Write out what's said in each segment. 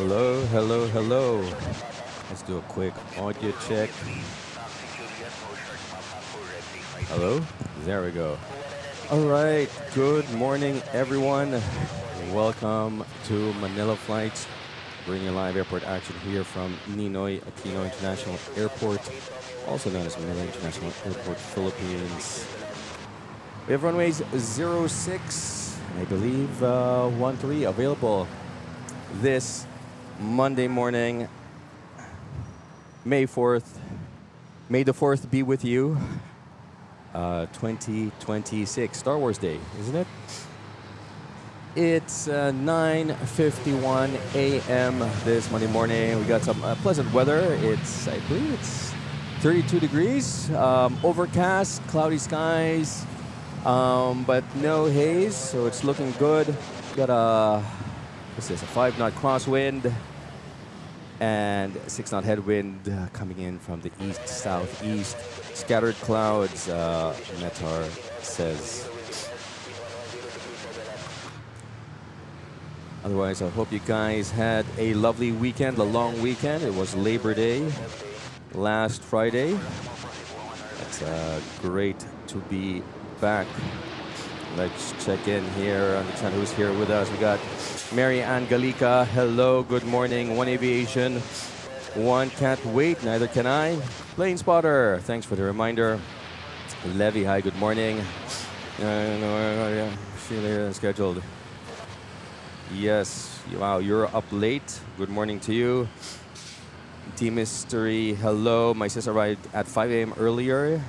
Hello, hello, hello. Let's do a quick audio check. Hello? There we go. All right. Good morning, everyone. Welcome to Manila Flights. Bringing live airport action here from Ninoy, Aquino International Airport, also known as Manila International Airport, Philippines. We have runways 06, I believe 13 available this Monday morning, May 4th. May the 4th be with you. 2026, Star Wars Day, isn't it? It's 9:51 a.m. this Monday morning. We got some pleasant weather. I believe it's 32 degrees, overcast, cloudy skies, but no haze, so it's looking good. Got what's this, a 5-knot crosswind and 6-knot headwind coming in from the east-southeast. Scattered clouds, Metar says. Otherwise, I hope you guys had a lovely weekend, a long weekend. It was Labor Day last Friday. It's great to be back. Let's check in here, understand who's here with us. We got Mary Ann Galika. Hello, good morning. One Aviation. One can't wait, neither can I. Plane Spotter, thanks for the reminder. Levy, hi, good morning. Scheduled. Yes, wow, you're up late. Good morning to you. Team Mystery, hello. My sis arrived at 5 a.m. earlier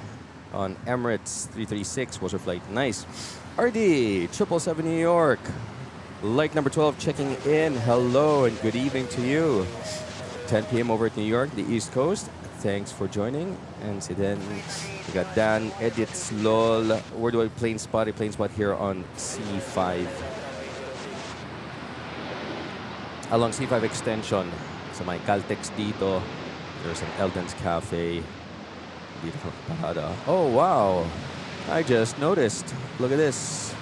on Emirates 336. Was her flight? Nice. RD, 777 New York. Light number 12 checking in. Hello and good evening to you. 10 p.m. over at New York, the East Coast. Thanks for joining. And so then we got Dan, Edits, LOL. Where do I plane spot? I plane spot here on C5. Along C5 extension. So may Caltex dito. There's an Eldon's Cafe. Dito parada. Oh, wow. I just noticed. Look at this.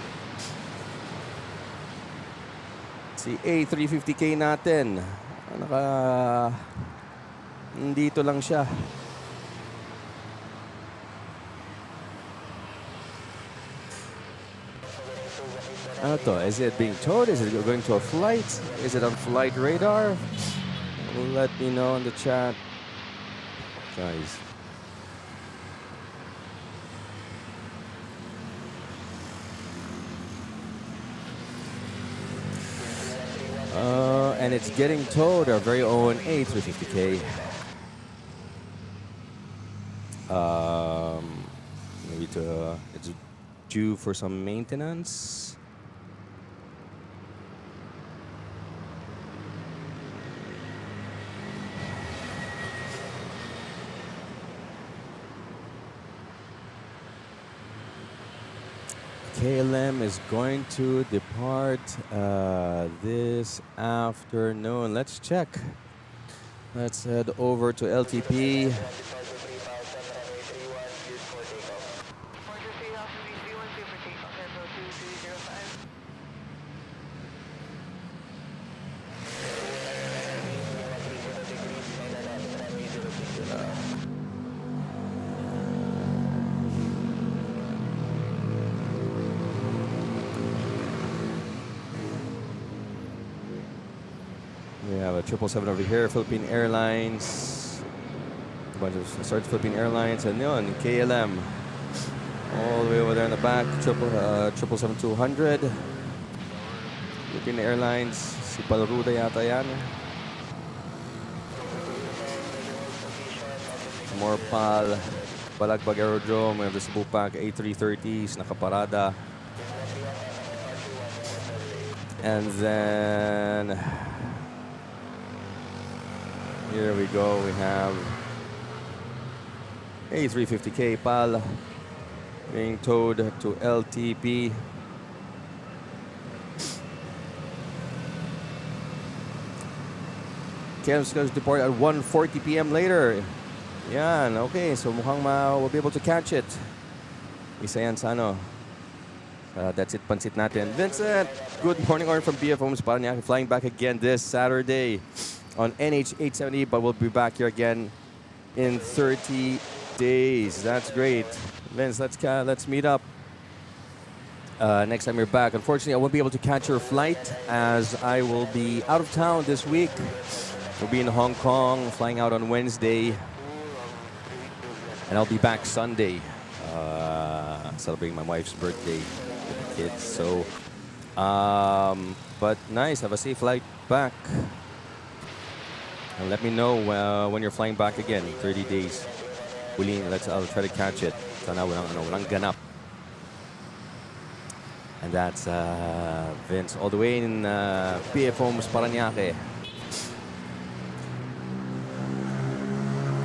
Si A350K natin. Dito lang siya. Ano to? Is it being towed? Is it going to a flight? Is it on flight radar? Let me know in the chat, guys. And it's getting towed, our very own A350K. Maybe it's due for some maintenance. KLM is going to depart this afternoon. Let's check. Let's head over to LTP. We have a 777 over here, Philippine Airlines. A bunch of starts Philippine Airlines and yun, KLM. All the way over there in the back, 777-200. Philippine Airlines, si Palruda yata yan. More Balagbag Aerodrome, we have the Cebu Pac A330s, nakaparada. And then here we go, we have A350K PAL being towed to LTP. KLM scheduled to depart at 1:40 p.m. later. Yan, okay, so mukhang we'll be able to catch it. Isa yan sa ano, That's it, pansit natin. Vincent, good morning, Orin from BF Homes Paranaque, flying back again this Saturday on NH 870, but we'll be back here again in 30 days. That's great. Vince, let's meet up next time you're back. Unfortunately, I won't be able to catch your flight as I will be out of town this week. We'll be in Hong Kong, flying out on Wednesday, and I'll be back Sunday, celebrating my wife's birthday with the kids. So, but nice. Have a safe flight back. And let me know when you're flying back again. 30 days. I'll try to catch it. Sana walang ganap. And that's Vince, all the way in BF Homes Paranaque.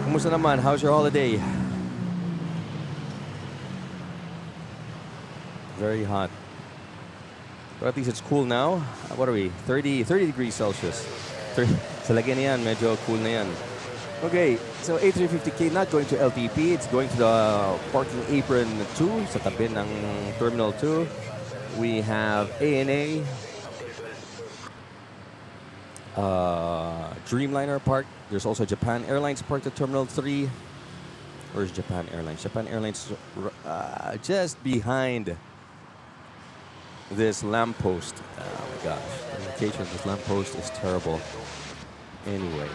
Kumusta naman? How's your holiday? Very hot. But at least it's cool now. What are we? 30 degrees Celsius. Sa lagyan na yan, medyo cool na yan. Okay, so A350K not going to LTP. It's going to the parking apron 2 sa tabi ng Terminal 2. We have ANA, Dreamliner parked. There's also Japan Airlines parked at Terminal 3. Where's Japan Airlines? Japan Airlines just behind this lamppost. Oh my gosh, the location of this lamppost is terrible. Anyway.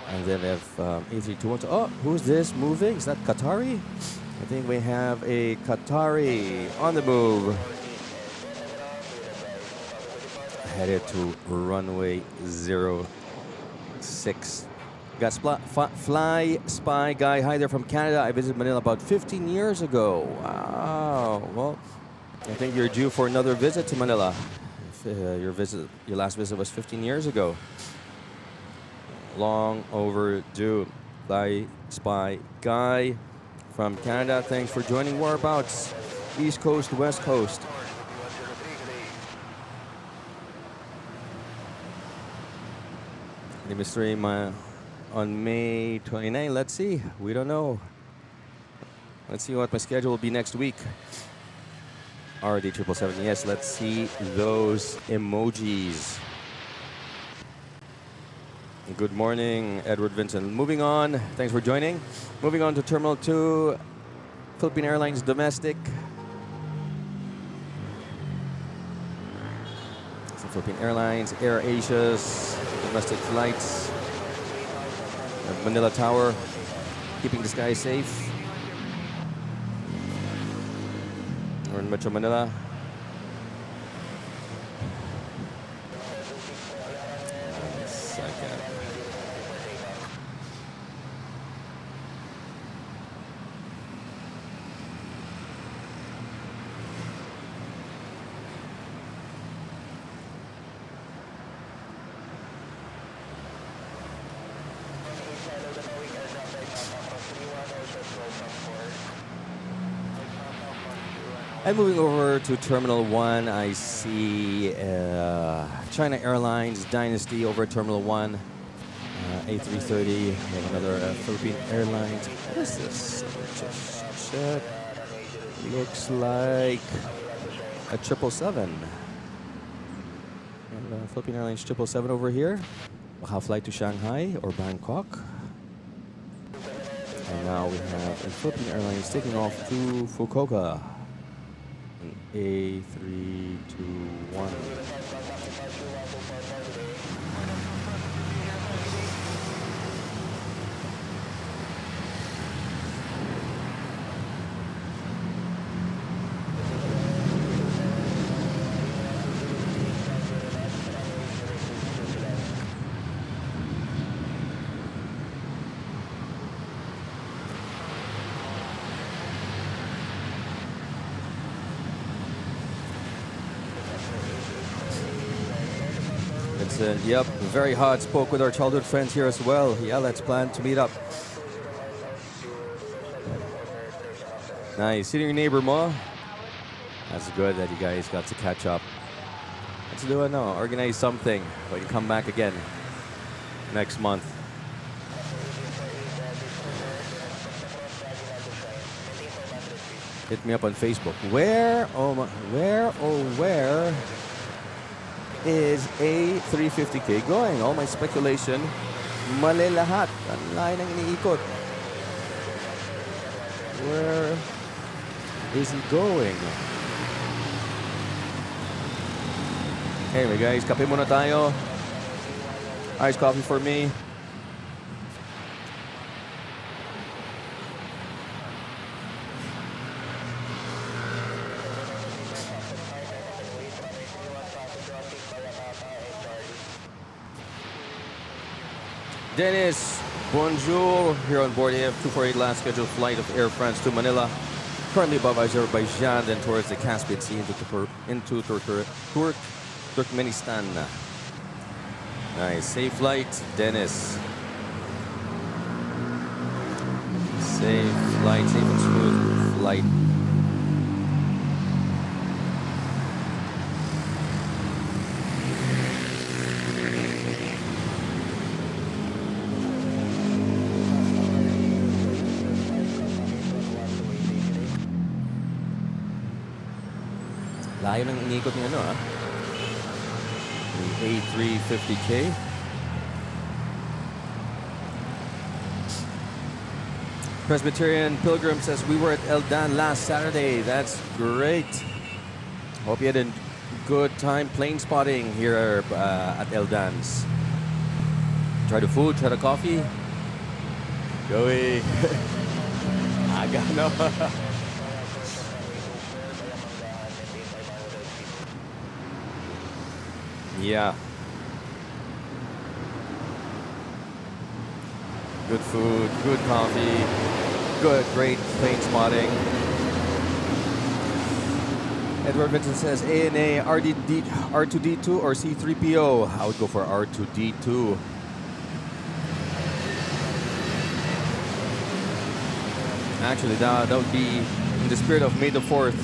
And then we have A321. Oh, who's this moving? Is that Qatari? I think we have a Qatari on the move. Headed to runway 06. Got Fly Spy Guy. Hi there from Canada. I visited Manila about 15 years ago. Wow. Well, I think you're due for another visit to Manila. If, your last visit was 15 years ago. Long overdue. Fly Spy Guy from Canada. Thanks for joining. Whereabouts? East Coast, West Coast. Livestream on May 29. Let's see. We don't know. Let's see what my schedule will be next week. RD777. Yes, let's see those emojis. Good morning, Edward Vincent. Moving on. Thanks for joining. Moving on to Terminal 2, Philippine Airlines Domestic. So Philippine Airlines, Air Asia's domestic flights. Manila Tower, keeping the sky safe. We're in Metro Manila. And moving over to Terminal 1, I see China Airlines Dynasty over at Terminal 1. A330, we have another Philippine Airlines. What is this? Just check. Looks like a 777. And Philippine Airlines 777 over here. Baka flight to Shanghai or Bangkok. And now we have Philippine Airlines taking off to Fukuoka. A321. Yep, very hot. Spoke with our childhood friends here as well. Yeah, let's plan to meet up. Nice. Sitting your neighbor, mo. That's good that you guys got to catch up. Let's do it now. Organize something. We can come back again next month. hit me up on Facebook. Where is A350K going? All my speculation, mali lahat. Ang layo ng iniikot. Where is he going? Anyway guys, kape muna tayo. Iced coffee for me. Dennis, bonjour. Here on board AF248, last scheduled flight of Air France to Manila. Currently above Azerbaijan, then towards the Caspian Sea into Turkmenistan. Nice. Safe flight, Dennis. Safe flight, safe and smooth flight. Layo ng inikot niya, the A350K. Presbyterian Pilgrim says, we were at Eldan last Saturday. That's great. Hope you had a good time plane spotting here at Eldan's. Try the food, try the coffee. Joey. Aga, no? Yeah. Good food, good coffee, great plane spotting. Edward Vincent says, ANA, R2D2 or C3PO? I would go for R2D2. Actually, that would be in the spirit of May the 4th.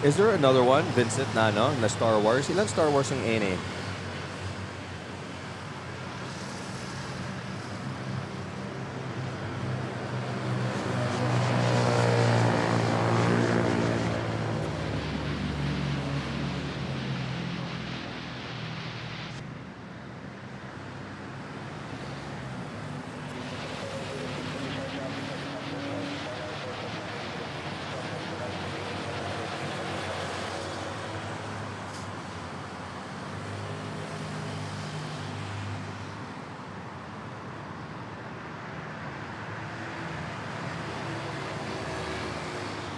Is there another one, Vincent, na Star Wars? Ilan Star Wars ang ANA?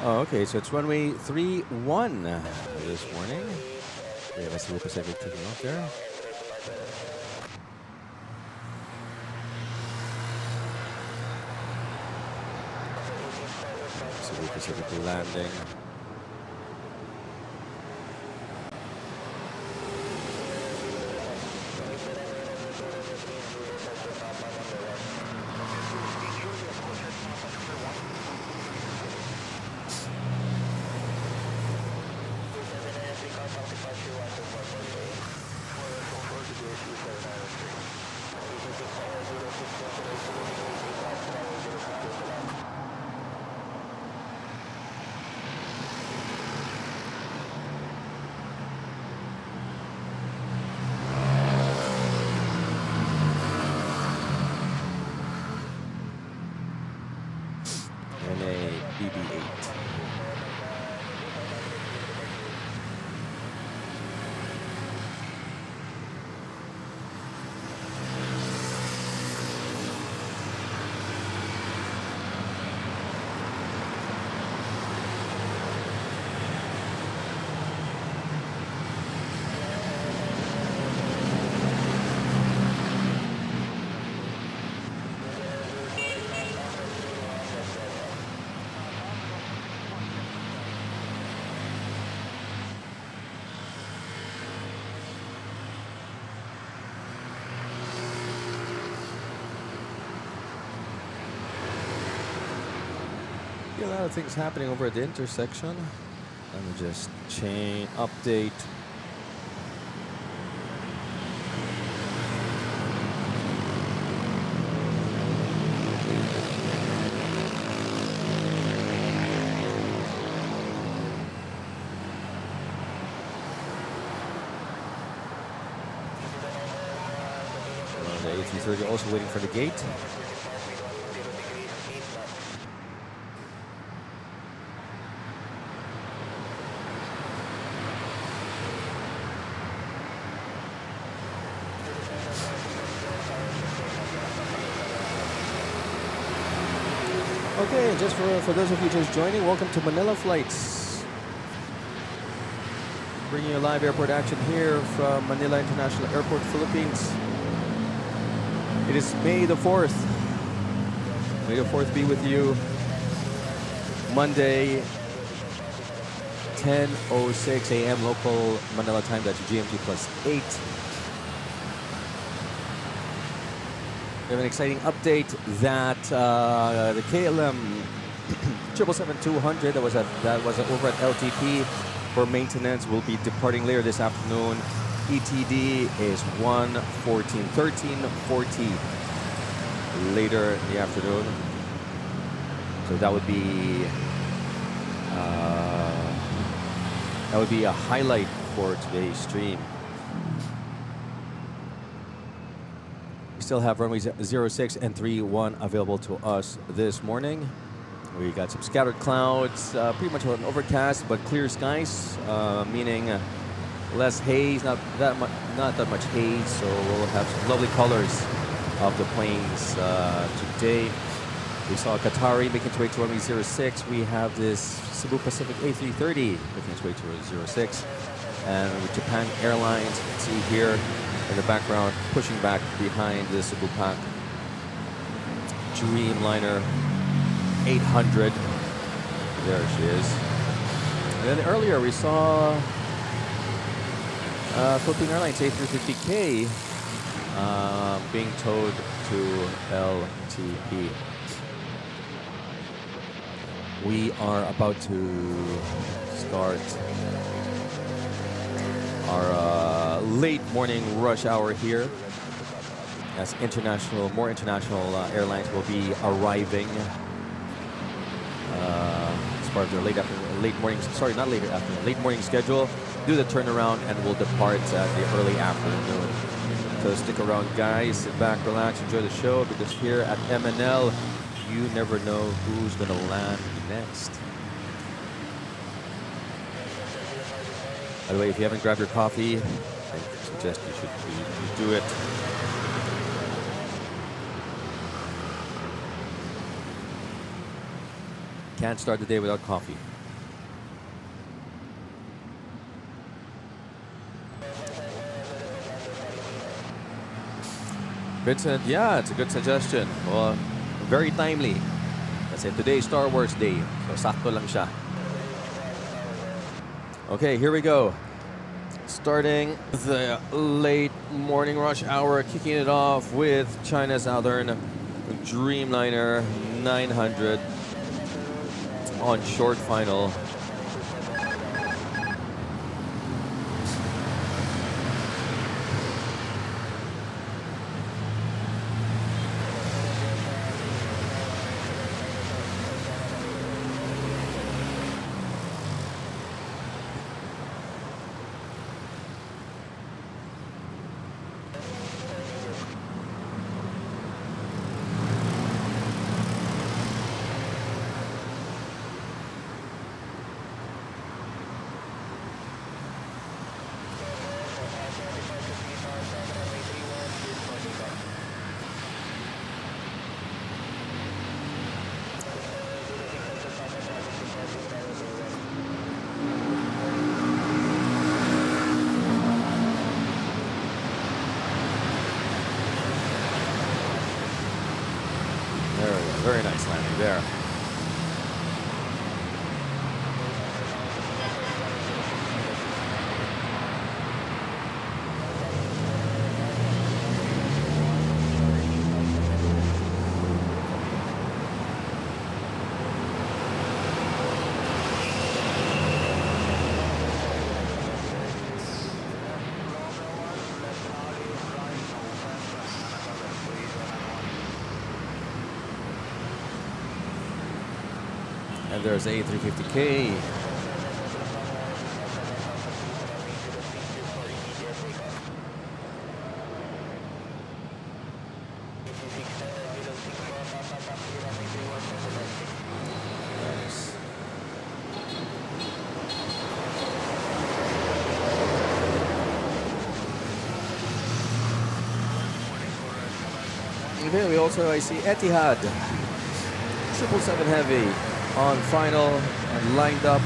Oh, okay, so it's runway 31 this morning. We have a Cebu Pacific taking off there. Cebu Pacific landing. a lot of things happening over at the intersection. Let me just change, update. The A330 also waiting for the gate. Okay, just for those of you just joining, welcome to Manila Flights. Bringing you live airport action here from Manila International Airport, Philippines. It is May the 4th. May the 4th be with you. Monday, 10:06 a.m. local Manila time. That's GMT +8. We have an exciting update that the KLM 777-200 that was over at LTP for maintenance will be departing later this afternoon. ETD is 13:40 later in the afternoon. So that would be a highlight for today's stream. We still have runways 06 and 31 available to us this morning. We got some scattered clouds, pretty much an overcast but clear skies, meaning less haze, not that much haze. So we'll have some lovely colors of the planes today. We saw Qatari making its way to runway 06. We have this Cebu Pacific A330 making its way to 06. And with Japan Airlines, you can see here in the background, pushing back behind the Cebu Pac Dreamliner 800. There she is. And then earlier we saw Philippine Airlines A350K being towed to LTP. We are about to start our late morning rush hour here, as more international airlines will be arriving as part of their late morning schedule. Do the turnaround and will depart at the early afternoon. So stick around, guys. Sit back, relax, enjoy the show, because here at MNL, you never know who's going to land next. By the way, if you haven't grabbed your coffee, I suggest you do it. Can't start the day without coffee. Vincent, yeah, it's a good suggestion. Well, very timely. Kasi today's Star Wars Day, so sakto lang siya. Okay, here we go. Starting the late morning rush hour, kicking it off with China Southern Dreamliner 900 on short final. Very nice landing there. And there's A350K. Nice. And then we also, I see Etihad 777 Heavy on final and lined up.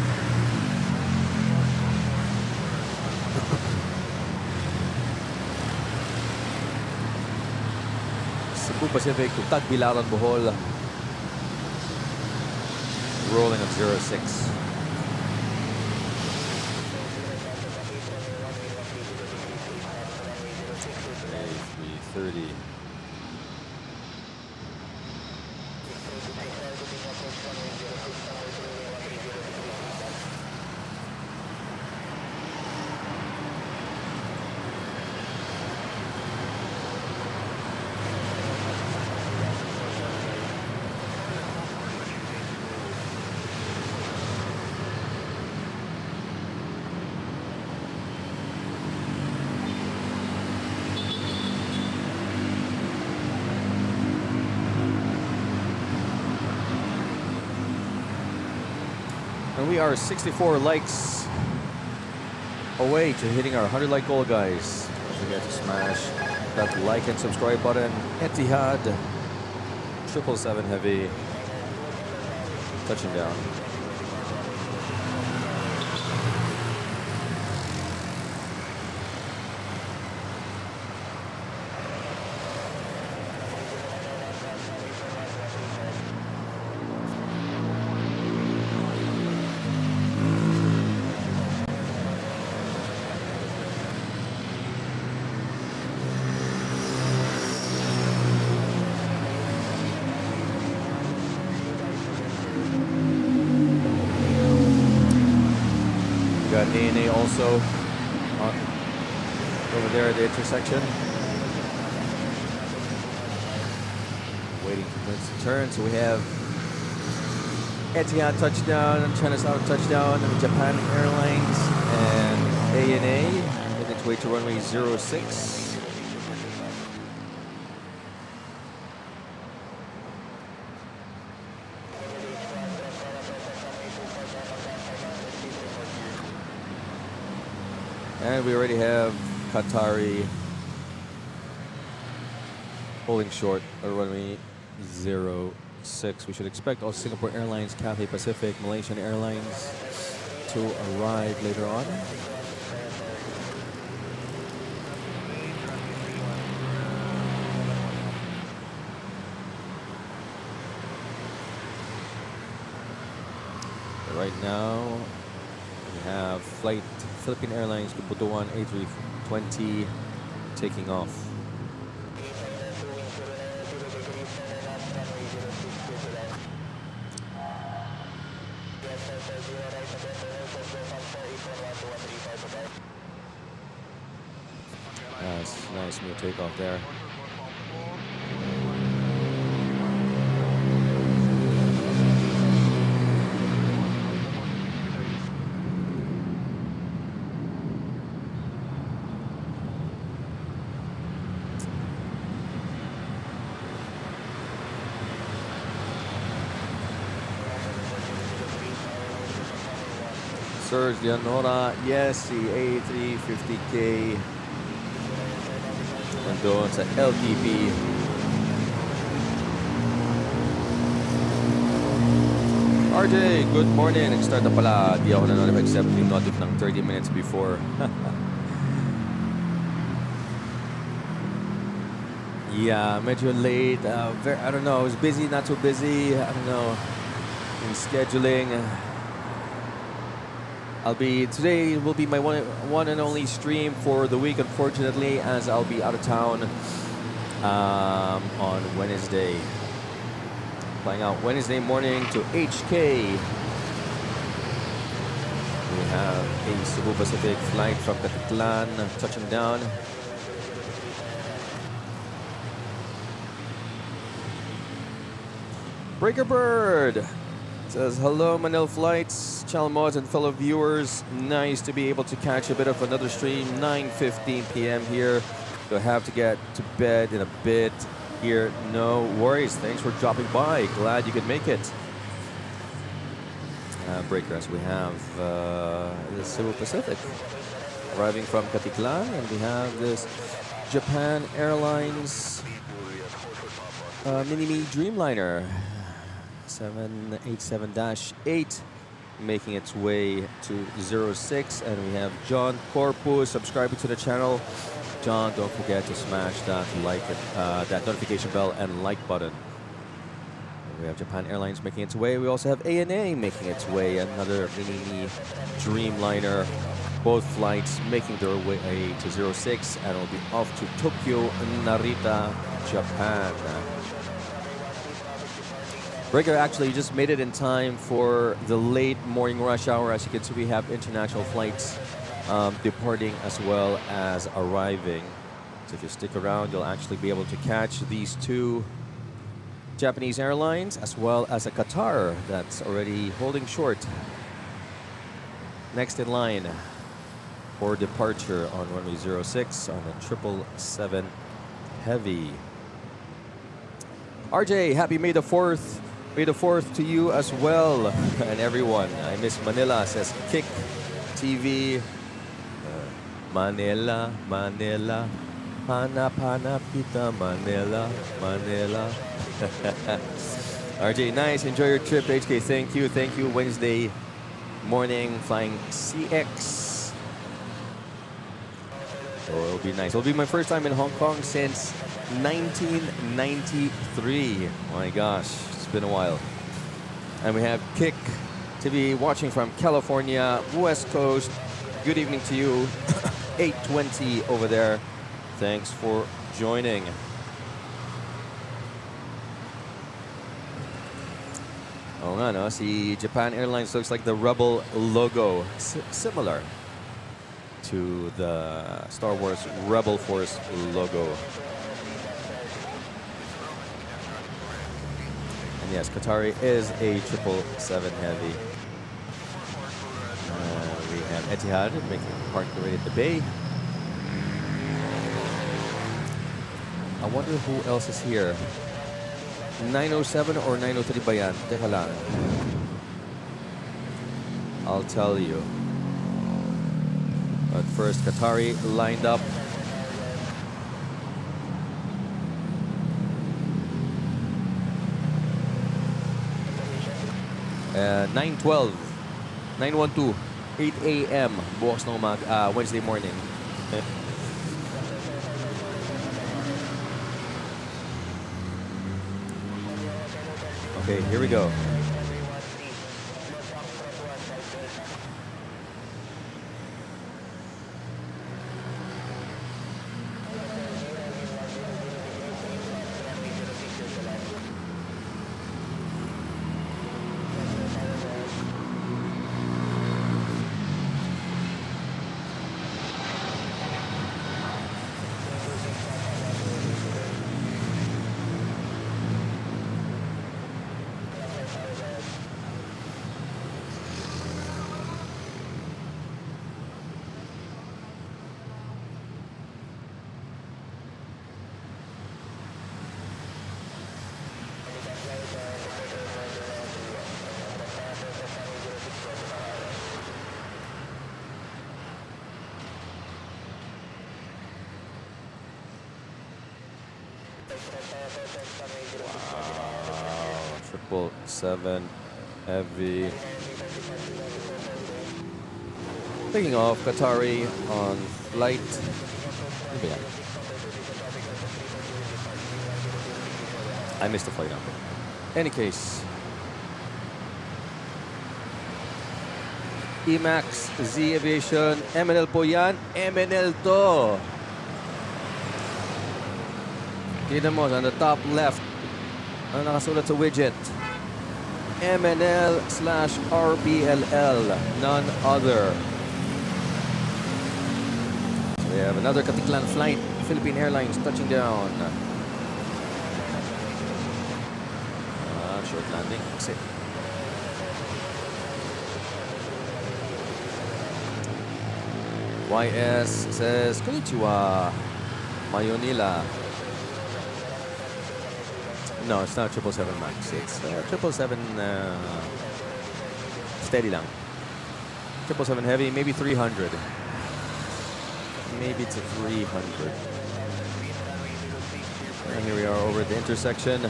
Cebu Pacific to Tagbilaran, Bohol. Rolling at 06. A330. And we are 64 likes away to hitting our 100 like goal, guys. Don't forget to smash that like and subscribe button. Etihad 777 Heavy touching down. Got ANA also over there at the intersection. Waiting for minutes to turn. So we have Etihad touchdown, China South touchdown, Japan Airlines, and ANA making its way to runway 06. And we already have Qatari holding short at runway 06. We should expect also Singapore Airlines, Cathay Pacific, Malaysian Airlines to arrive later on. But right now, we have flight Philippine Airlines to Butuan A320 taking off. Nice smooth takeoff there. Serge Leonora, yes, si A350K nandun sa LTP. RJ, good morning. Nag-start na pala. Di ako nanonood except yung notif ng 30 minutes before. Yeah, medyo late. I don't know, I was busy, not so busy. I don't know, in scheduling. Today will be my one and only stream for the week, unfortunately, as I'll be out of town on Wednesday. Flying out Wednesday morning to HK. We have a Cebu Pacific flight from Caticlan touching down. Breaker Bird, Says, hello, Manila Flights, channel mods and fellow viewers. Nice to be able to catch a bit of another stream, 9:15 p.m. here. So I have to get to bed in a bit here. No worries. Thanks for dropping by. Glad you could make it. Breakers, we have the Cebu Pacific arriving from Katiklan, and we have this Japan Airlines Mini-Me Dreamliner 787-8 making its way to 06, and we have John Corpus subscribing to the channel. John, don't forget to smash that that notification bell and like button. We have Japan Airlines making its way. We also have ANA making its way, another Mini-Me Dreamliner. Both flights making their way to 06, and will be off to Tokyo, Narita, Japan. Breaker actually just made it in time for the late morning rush hour. As you can see, we have international flights departing as well as arriving. So if you stick around, you'll actually be able to catch these two Japanese airlines as well as a Qatar that's already holding short. Next in line for departure on runway 06 on a 777 Heavy. RJ, happy May the 4th. May the 4th to you as well, and everyone. I miss Manila, says Kick TV. Manila, Manila, hanap hanap kita Manila, Manila. RJ, nice. Enjoy your trip, HK. Thank you, thank you. Wednesday morning, flying CX. So it'll be nice. It'll be my first time in Hong Kong since 1993. My gosh, it's been a while. And we have Kick to be watching from California, West Coast. Good evening to you. 8:20 over there. Thanks for joining. Oh nga, no? Si Japan Airlines looks like the Rebel logo. Similar to the Star Wars Rebel Force logo. And yes, Qatari is a 777 Heavy. We have Etihad making park right at the bay. I wonder who else is here. 907 or 903 ba yan? Teka lang. I'll tell you. But first, Qatari lined up. Uh, 912, 912, 8 a.m. bukas ng Wednesday morning. Okay, here we go. Wow, 777 Heavy. Taking off, Qatari on flight. I missed the flight number. Any case, Emax, Z Aviation, MNL po yan, MNL to. Kita mo, on the top left, ang nakasulat sa widget, MNL/RPLL, none other. So we have another Katiklan flight, Philippine Airlines touching down. Short landing, exit. YS says, Konnichiwa, Mayonila. No, it's not 777 Max. It's 777 steady lang. 777 heavy, maybe 300. Maybe it's a 300. And here we are over at the intersection.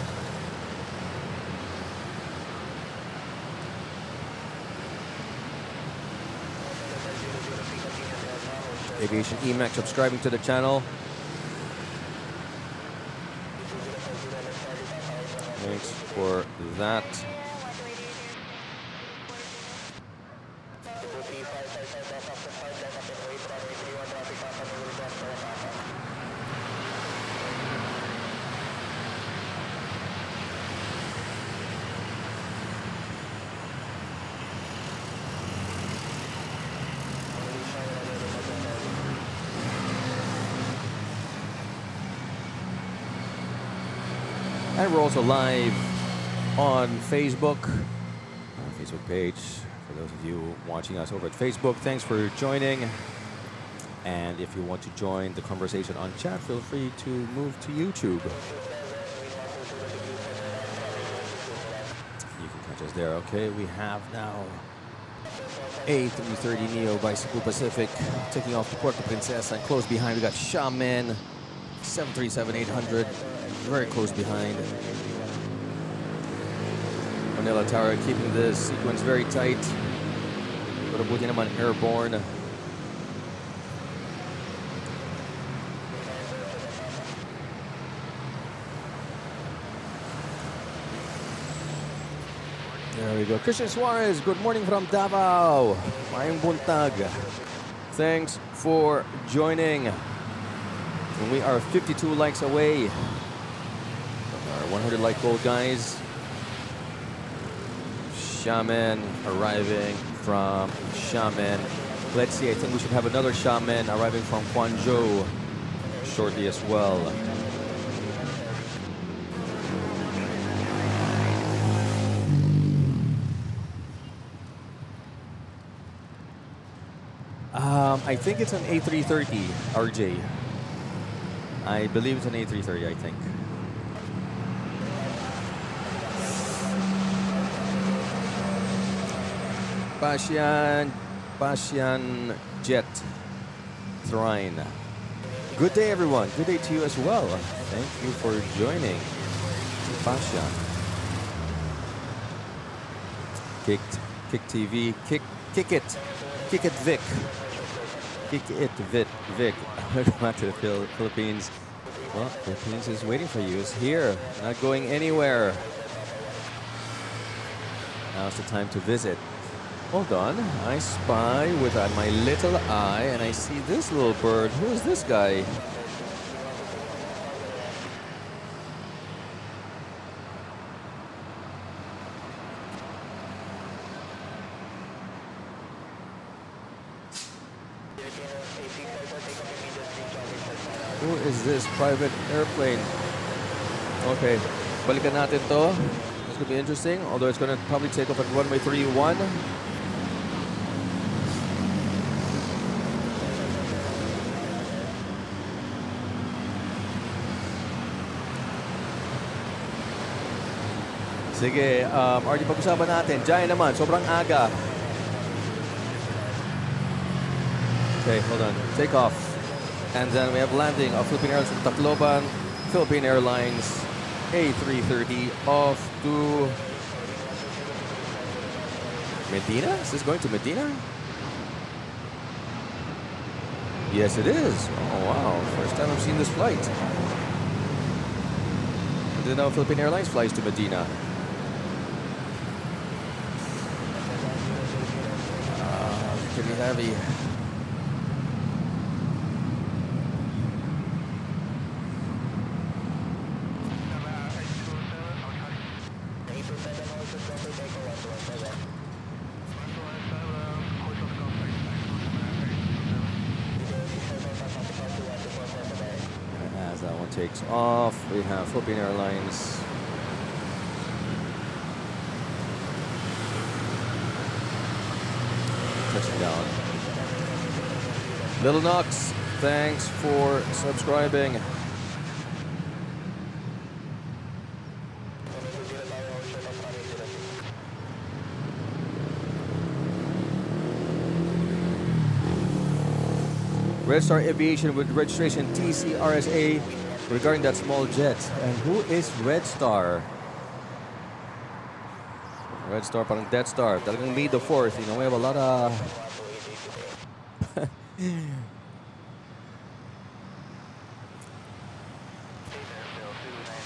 Aviation EMAC subscribing to the channel. Thanks for that. And we're also live on Facebook, our Facebook page. For those of you watching us over at Facebook, thanks for joining. And if you want to join the conversation on chat, feel free to move to YouTube. You can catch us there. Okay, we have now A330neo by Cebu Pacific taking off to Puerto Princesa, and close behind we got Xiamen 737-800. Very close behind. Manila Tower keeping the sequence very tight. Pero buti naman airborne. There we go. Christian Suarez, good morning from Davao. Mayong buntag. Thanks for joining. And we are 52 likes away. 100 like goal, guys. Xiamen arriving from Xiamen. Let's see, I think we should have another Xiamen arriving from Guangzhou shortly as well. I think it's an A330, RJ. I believe it's an A330, I think. Pasyan Jet Thrine. Good day, everyone. Good day to you as well. Thank you for joining. Pasyan. Kick TV. Kick it. Kick it, Vic. Kick it, Vic. Welcome back to the Philippines. Well, Philippines is waiting for you. It's here. Not going anywhere. Now's the time to visit. Hold on, I spy with my little eye, and I see this little bird. Who is this guy? Who is this private airplane? Okay, balikan natin to. It's going to be interesting, although it's going to probably take off at runway 31. Sige, RD, pag-usapan natin. Diyan naman, sobrang aga. Okay, hold on. Take off. And then we have landing of Philippine Airlines from Tacloban, Philippine Airlines, A330 off to Medina? Is this going to Medina? Yes, it is. Oh, wow. First time I've seen this flight. I didn't know Philippine Airlines flies to Medina. Pretty heavy. As that one takes off, we have Philippine Airlines. Touching down. Little Knox, thanks for subscribing. Red Star Aviation with registration TCRSA regarding that small jet. And who is Red Star? Red Star, parang Death Star. Talagang May the 4th. You know, we have a lot of...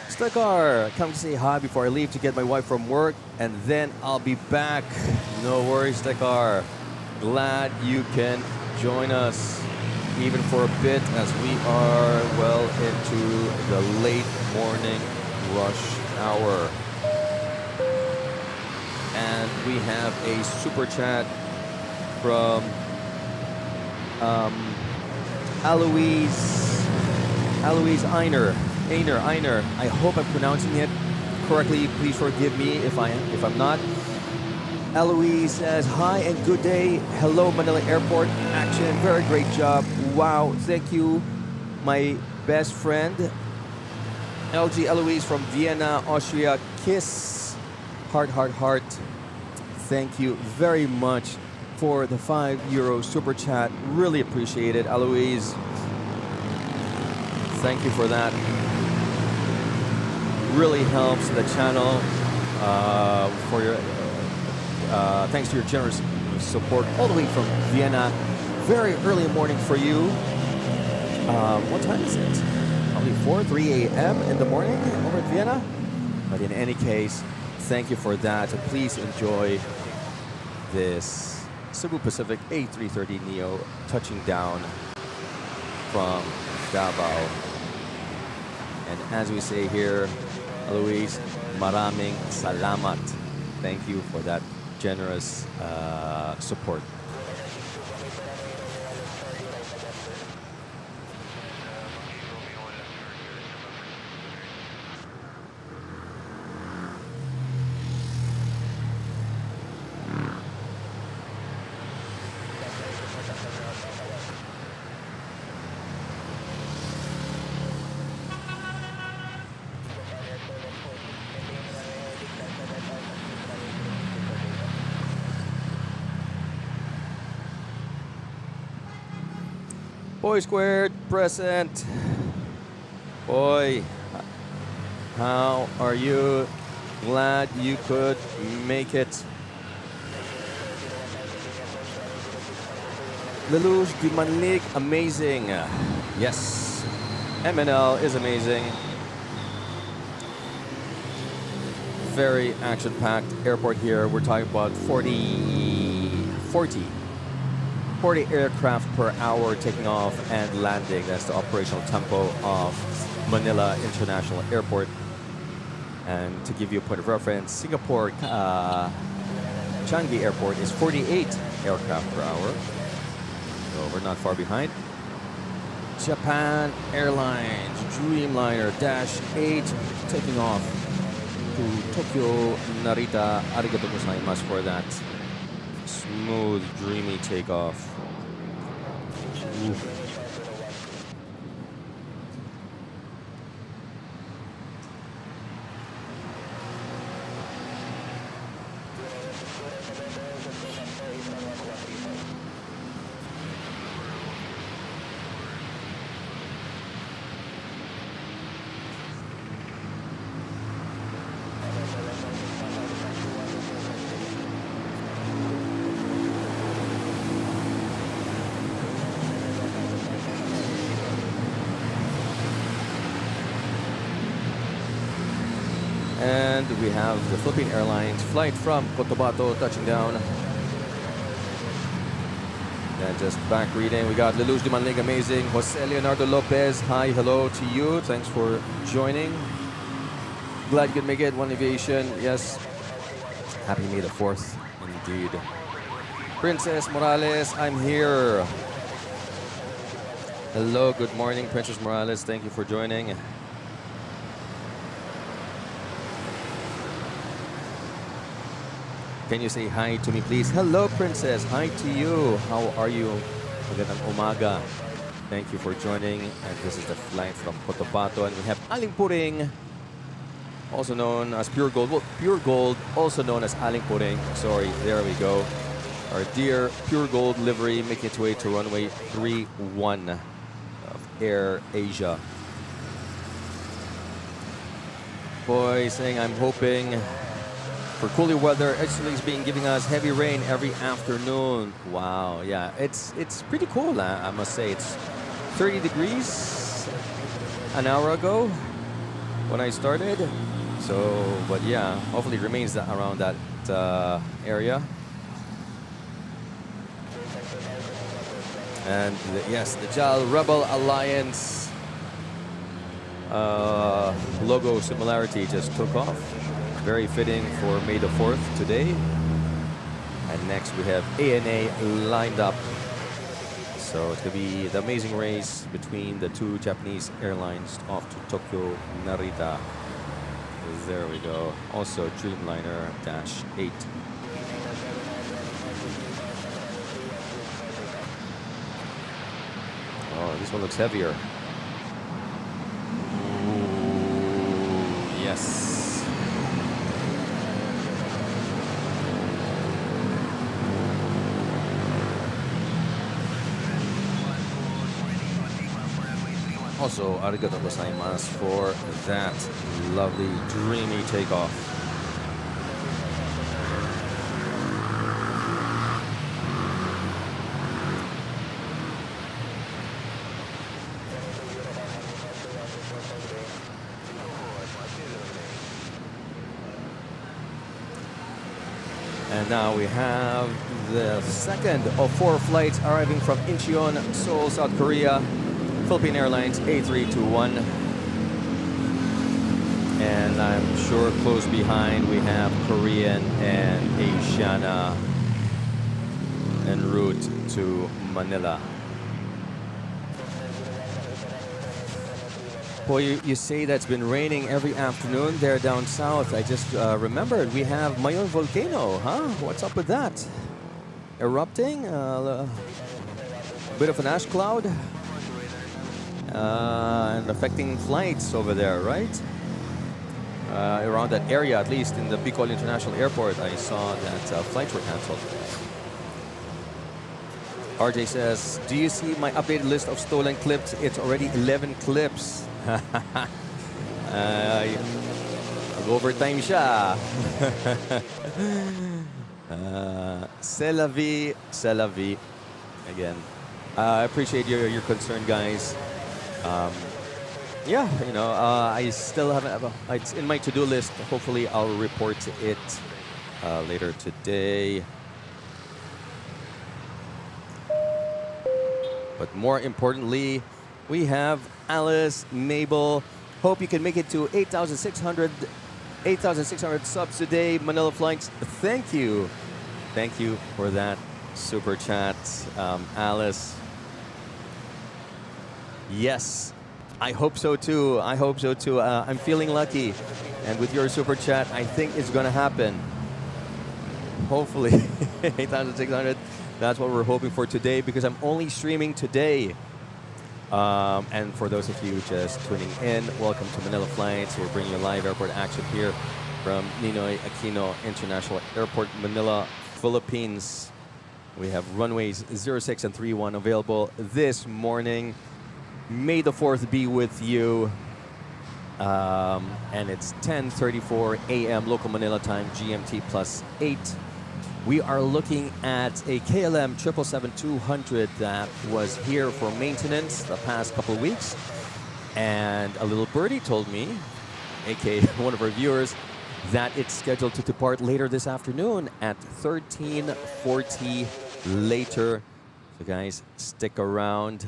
Stakar, come to say hi before I leave to get my wife from work, and then I'll be back. No worries, Stakar. Glad you can join us, even for a bit, as we are well into the late morning rush hour. And we have a super chat from Aloise Einer. I hope I'm pronouncing it correctly. Please forgive me if I'm not. Eloise says, hi and good day. Hello, Manila Airport. Action. Very great job. Wow. Thank you, my best friend. LG Eloise from Vienna, Austria. Kiss. Heart, heart, heart. Thank you very much for the €5 super chat. Really appreciate it, Eloise. Thank you for that. Really helps the channel. For your thanks to your generous support all the way from Vienna. Very early morning for you. What time is it? Probably 3 a.m. in the morning over at Vienna. But in any case, thank you for that. Please enjoy this Cebu Pacific A330neo touching down from Davao. And as we say here, Luis, maraming salamat. Thank you for that generous support. Boy Squared, present. Boy, how are you? Glad you could make it. Lelouch Gumanlig, amazing. Yes, MNL is amazing. Very action-packed airport here. We're talking about 40 aircraft per hour taking off and landing. That's the operational tempo of Manila International Airport. And to give you a point of reference, Singapore Changi Airport is 48 aircraft per hour. So we're not far behind. Japan Airlines Dreamliner Dash 8 taking off to Tokyo Narita. Arigato gozaimasu for that smooth, dreamy takeoff. Ooh. And we have the Philippine Airlines flight from Cotabato touching down. And just back reading, we got Lelouch Gumanlig, amazing. Jose Leonardo Lopez, hi, hello to you. Thanks for joining. Glad you could make it. One Aviation, yes. Happy May the 4th, indeed. Princess Morales, I'm here. Hello, good morning, Princess Morales. Thank you for joining. Can you say hi to me, please? Hello, Princess. Hi to you. How are you? Magandang umaga. Thank you for joining. And this is the flight from Cotabato. And we have Aling Puring, also known as Pure Gold. Well, Pure Gold, also known as Aling Puring. Sorry, there we go. Our dear Pure Gold livery making its way to runway 31 of Air Asia. Boy saying, I'm hoping for cooler weather. Actually, it's been giving us heavy rain every afternoon. Wow, yeah, it's pretty cool, I must say. It's 30 degrees an hour ago when I started. So, but yeah, hopefully it remains around that area. And yes, the JAL Rebel Alliance logo similarity just took off. Very fitting for May the 4th today. And next we have ANA lined up. So it's going to be the amazing race between the two Japanese airlines off to Tokyo, Narita. There we go. Also Dreamliner -8. Oh, this one looks heavier. Ooh, yes. Also, arigatou gozaimasu for that lovely, dreamy takeoff. And now we have the second of 4 flights arriving from Incheon, Seoul, South Korea. Philippine Airlines A321. And I'm sure close behind we have Korean and Asiana en route to Manila. Boy, you say that's been raining every afternoon there down south. I just remembered we have Mayon volcano, huh? What's up with that? Erupting? A bit of an ash cloud? And affecting flights over there, right? Around that area, at least in the Bicol International Airport, I saw that flights were canceled. RJ says, do you see my updated list of stolen clips? It's already 11 clips. Overtime siya. C'est la vie, c'est la vie. Again, I appreciate your concern, guys. Yeah, you know, I still haven't. It's in my to-do list. Hopefully, I'll report it later today. But more importantly, we have Alice, Mabel. Hope you can make it to 8,600 subs today. Manila Flights. Thank you for that super chat, Alice. Yes, I hope so too. I hope so too. I'm feeling lucky. And with your super chat, I think it's going to happen. Hopefully, 8,600. That's what we're hoping for today because I'm only streaming today. And for those of you just tuning in, welcome to Manila Flights. We're bringing you live airport action here from Ninoy Aquino International Airport, Manila, Philippines. We have runways 06 and 31 available this morning. May the 4th be with you. And it's 10:34 a.m. local Manila time, GMT +8. We are looking at a KLM 777-200 that was here for maintenance the past couple of weeks. And a little birdie told me, aka one of our viewers, that it's scheduled to depart later this afternoon at 13:40 later. So guys, stick around.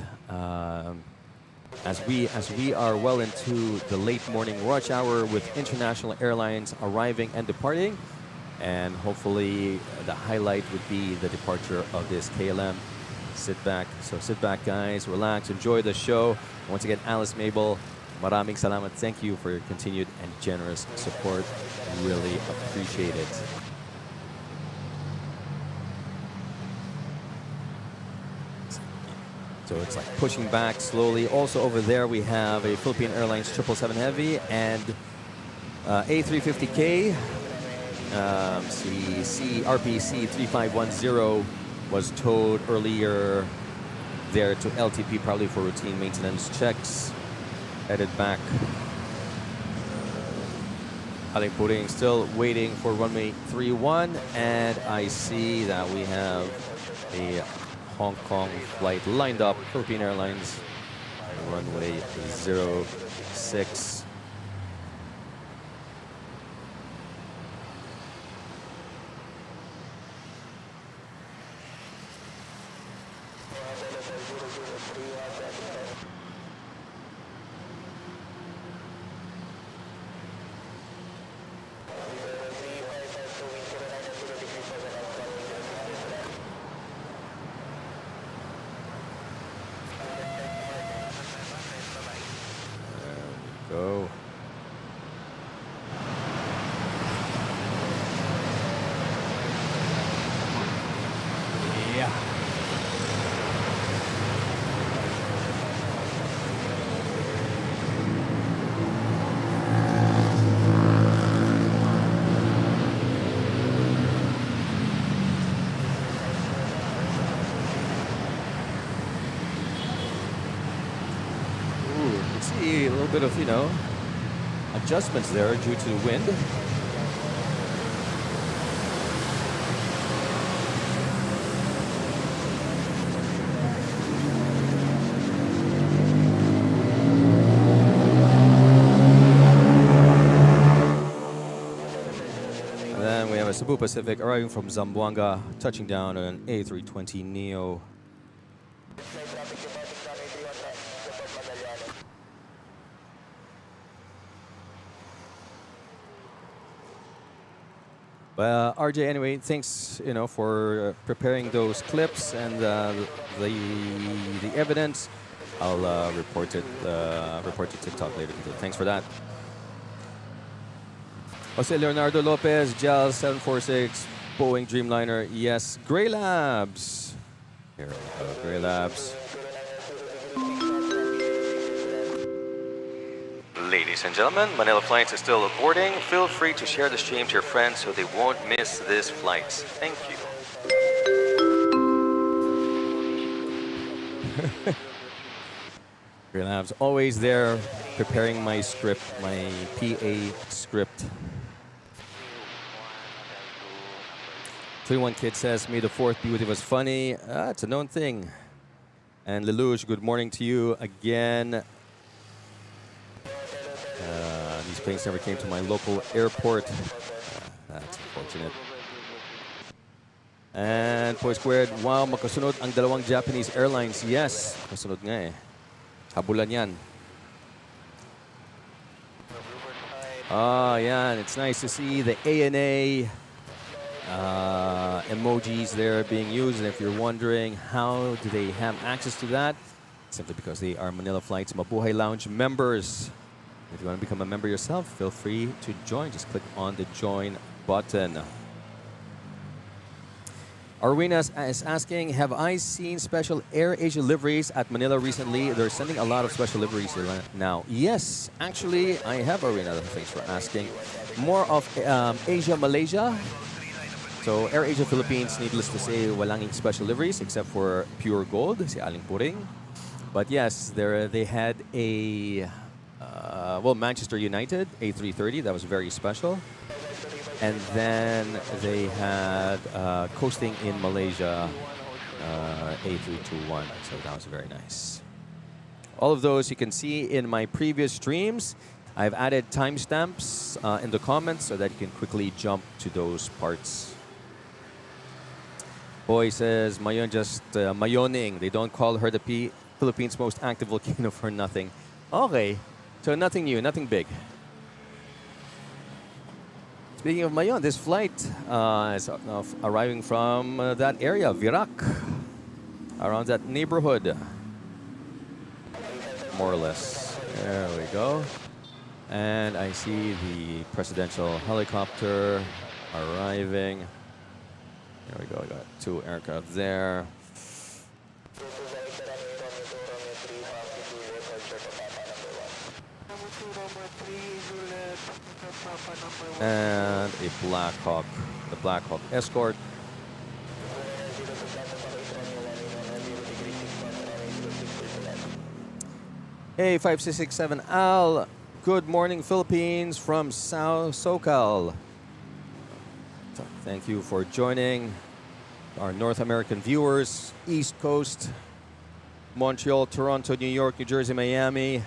As we are well into the late morning rush hour with international airlines arriving and departing. And hopefully the highlight would be the departure of this KLM. Sit back, guys, relax, enjoy the show. Once again, Alice, Mabel, maraming salamat. Thank you for your continued and generous support. Really appreciate it. So it's like pushing back slowly. Also over there we have a Philippine Airlines 777 Heavy and A350K. RPC 3510 was towed earlier there to LTP, probably for routine maintenance checks. Headed back. Aling Puring still waiting for runway 31, and I see that we have a Hong Kong flight lined up. Philippine Airlines, runway 06. Go. Yeah. See a little bit of, adjustments there due to the wind. And then we have a Cebu Pacific arriving from Zamboanga, touching down on an A320neo. RJ, anyway, thanks, for preparing those clips and the evidence. I'll report to TikTok later today. Thanks for that. Jose Leonardo Lopez, JAL 746, Boeing Dreamliner. Yes, Gray Labs. Here we go, Gray Labs. Ladies and gentlemen, Manila Flights is still boarding. Feel free to share the stream to your friends so they won't miss this flight. Thank you. Gray Labs always there, preparing my script, my PA script. 21 Kid says, May the 4th be with you was funny. It's a known thing. And Lelouch, good morning to you again. These planes never came to my local airport. That's unfortunate. And Poy Squared, wow, makasunod ang dalawang Japanese airlines. Yes, makasunod nga eh. Habulan yan. Yeah, it's nice to see the ANA emojis there being used. And if you're wondering how do they have access to that, simply because they are Manila Flights Mabuhay Lounge members. If you want to become a member yourself, feel free to join. Just click on the join button. Arwina is asking, have I seen special AirAsia liveries at Manila recently? They're sending a lot of special liveries now. Yes, actually, I have, Arwina. Thanks for asking. More of Asia, Malaysia. So AirAsia Philippines, needless to say, walang special liveries except for pure gold, si Aling Puring. But yes, they had a... Manchester United, A330, that was very special. And then they had coasting in Malaysia, A321, so that was very nice. All of those you can see in my previous streams. I've added timestamps in the comments so that you can quickly jump to those parts. Boy says, Mayon just mayoning. They don't call her the Philippines' most active volcano for nothing. Okay. So nothing new, nothing big. Speaking of Mayon, this flight is arriving from that area, Virac, around that neighborhood, more or less. There we go. And I see the presidential helicopter arriving. There we go, we got two aircraft there. And a Black Hawk, the Black Hawk Escort. Hey, 5667 Al, good morning Philippines from South SoCal. Thank you for joining our North American viewers, East Coast, Montreal, Toronto, New York, New Jersey, Miami.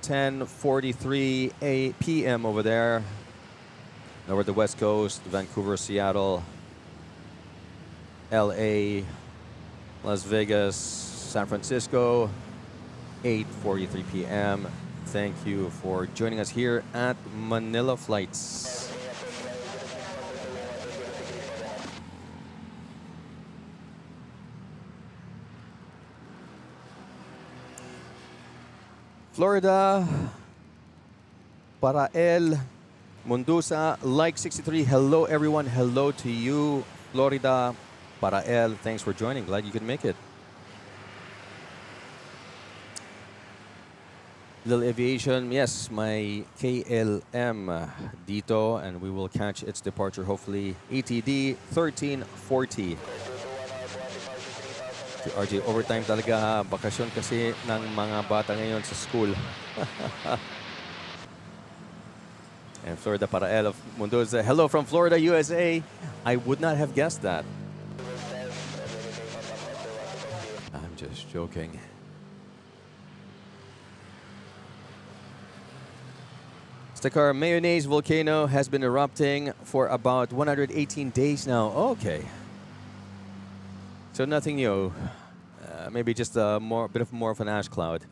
10:43 p.m. over there. Over the West Coast, Vancouver, Seattle, LA, Las Vegas, San Francisco, 8:43 p.m. Thank you for joining us here at Manila Flights. Florida, Parael, Mundusa, like 63. Hello, everyone. Hello to you, Florida, Parael. Thanks for joining. Glad you could make it. Little Aviation, yes, my KLM dito, and we will catch its departure hopefully ATD 1340. Si RJ, overtime talaga, bakasyon kasi ng mga bata ngayon sa school. And Florida Parael of Mundoza, hello from Florida, USA. I would not have guessed that. I'm just joking. Stakar mayonnaise volcano has been erupting for about 118 days now. Okay. So nothing new. Maybe just a bit more of an ash cloud.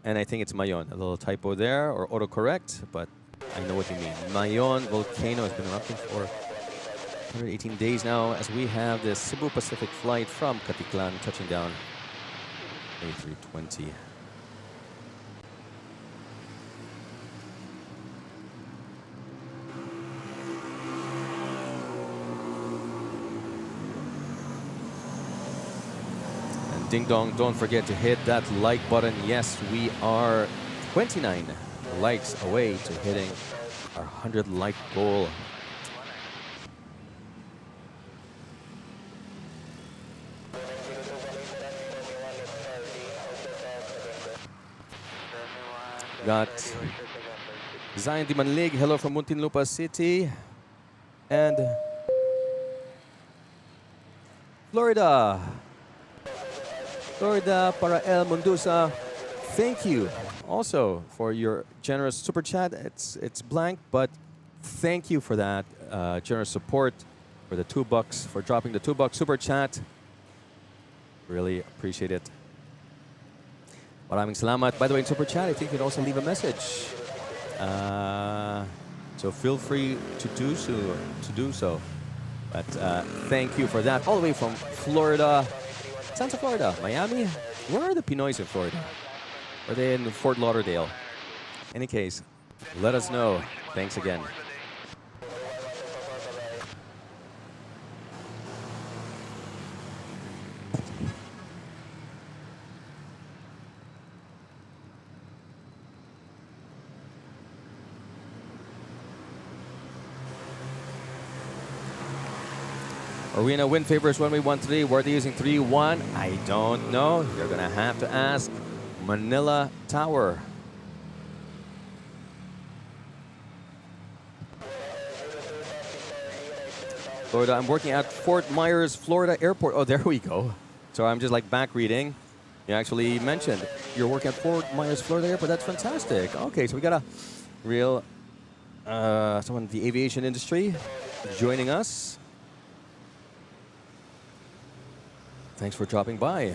And I think it's Mayon. A little typo there, or autocorrect, but I know what you mean. Mayon volcano has been erupting for 118 days now, as we have the Cebu Pacific flight from Katiklan touching down A320. Ding dong, don't forget to hit that like button. Yes, we are 29 likes away to hitting our 100 like goal. Got Zion Dimanlig, hello from Muntinlupa City. And Florida. Florida, Parael, Mundusa, thank you also for your generous super chat. It's blank, but thank you for that generous support, for the $2, for dropping the $2 super chat. Really appreciate it. Maraming salamat. By the way, in super chat, I think you can also leave a message. So feel free to do so. But thank you for that. All the way from Florida. Santa Florida, Miami. Where are the Pinoys in Florida? Are they in Fort Lauderdale? Any case, let us know. Thanks again. Arena wind favors when we 1-3. Were they using 3-1? I don't know. You're going to have to ask Manila Tower. Florida, I'm working at Fort Myers, Florida Airport. Oh, there we go. So I'm just like back reading. You actually mentioned you're working at Fort Myers, Florida Airport. That's fantastic. Okay, so we got a real someone in the aviation industry joining us. Thanks for dropping by.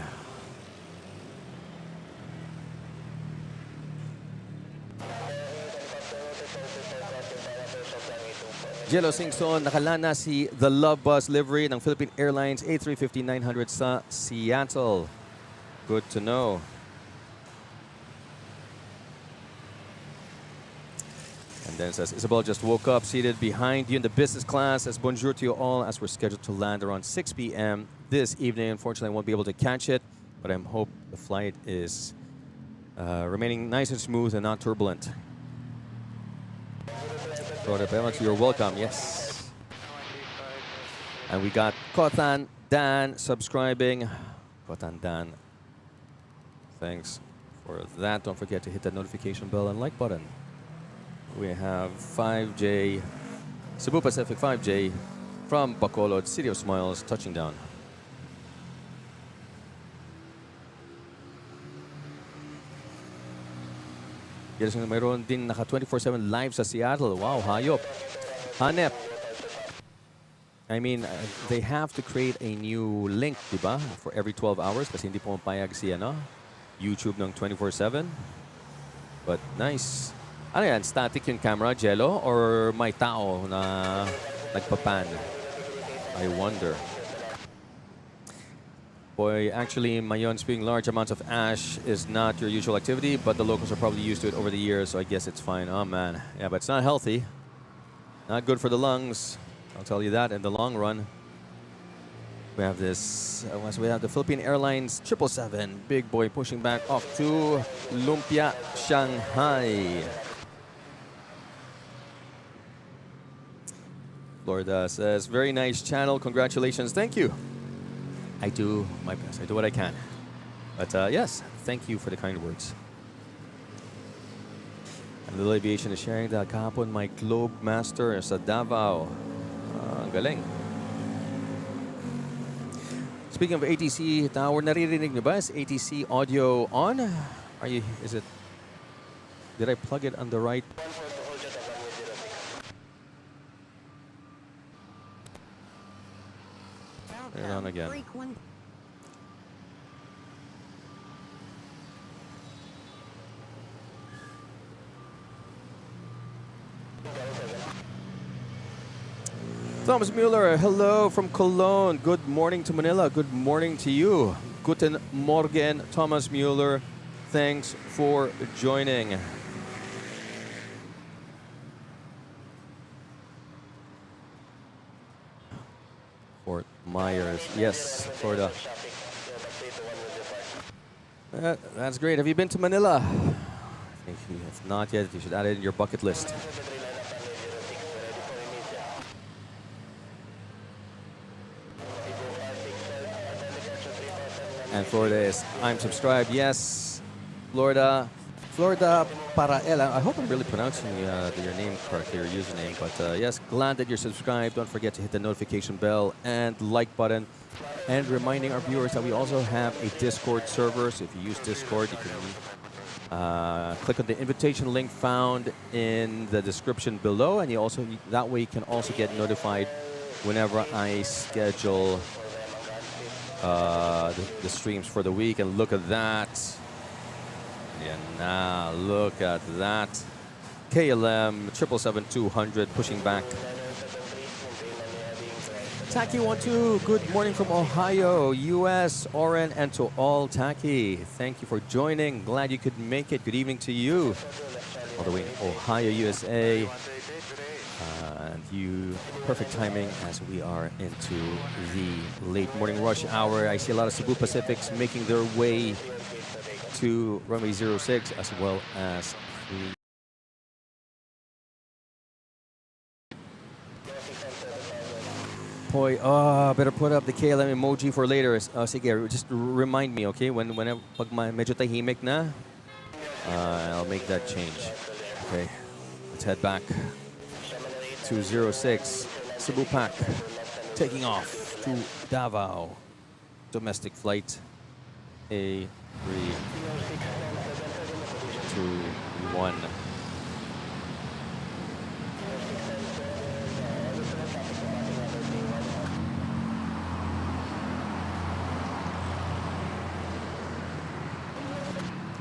Jello Singson, nakalana si The Love Bus livery ng Philippine Airlines A350-900 sa Seattle. Good to know. And then it says, Isabel just woke up seated behind you in the business class. Says bonjour to you all as we're scheduled to land around 6 p.m. this evening. Unfortunately, I won't be able to catch it, but I hope the flight is remaining nice and smooth and not turbulent. You're welcome, yes. And we got Kotan Dan subscribing. Kotan Dan, thanks for that. Don't forget to hit that notification bell and like button. We have 5J, Cebu Pacific 5J from Bacolod, City of Smiles, touching down. Yes, mayroon din naka 24/7 live sa Seattle. Wow, hayop. Hanep. I mean, they have to create a new link, diba? For every 12 hours kasi hindi pumapayag si YouTube ng 24/7. But nice. Ano yan? Static yung camera, Jello? Or may tao na nagpapan? I wonder. Boy, actually, Mayon spewing large amounts of ash is not your usual activity, but the locals are probably used to it over the years, so I guess it's fine. Oh, man. Yeah, but it's not healthy. Not good for the lungs. I'll tell you that in the long run. We have this. We have the Philippine Airlines 777. Big boy pushing back off to Lumpia, Shanghai. Florida says, very nice channel. Congratulations. Thank you. I do my best. I do what I can. But yes, thank you for the kind words. And Little Aviation is sharing that kahapon my Globe Master sa Davao. Galing. Speaking of ATC tower, naririnig niyo ba? Is ATC audio on? Is it, did I plug it on the right? Turn it on again. Thomas Mueller, hello from Cologne. Good morning to Manila. Good morning to you. Guten Morgen, Thomas Mueller. Thanks for joining. Fort Myers, yes, Florida. That's great. Have you been to Manila? I think if not yet, you should add it in your bucket list. And Florida is, I'm subscribed, yes. Florida para Ella. I hope I'm really pronouncing your name correctly, your username. But yes, glad that you're subscribed. Don't forget to hit the notification bell and like button. And reminding our viewers that we also have a Discord server. So if you use Discord, you can click on the invitation link found in the description below. And you also, that way you can also get notified whenever I schedule the streams for the week. And look at that. Yeah, now look at that. KLM 777-200 pushing back. Taki12, good morning from Ohio, US, Oren, and to all Taki. Thank you for joining. Glad you could make it. Good evening to you. All the way in Ohio, USA. And you, perfect timing as we are into the late morning rush hour. I see a lot of Cebu Pacifics making their way to runway 06 as well as the Boy, better put up the KLM emoji for later. Sige, just remind me, okay? When pag medyo tahimik na, I'll make that change. Okay, let's head back to 06 Cebu Pac, taking off to Davao. Domestic flight A321.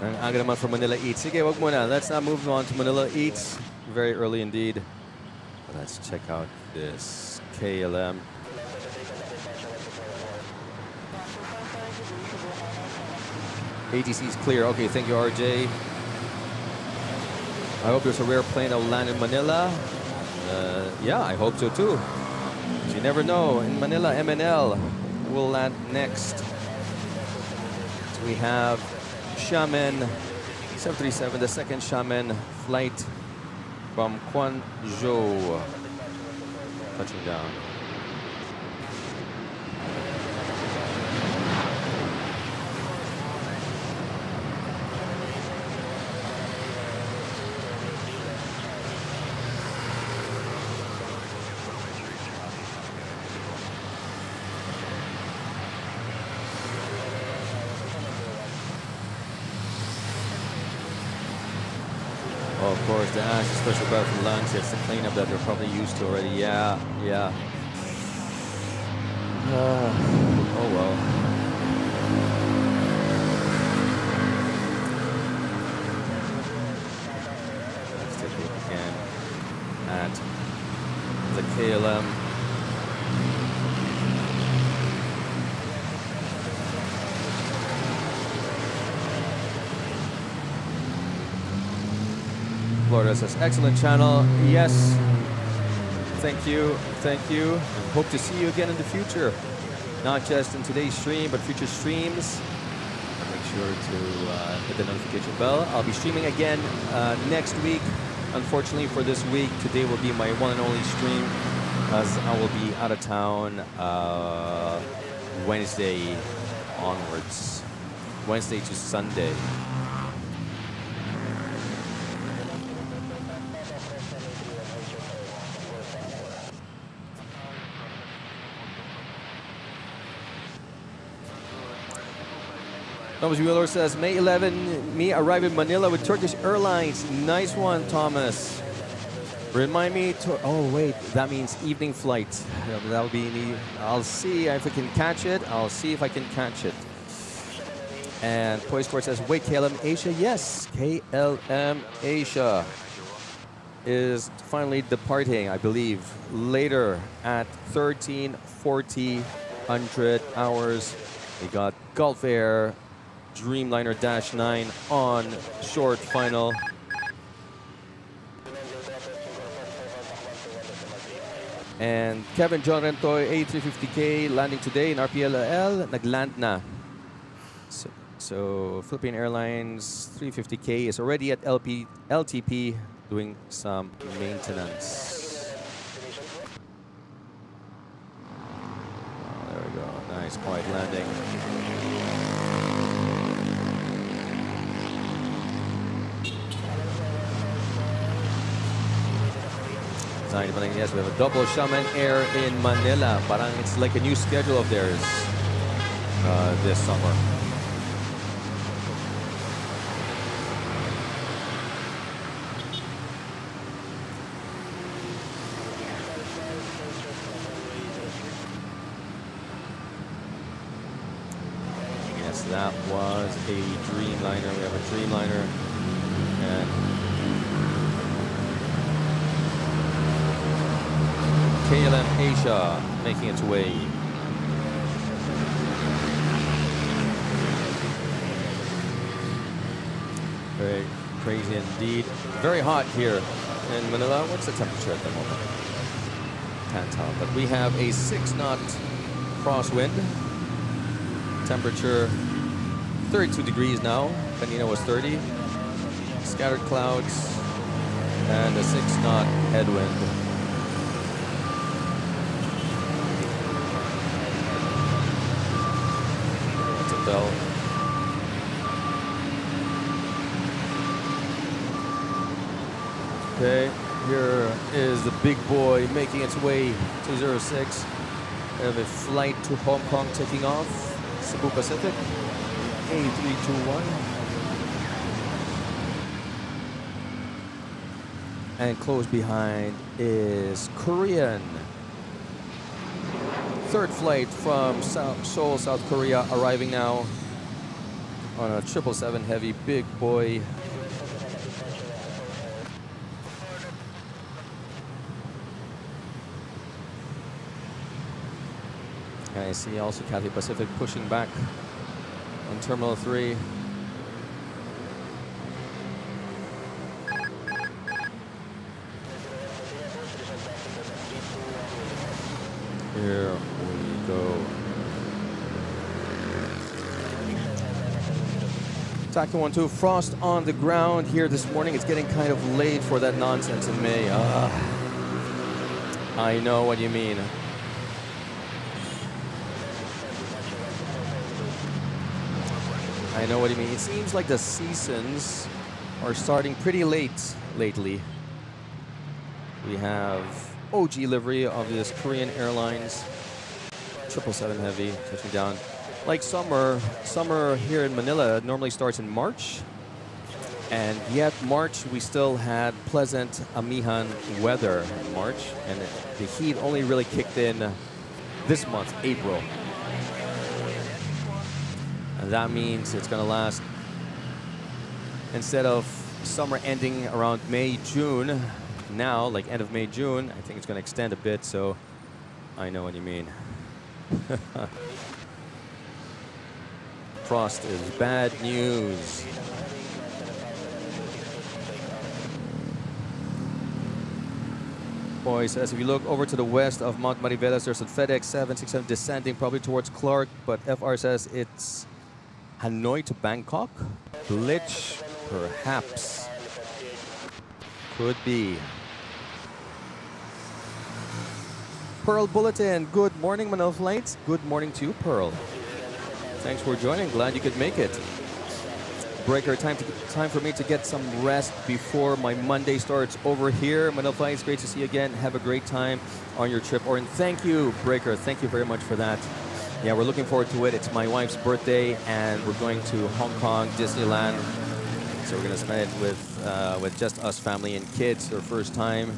Ang aga naman from Manila Eats. Sige, wag muna. Let's not move on to Manila Eats. Very early indeed. But let's check out this KLM. ATC is clear. Okay, thank you, RJ. I hope there's a rare plane that will land in Manila. Yeah, I hope so too. You never know. In Manila, MNL will land next. So we have Shaman 737, the second Xiamen flight from Guangzhou, touching down. Oh, of course, the Ash special breath from lunch. It's the cleanup that they're probably used to already. Yeah, yeah. Oh well. Let's take a look again at the KLM. Florida says, excellent channel. Yes. Thank you. Thank you. And hope to see you again in the future. Not just in today's stream, but future streams. Make sure to hit the notification bell. I'll be streaming again next week. Unfortunately for this week, today will be my one and only stream, as I will be out of town Wednesday onwards. Wednesday to Sunday. Thomas Wheeler says, May 11, me arrive in Manila with Turkish Airlines. Nice one, Thomas. Remind me to, oh wait, that means evening flight. That'll be, I'll see if I can catch it. I'll see if I can catch it. And Toy Sport says, wait, KLM Asia? Yes, KLM Asia is finally departing, I believe, later at 13:40 hours. We got Gulf Air Dreamliner Dash 9 on short final. And Kevin John Rentoy A350K landing today in RPLL. Nagland na. So Philippine Airlines 350K is already at LTP doing some maintenance. Oh, there we go. Nice, quiet landing. Yes, we have a double Xiamen Air in Manila. Parang it's like a new schedule of theirs this summer. Yes, that was a Dreamliner. We have a Dreamliner. And KLM Asia making its way. Very crazy indeed. Very hot here in Manila. What's the temperature at the moment? Can't tell, but we have a 6-knot crosswind. Temperature 32 degrees now. Kanina was 30. Scattered clouds and a 6-knot headwind. Okay, here is the big boy making its way to 06. We have a flight to Hong Kong taking off. Cebu Pacific, A321. And close behind is Korean. Third flight from Seoul, South Korea, arriving now on a 777 heavy big boy. And I see also Cathay Pacific pushing back on Terminal 3. Here we go. Taki 1-2, frost on the ground here this morning. It's getting kind of late for that nonsense in May. I know what you mean. I know what you mean. It seems like the seasons are starting pretty late lately. We have OG livery of this Korean Airlines 777 Heavy touching down. Like summer here in Manila normally starts in March. And yet March we still had pleasant amihan weather in March. And the heat only really kicked in this month, April. And that means it's going to last, instead of summer ending around May, June, now, like end of May, June, I think it's going to extend a bit, so I know what you mean. Frost is bad news. Boy says, if you look over to the west of Mount Mariveles, there's a FedEx 767 descending probably towards Clark, but FR says it's Hanoi to Bangkok. Glitch, perhaps. Could be. Pearl Bulletin. Good morning, Manila Flights. Good morning to you, Pearl. Thanks for joining. Glad you could make it. Breaker, time for me to get some rest before my Monday starts over here. Manila Flights, great to see you again. Have a great time on your trip. And thank you, Breaker. Thank you very much for that. Yeah, we're looking forward to it. It's my wife's birthday, and we're going to Hong Kong, Disneyland. So we're going to spend it with just us, family and kids, their first time.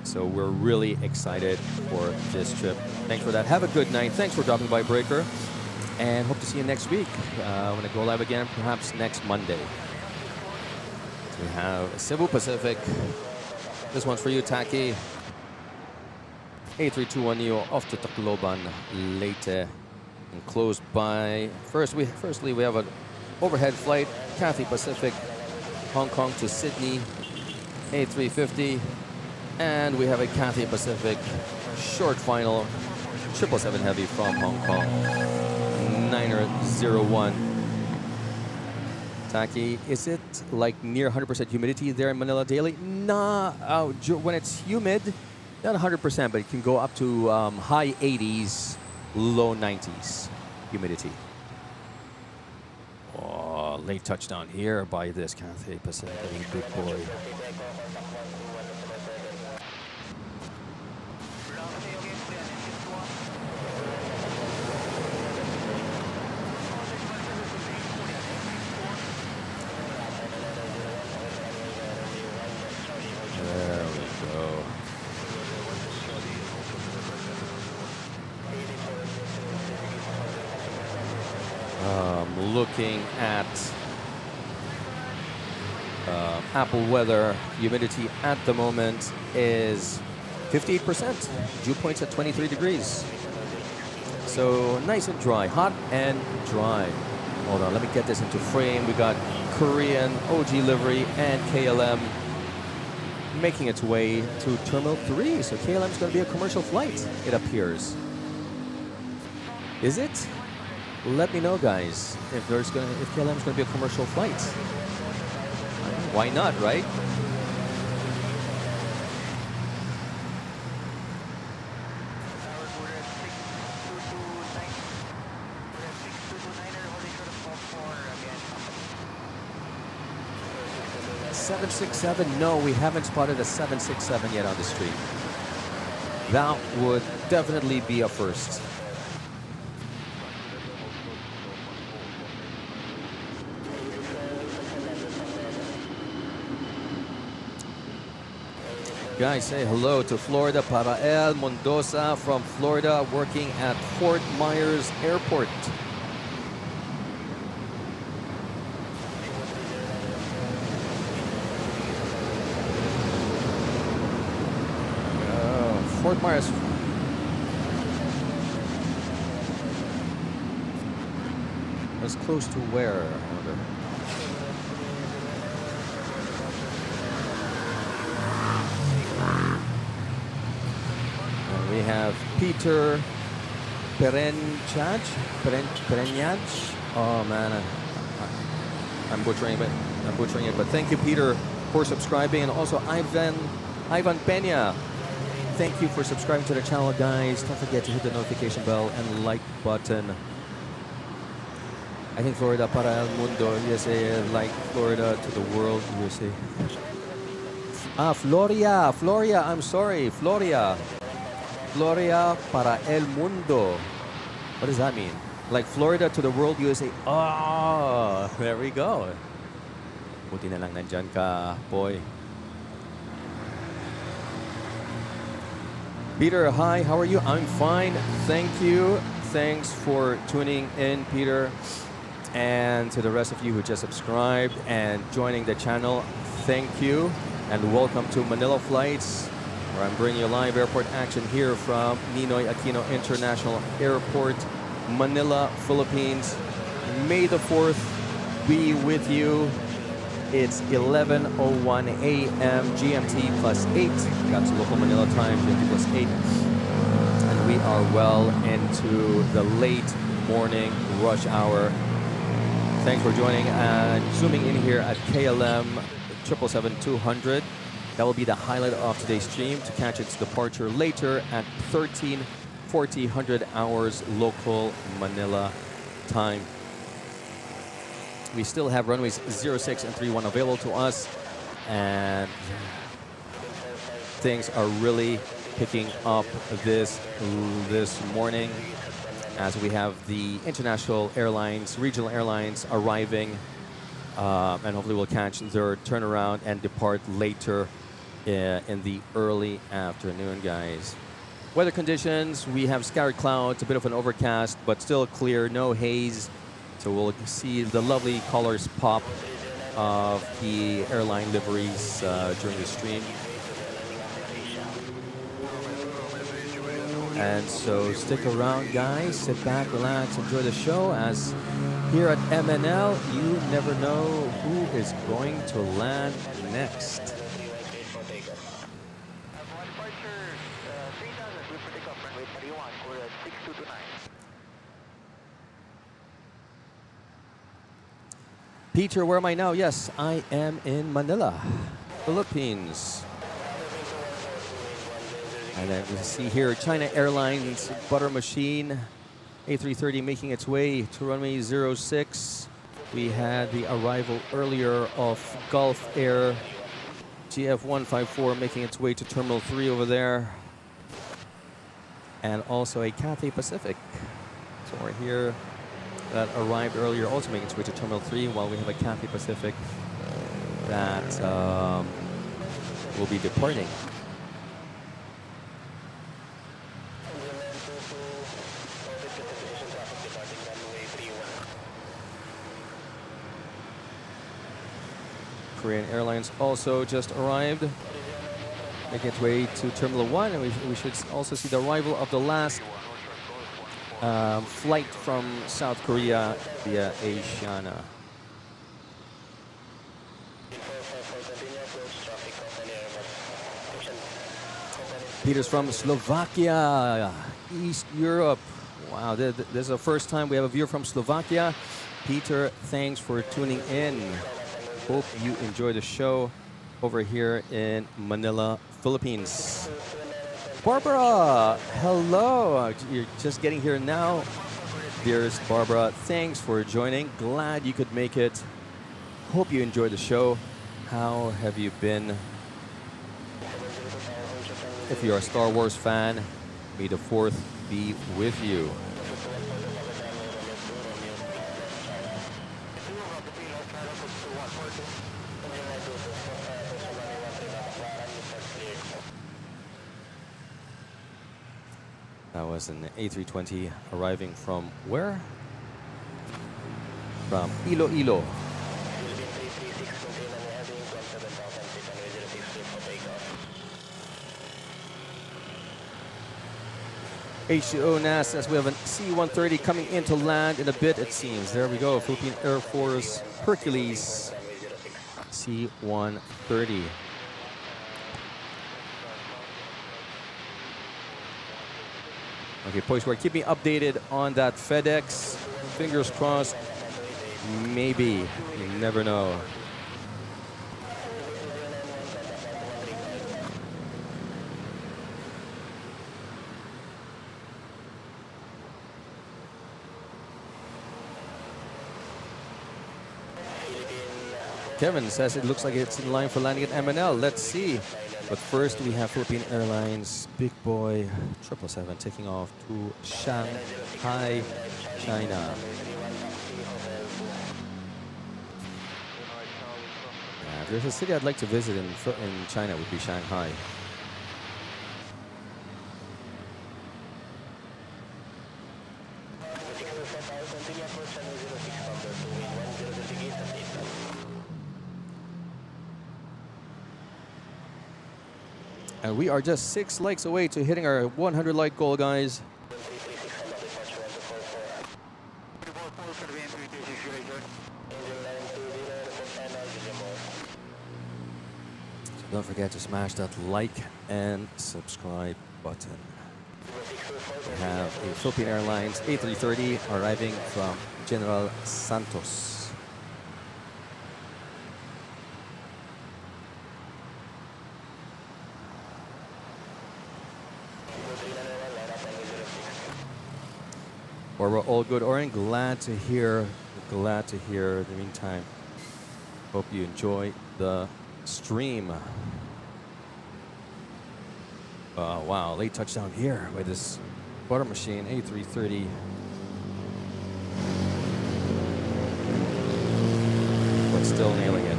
So we're really excited for this trip. Thanks for that. Have a good night. Thanks for dropping by, Breaker. And hope to see you next week. I'm going to go live again, perhaps next Monday. We have Cebu Pacific. This one's for you, Taki. A321 Neo off to Tacloban, Leyte. And close by. Firstly, we have an overhead flight, Cathay Pacific, Hong Kong to Sydney, A350. And we have a Cathay Pacific short final, 777 Heavy from Hong Kong, 901. Taki, is it like near 100% humidity there in Manila daily? Nah, when it's humid, not 100%, but it can go up to high 80s, low 90s humidity. Oh, late touchdown here by this Cathay Pacific, big boy. Looking at Apple weather, humidity at the moment is 58%. Dew points at 23 degrees. So nice and dry, hot and dry. Hold on, let me get this into frame. We got Korean, OG livery, and KLM making its way to Terminal 3. So KLM is going to be a commercial flight, it appears. Is it? Let me know, guys, if KLM is going to be a commercial flight. Why not, right? .767, no, we haven't spotted a 767 yet on the street. That would definitely be a first. Guys, say hello to Florida. Parael Mondosa from Florida, working at Fort Myers Airport. Fort Myers. As close to where, I wonder. We have Peter Perenchaj. Oh man, I'm butchering it. But thank you, Peter, for subscribing, and also Ivan Peña. Thank you for subscribing to the channel, guys. Don't forget to hit the notification bell and like button. I think Florida para el mundo, USA, like Florida to the world, USA. Floria, I'm sorry, Floria para el mundo. What does that mean? Like Florida to the world, USA. Oh, there we go. Buti na lang nandyan ka, boy. Peter, hi, how are you? I'm fine, thank you. Thanks for tuning in, Peter. And to the rest of you who just subscribed and joining the channel, thank you. And welcome to Manila Flights, where I'm bringing you live airport action here from Ninoy Aquino International Airport, Manila, Philippines. May the 4th be with you. It's 11:01 a.m. GMT +8. That's local Manila time, GMT +8. And we are well into the late morning rush hour. Thanks for joining and zooming in here at KLM 777-200. That will be the highlight of today's stream, to catch its departure later at 13:40 hours local Manila time. We still have runways 06 and 31 available to us, and things are really picking up this morning as we have the international airlines, regional airlines arriving, and hopefully we'll catch their turnaround and depart later in the early afternoon, guys. Weather conditions, we have scattered clouds, a bit of an overcast, but still clear, no haze. So we'll see the lovely colors pop of the airline liveries during the stream. And so stick around, guys. Sit back, relax, enjoy the show, as here at MNL, you never know who is going to land next. Peter, where am I now? Yes, I am in Manila, Philippines. And then we see here China Airlines butter machine A330 making its way to runway 06. We had the arrival earlier of Gulf Air GF154 making its way to Terminal 3 over there. And also a Cathay Pacific. So we're here. That arrived earlier, also making its way to Terminal 3, while we have a Cathay Pacific that will be departing. Korean Airlines also just arrived, making its way to Terminal 1, and we should also see the arrival of the last flight from South Korea via Asiana. Peter's from Slovakia, East Europe. Wow, this is the first time we have a viewer from Slovakia. Peter, thanks for tuning in. Hope you enjoy the show over here in Manila, Philippines. Barbara, hello. You're just getting here now. Dearest Barbara, thanks for joining. Glad you could make it. Hope you enjoyed the show. How have you been? If you're a Star Wars fan, may the 4th be with you. That was an A320 arriving from where? From Iloilo. HCO NAS says we have a C-130 coming in to land in a bit, it seems. There we go, Philippine Air Force Hercules C-130. Okay, Poiseware, keep me updated on that FedEx. Fingers crossed Maybe. You never know. Kevin says it looks like it's in line for landing at MNL. Let's see. But first, we have Philippine Airlines Big Boy 777 taking off to Shanghai, China. If there's a city I'd like to visit in China, it would be Shanghai. And we are just 6 likes away to hitting our 100 like goal, guys. So don't forget to smash that like and subscribe button. We have a Philippine Airlines A330 arriving from General Santos. Or we're all good, Oren. Glad to hear. In the meantime, hope you enjoy the stream. Wow, late touchdown here by this butter machine A330. But still nailing it.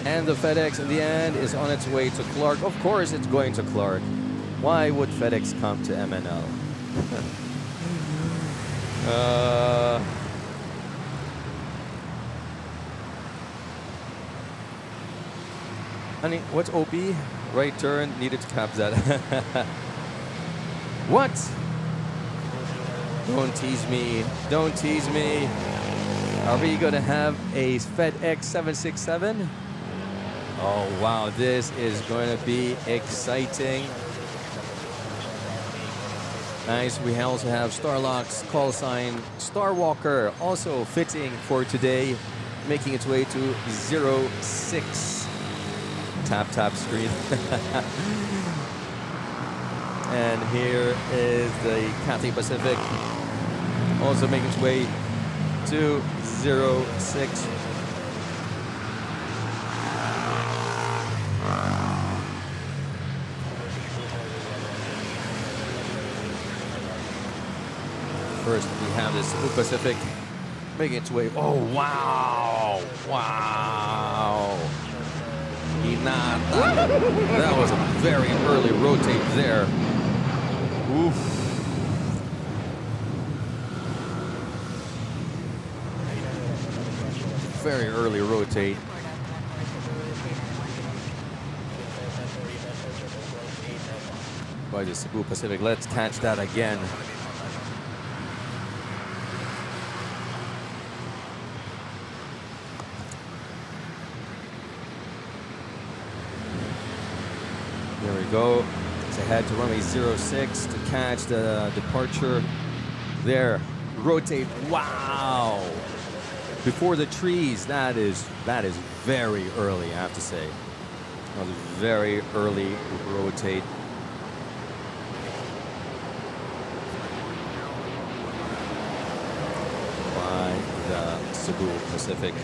And the FedEx in the end is on its way to Clark. Of course it's going to Clark. Why would FedEx come to MNL? Honey, what's OB? Right turn, needed to cap that. What? Don't tease me. Don't tease me. Are we going to have a FedEx 767? Oh, wow, this is going to be exciting. Nice, we also have Starlock's call sign, Starwalker, also fitting for today, making its way to 06. Tap screen. And here is the Cathay Pacific, also making its way to 06. First, we have this Cebu Pacific making its way. Oh, wow! Wow! That was a very early rotate there. Oof. Very early rotate. By the Cebu Pacific. Let's catch that again. There we go. It's ahead to runway 06 to catch the departure. There. Rotate. Wow. Before the trees. That is very early, I have to say. That was a very early rotate. By the Cebu Pacific.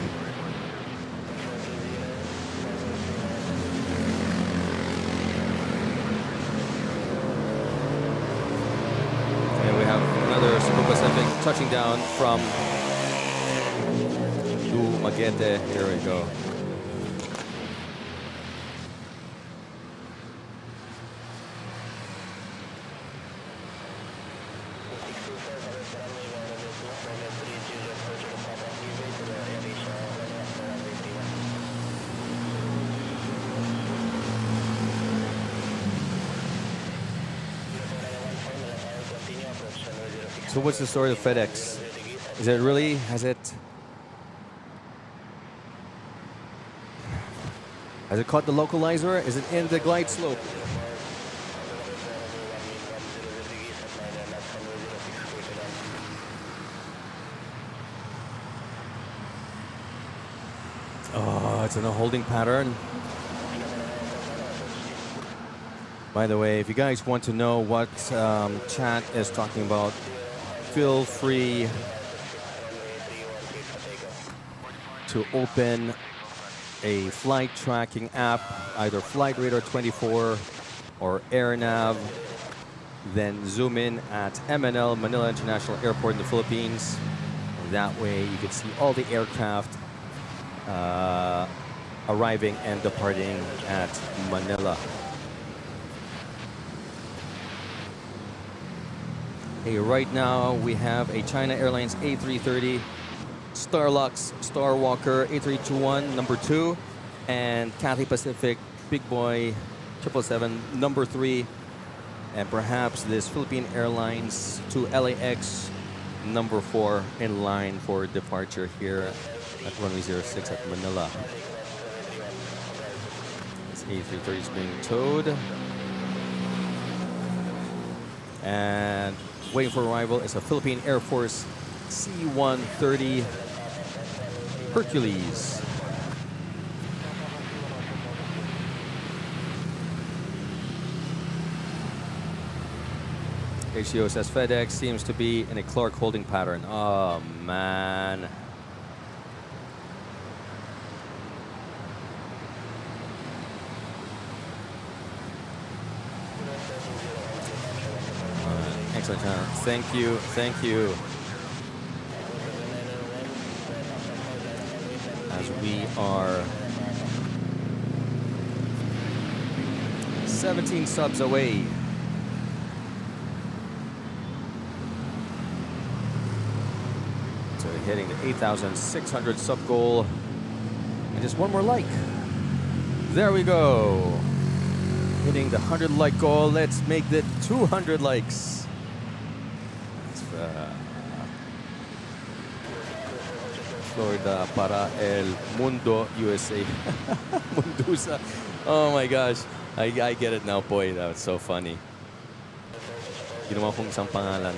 Pacific touching down from Dumaguete. Here we go. So what's the story of FedEx? Is it really, has it caught the localizer? Is it in the glide slope? Oh, it's in a holding pattern. By the way, if you guys want to know what chat is talking about, feel free to open a flight tracking app, either Flight Radar 24 or AirNav, then zoom in at MNL, Manila International Airport in the Philippines. That way you can see all the aircraft arriving and departing at Manila. Hey, right now we have a China Airlines A330, Starlux, Starwalker, A321, number 2, and Cathay Pacific, Big Boy, 777, number 3, and perhaps this Philippine Airlines to LAX, number 4, in line for departure here at runway 06 at Manila. This A330 is being towed. And waiting for arrival is a Philippine Air Force C-130 Hercules. HCO says FedEx seems to be in a Clark holding pattern. Oh, man. Excellent, John. Thank you. Thank you. As we are 17 subs away. So hitting the 8,600 sub goal. And just one more like. There we go. Hitting the 100 like goal. Let's make it 200 likes. Florida para El Mundo, USA. Mundusa. Oh my gosh. I get it now, boy. That was so funny. Ginawa kong isang pangalan.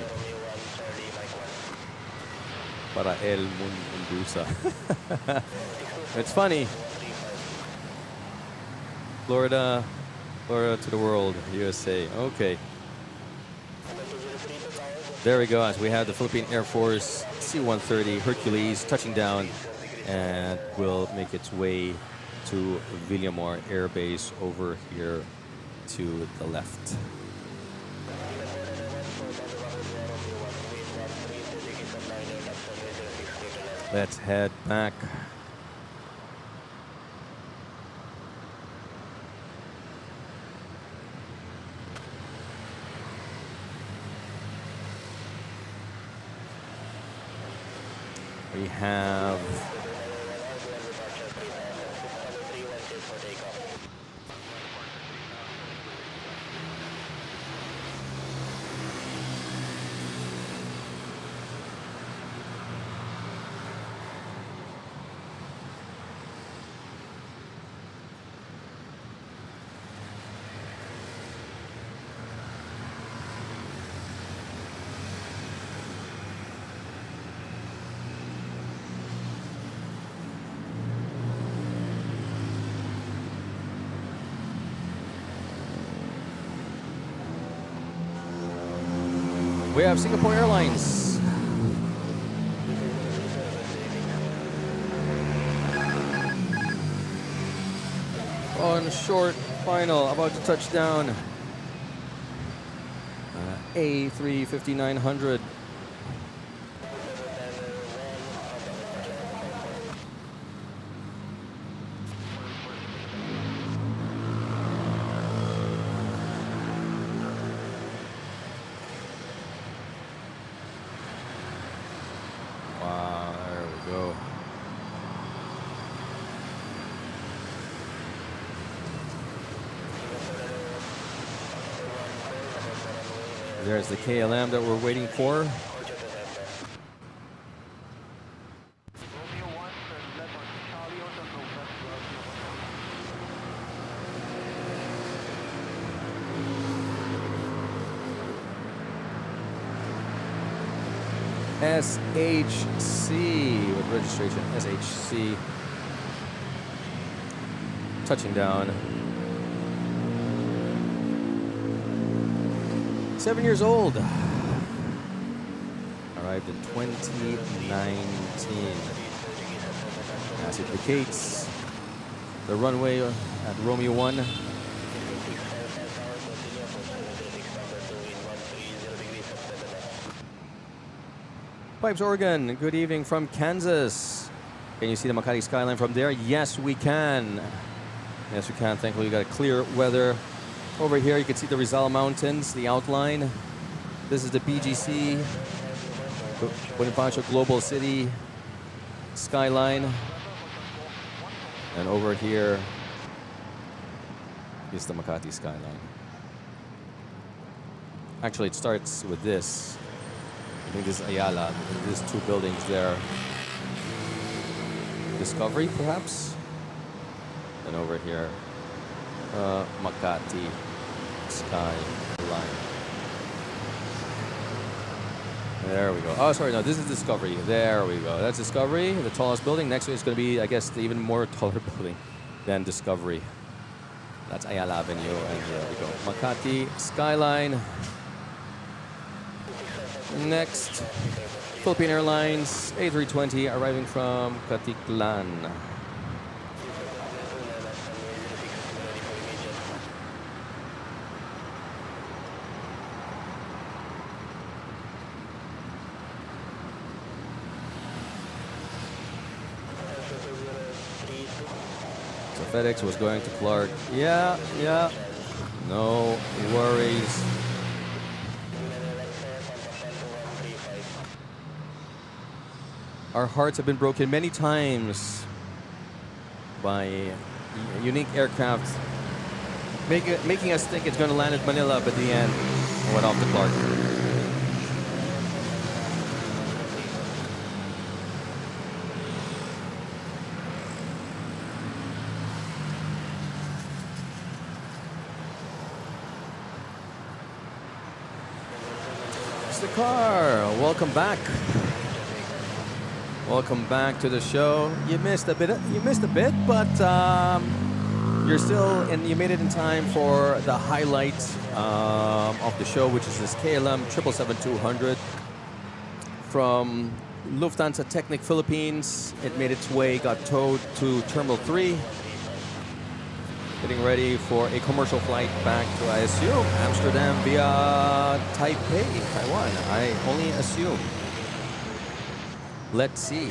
Para El Mundusa. It's funny. Florida to the world, USA. Okay. There we go, as we have the Philippine Air Force C-130 Hercules touching down and will make its way to Villamor Air Base over here to the left. Let's head back. We have Singapore Airlines. On short final, about to touch down. A350-900. There's the KLM that we're waiting for. SHC with registration, SHC. touching down. 7 years old. Arrived in 2019. As it vacates the runway at Romeo 1. Pipes, Oregon, good evening from Kansas. Can you see the Makati skyline from there? Yes, we can. Yes, we can. Thankfully, we got a clear weather. Over here, you can see the Rizal Mountains, the outline. This is the BGC, Bonifacio Global City skyline. And over here is the Makati skyline. Actually, it starts with this. I think this is Ayala. There's two buildings there. Discovery, perhaps? And over here, Makati skyline. There we go. Oh, sorry, no, this is Discovery. There we go. That's Discovery, the tallest building. Next to it is going to be, I guess, the even more taller building than Discovery. That's Ayala Avenue, and there we go. Makati skyline. Next, Philippine Airlines A320 arriving from Katiklan. So FedEx was going to Clark. Yeah. No worries. Our hearts have been broken many times by unique aircraft, making us think it's going to land at Manila, but in the end, it went off to Clark. It's the car. Welcome back. Welcome back to the show. You missed a bit, but you're still, and you made it in time for the highlight of the show, which is this KLM 777-200 from Lufthansa Technik Philippines. It made its way, got towed to Terminal 3, getting ready for a commercial flight back to, I assume, Amsterdam via Taipei, Taiwan. I only assume. Let's see.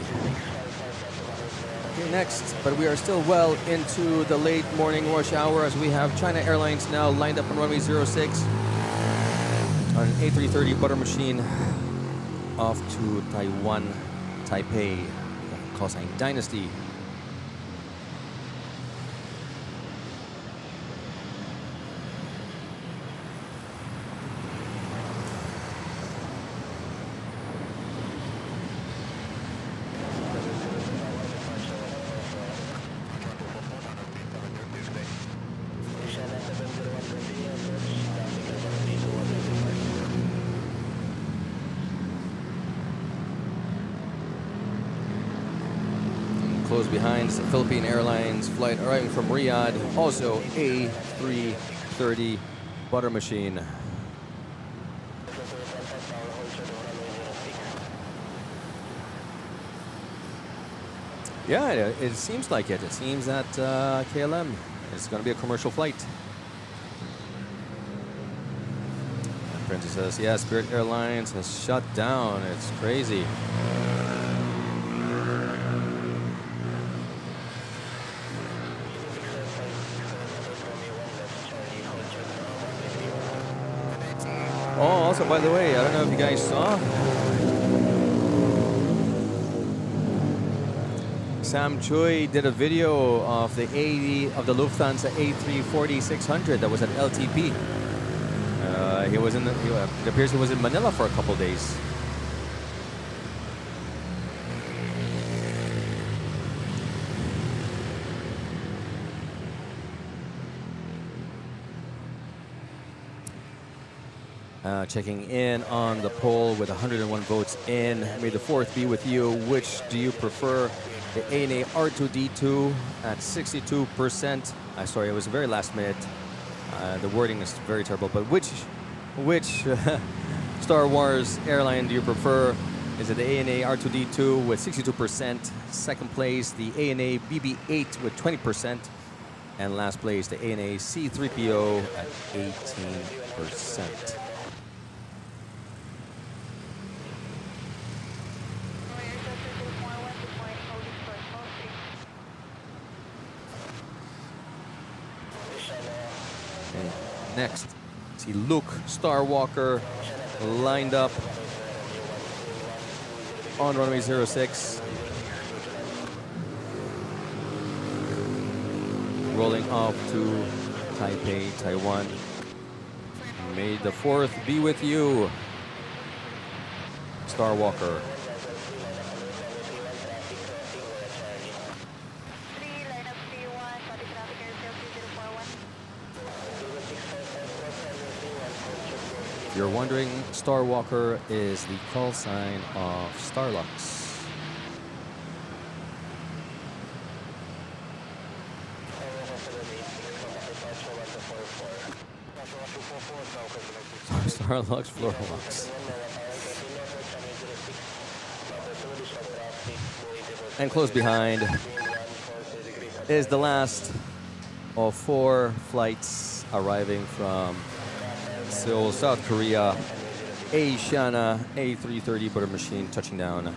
Okay, next, but we are still well into the late morning rush hour as we have China Airlines now lined up on runway 06 on an A330 butter machine off to Taiwan, Taipei, call sign Dynasty. Close behind is the Philippine Airlines flight arriving from Riyadh, also A330 butter machine. Yeah, it seems like it. It seems that KLM is going to be a commercial flight. Princess says, yeah, Spirit Airlines has shut down. It's crazy. Oh, also, by the way, I don't know if you guys saw. Sam Choi did a video of the Lufthansa A340-600 that was at LTP. It appears he was in Manila for a couple days. Checking in on the poll with 101 votes in. May the 4th be with you. Which do you prefer? The ANA R2D2 at 62%. Sorry, it was very last minute. The wording is very terrible. But which Star Wars airline do you prefer? Is it the ANA R2D2 with 62%? Second place, the ANA BB8 with 20%. And last place, the ANA C3PO at 18%. And next, see Luke Starwalker lined up on runway 06. Rolling off to Taipei, Taiwan. May the 4th be with you, Starwalker. If you're wondering, Starwalker is the call sign of Starlux. Starlux, Floralux. And close behind is the last of 4 flights arriving from Seoul, South Korea. Asiana A330 butter machine touching down.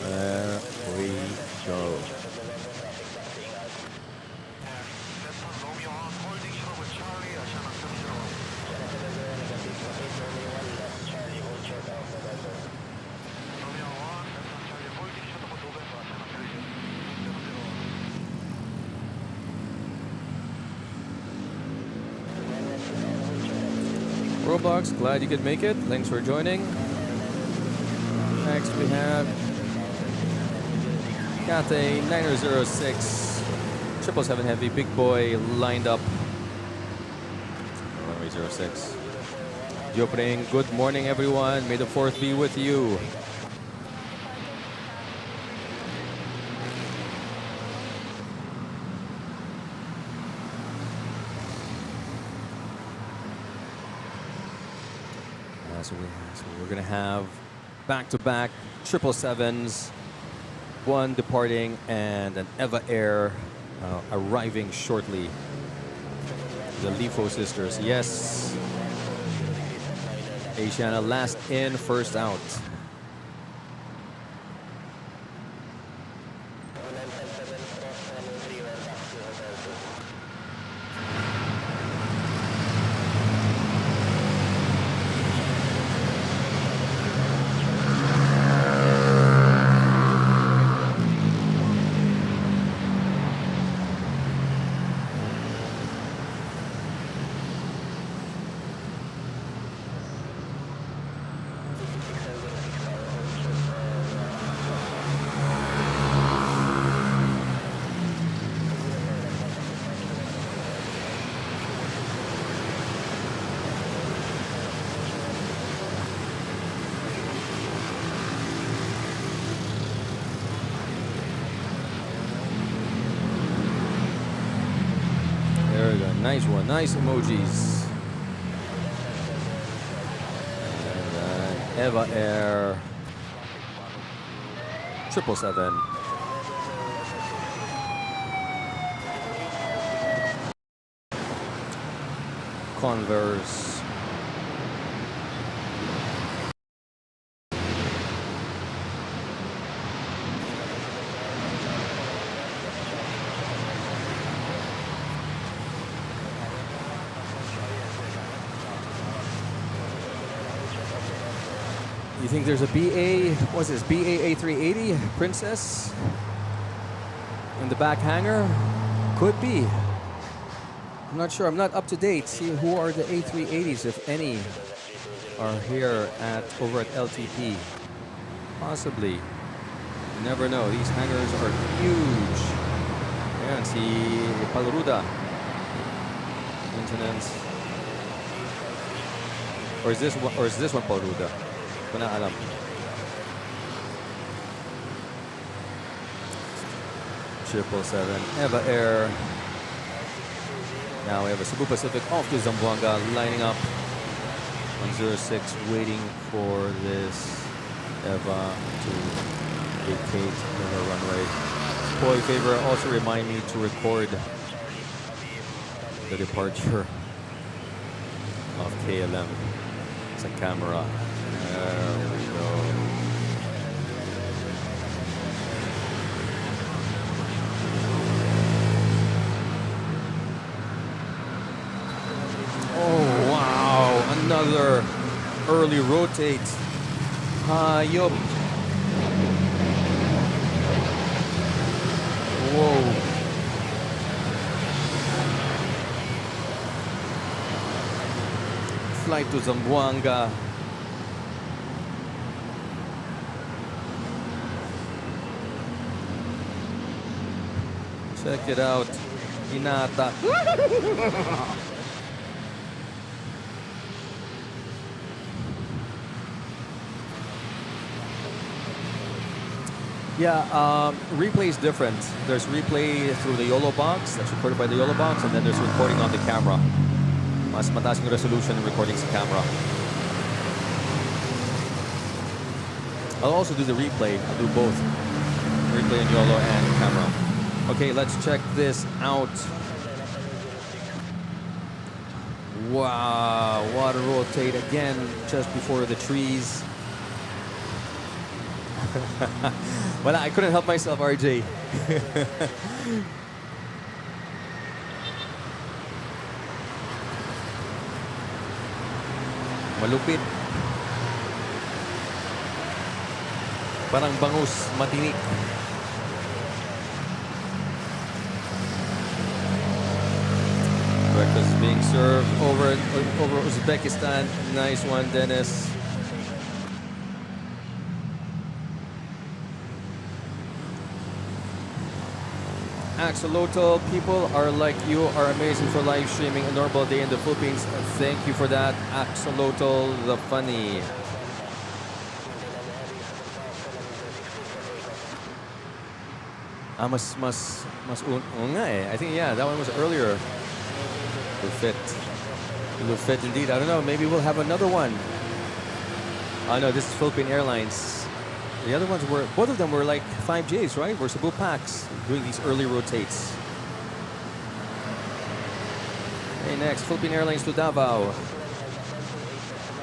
There we go. Roblox, glad you could make it. Thanks for joining. Next we have Cathay 906 777 Heavy Big Boy lined up. Runway 06. The opening. Good morning, everyone. May the 4th be with you. So we're going to have back-to-back 777s, one departing and an Eva Air arriving shortly. The Lifo sisters, yes. Asiana last in, first out. Nice one, nice emojis. And Eva Air 777. Converse. You think there's a BA, what's this, BA A380 Princess in the back hangar? Could be. I'm not sure. I'm not up to date. See who are the A380s, if any, are here over at LTP. Possibly. You never know. These hangars are huge. Ayan, si Palruda. Maintenance. Or is this one Palruda? Hindi ko na alam. Triple seven, Eva Air. Now we have a Cebu Pacific off to Zamboanga, lining up 106, waiting for this Eva to vacate her runway. Boy, favor also remind me to record the departure of KLM. It's a camera. There we go. Oh, wow. Another early rotate. Hayop. Whoa. Flight to Zamboanga. Check it out. Hinata. Yeah, replay is different. There's replay through the YOLO box, that's recorded by the YOLO box, and then there's recording on the camera. Mas mataas yung resolution in recording sa camera. I'll also do the replay. I'll do both. Replay in YOLO and camera. Okay, let's check this out. Wow, water rotate again just before the trees. Well, I couldn't help myself, RJ. Malupit. Parang bangus, matinik. Breakfast being served over Uzbekistan. Nice one, Dennis. Axolotl, people are like you are amazing for live streaming a normal day in the Philippines. Thank you for that, Axolotl the funny. Nga eh. I think, yeah, that one was earlier. Lufit indeed. I don't know, maybe we'll have another one. Oh no, this is Philippine Airlines. The other ones were, both of them were like 5Js, right? Were Cebu Pax doing these early rotates. Okay, next, Philippine Airlines to Davao.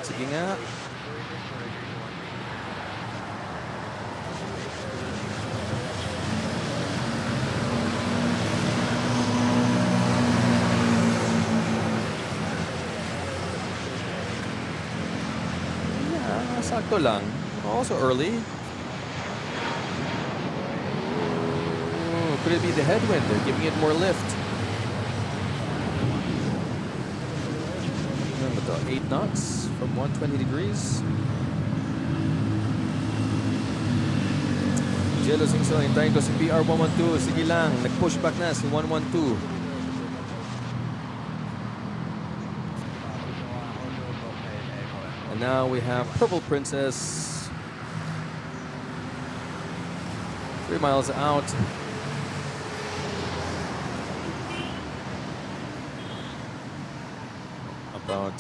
Sige nga. Yeah, sakto lang. Also early. Could it be the headwind? They're giving it more lift. Remember the 8 knots from 120 degrees. Jello Singson, hintayin ko si PR112. Sige lang, nag-push back na si 112. And now we have Purple Princess. 3 miles out. About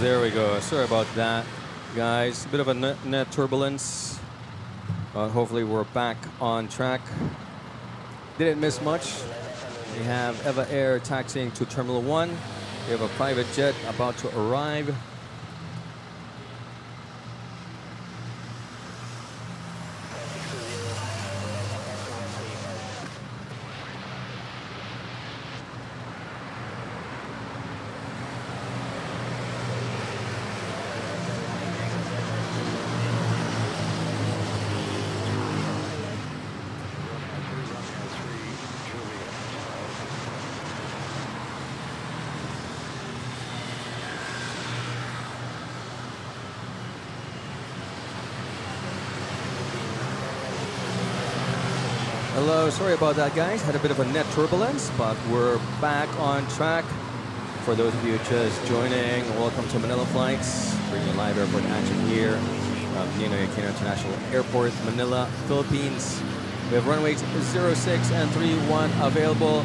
there we go. Sorry about that, guys. A bit of a net turbulence Hopefully we're back on track. Didn't miss much. We have Eva Air taxiing to Terminal 1. We have a private jet about to arrive. Hello, sorry about that, guys. Had a bit of a net turbulence, but we're back on track. For those of you just joining, welcome to Manila Flights. Bringing live airport action here from Ninoy Aquino International Airport, Manila, Philippines. We have runways 06 and 31 available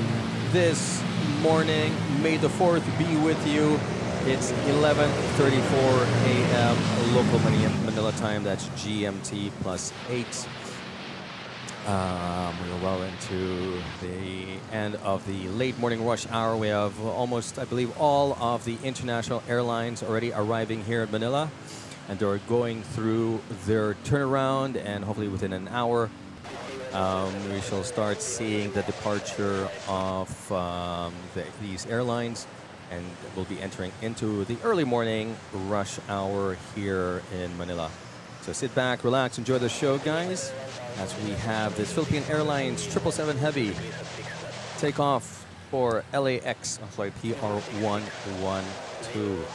this morning. May the 4th be with you. It's 11:34 a.m. local Manila time. That's GMT +8. We're well into the end of the late morning rush hour. We have almost, I believe, all of the international airlines already arriving here in Manila, and they're going through their turnaround, and hopefully within an hour, we shall start seeing the departure of these airlines, and we'll be entering into the early morning rush hour here in Manila. So sit back, relax, enjoy the show, guys, as we have this Philippine Airlines 777 Heavy take off for LAX on flight PR112.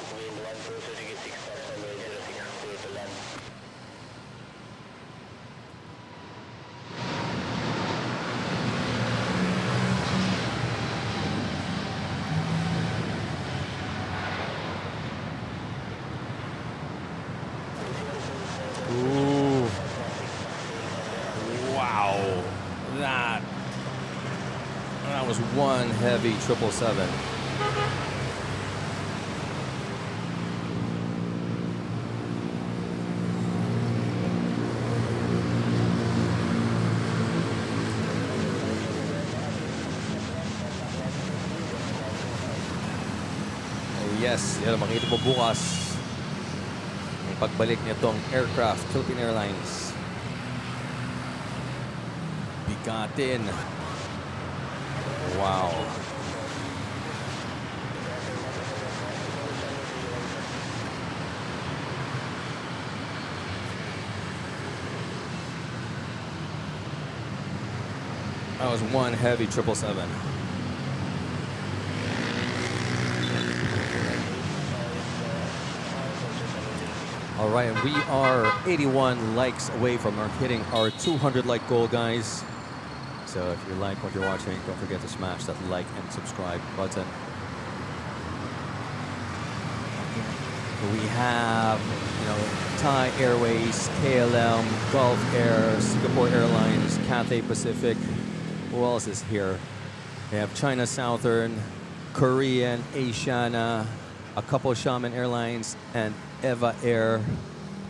That was one heavy 777. Yes, yan makita mo bukas ang pagbalik nitong aircraft, Philippine Airlines. Bigatin. Wow. That was one heavy 777. All right, and we are 81 likes away from hitting our 200 like goal, guys. So if you like what you're watching, don't forget to smash that like and subscribe button. We have, Thai Airways, KLM, Gulf Air, Singapore Airlines, Cathay Pacific. Who else is here? We have China Southern, Korean, Asiana, a couple Xiamen Airlines, and Eva Air,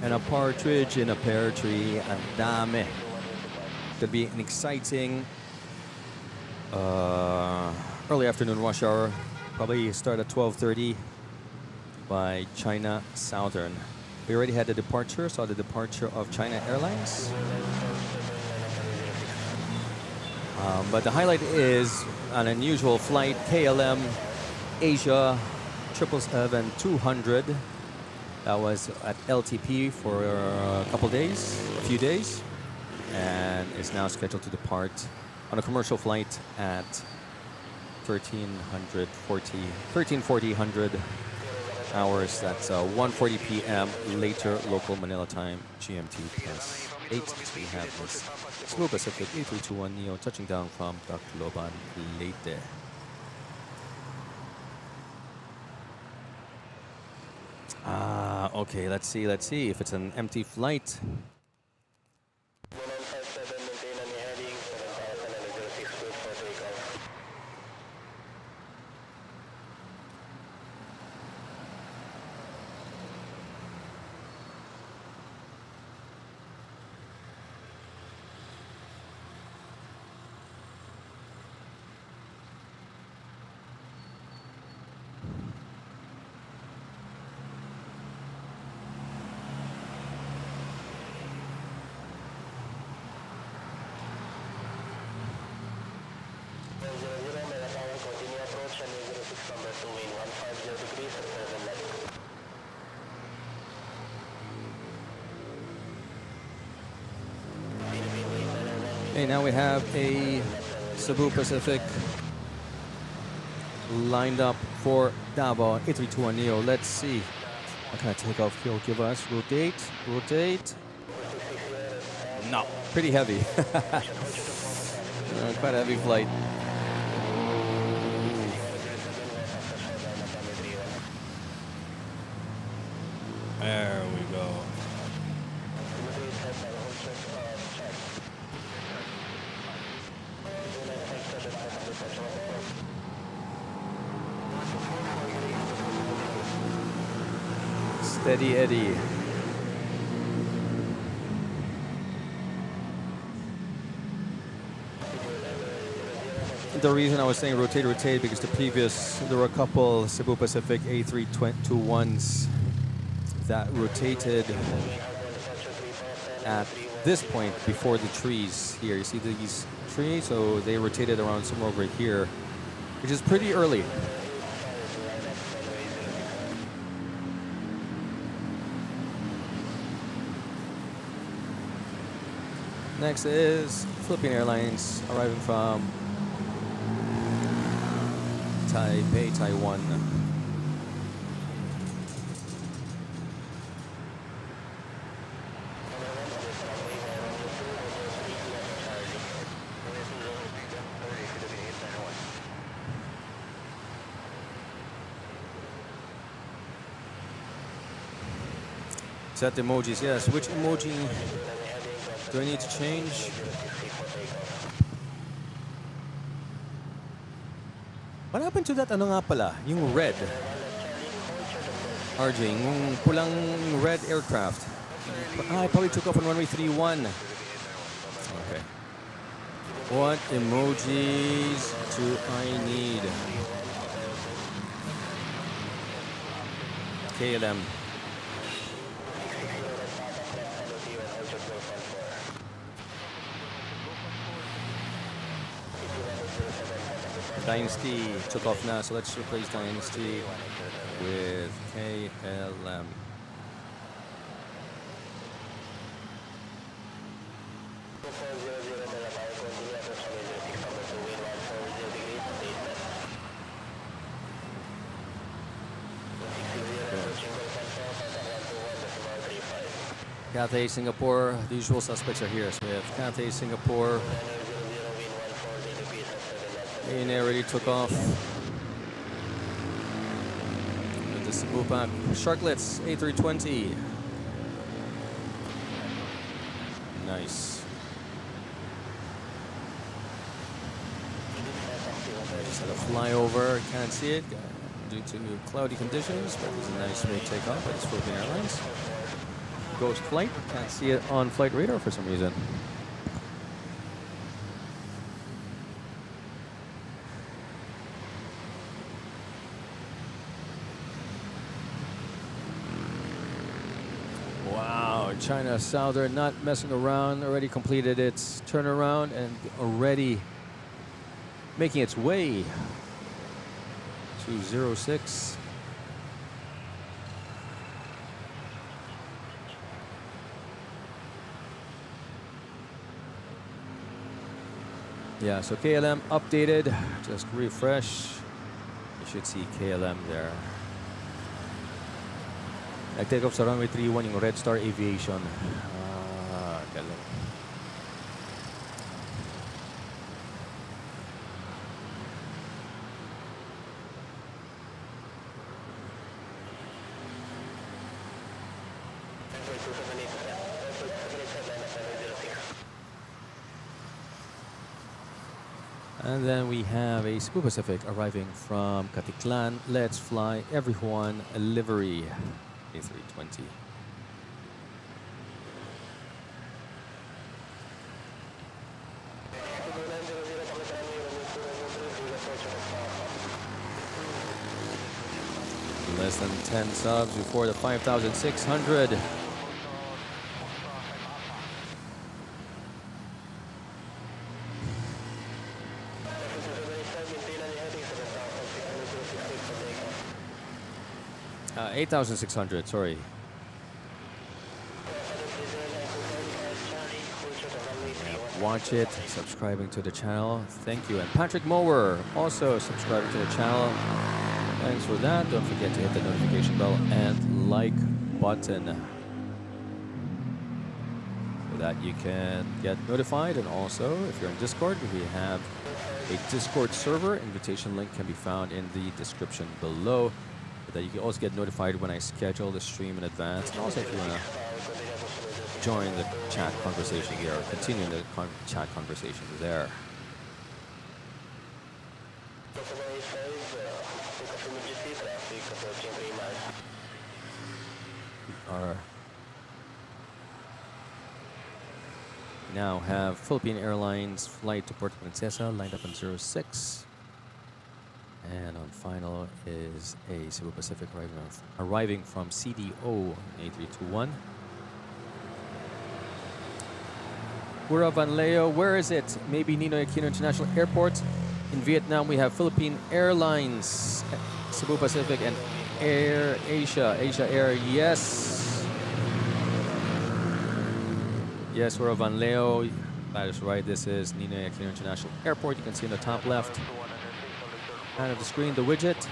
and a partridge in a pear tree. And dami. Could be an exciting early afternoon rush hour. Probably start at 12:30 by China Southern. We already had the departure, saw the departure of China Airlines. But the highlight is an unusual flight, KLM Asia 777-200. That was at LTP for a few days, and is now scheduled to depart on a commercial flight at 1340 hours. That's 1:40 p.m. later local Manila time, GMT +8. So we have this Smooth Pacific A321neo touching down from Tacloban, Leyte. Okay, let's see if it's an empty flight. Okay, now we have a Cebu Pacific lined up for Davao A321neo. Let's see what kind of takeoff he'll give us. Rotate, rotate. No, pretty heavy. Quite a heavy flight. There we go. Steady Eddie. The reason I was saying rotate, rotate, because there were a couple Cebu Pacific A321s that rotated at this point before the trees here. You see these trees? So they rotated around somewhere over here, which is pretty early. Next is Philippine Airlines arriving from Taipei, Taiwan. Set the emojis, yes. Which emoji do I need to change? What happened to that ano nga pala? Yung red. RJ, yung pulang red aircraft. I probably took off on runway 31. Okay. What emojis do I need? KLM. Dynasty took off now, so let's replace Dynasty with KLM. Cathay Singapore, the usual suspects are here. So we have Cathay Singapore. ANA already took off. With the Cebu Pac. Sharklets A320. Nice. Just had a flyover. Can't see it due to cloudy conditions, but it was a nice smooth takeoff by the Philippine Airlines. Ghost flight. Can't see it on flight radar for some reason. Wow, China Southern not messing around, already completed its turnaround and already making its way to 06. Yeah, so KLM updated, just refresh. You should see KLM there. Nag-take off sa runway 31 yung Red Star Aviation. Galing. And then we have a Cebu Pacific arriving from Katiklan. Let's fly everyone a livery A320. Less than 10 subs before the 5,600. Uh, 8,600, sorry. watch it, subscribing to the channel. Thank you. And Patrick Mower also subscribing to the channel. Thanks for that. Don't forget to hit the notification bell and like button so that you can get notified. And also, if you're in Discord, we have a Discord server. Invitation link can be found in the description below. So that you can also get notified when I schedule the stream in advance. And also, if you want to join the chat conversation here or continue the chat conversation there. Now have Philippine Airlines flight to Puerto Princesa lined up on 06. And on final is a Cebu Pacific arriving from CDO A321. Pura Van Leo, where is it? Maybe Ninoy Aquino International Airport. In Vietnam, we have Philippine Airlines, Cebu Pacific, and Air Asia, Asia Air. Yes. Yes, we're Van Leo. That is right. This is Ninoy Aquino International Airport. You can see in the top left hand of the screen the widget.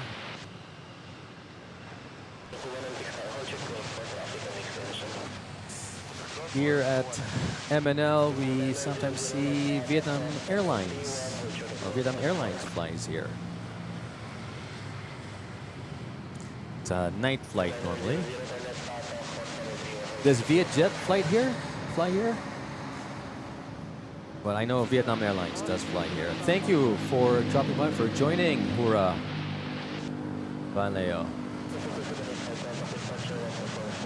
Here at MNL, we sometimes see Vietnam Airlines, or Vietnam Airlines flies here. It's a night flight normally. Does Vietjet fly here? But I know Vietnam Airlines does fly here. Thank you for dropping by, for joining, Hura Van Leo.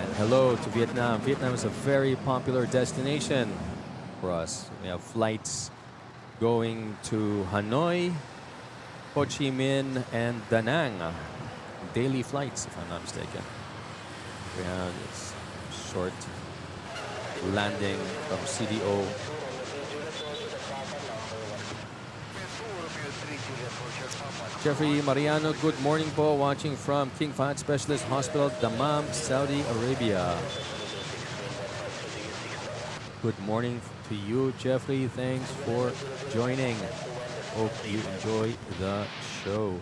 And hello to Vietnam. Vietnam is a very popular destination for us. We have flights going to Hanoi, Ho Chi Minh, and Da Nang. Daily flights, if I'm not mistaken. We have this short landing from CDO. Jeffrey Mariano, good morning po, watching from King Fahd Specialist Hospital, Dammam, Saudi Arabia. Good morning to you, Jeffrey. Thanks for joining. Hope you enjoy the show.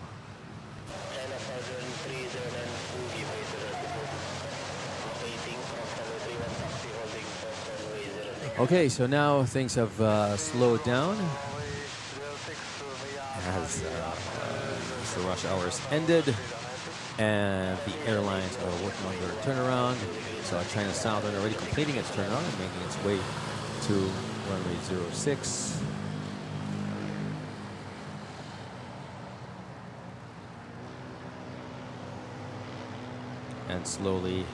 Okay, so now things have slowed down as the rush hours ended, and the airlines are working on their turnaround. So China Southern already completing its turnaround and making its way to runway 06. And slowly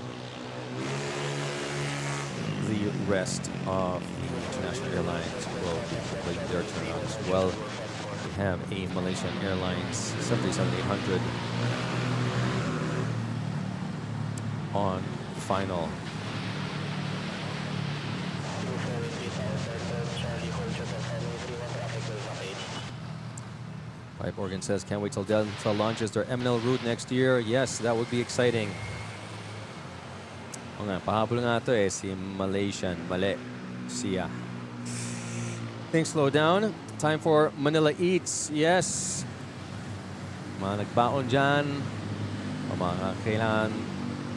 the rest of the international airlines will be completing their turnaround as well. We have a Malaysian Airlines 737-800 on final. Pipe Organ says, can't wait till Delta launches their MNL route next year. Yes, that would be exciting. O nga, pahabol nga ito eh, si Malaysian, mali, siya. Things slow down. Time for Manila Eats. Yes. Mga nagbaon dyan, o mga kailangan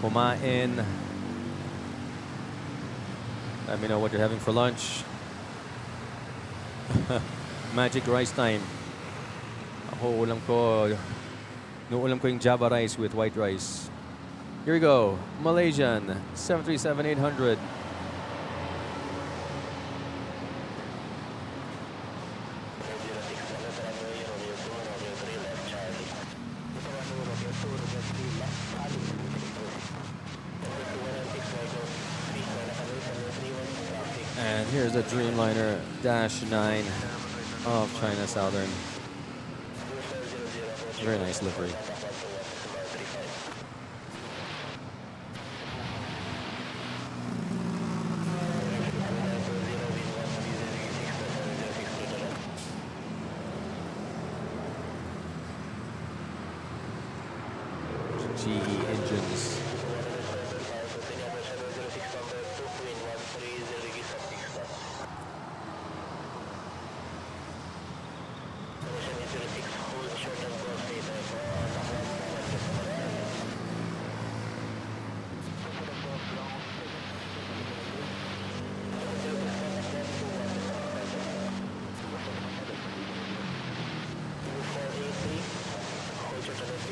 kumain. Let me know what you're having for lunch. Magic rice time. Ako, ulam ko yung Java rice with white rice. Here we go. Malaysian 737-800. And here's a Dreamliner -9 of China Southern. Very nice livery. GE engines.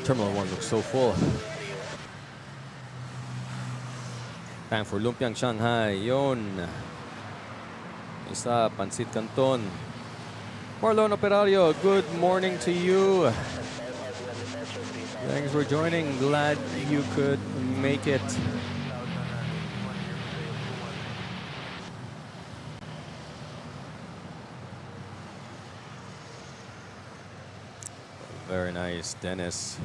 Terminal 1 looks so full. Time for Lumpiang Shanghai. Yon. Isa, Pansit Canton. Marlon Operario, good morning to you. Thanks for joining. Glad you could make it. Very nice, Dennis.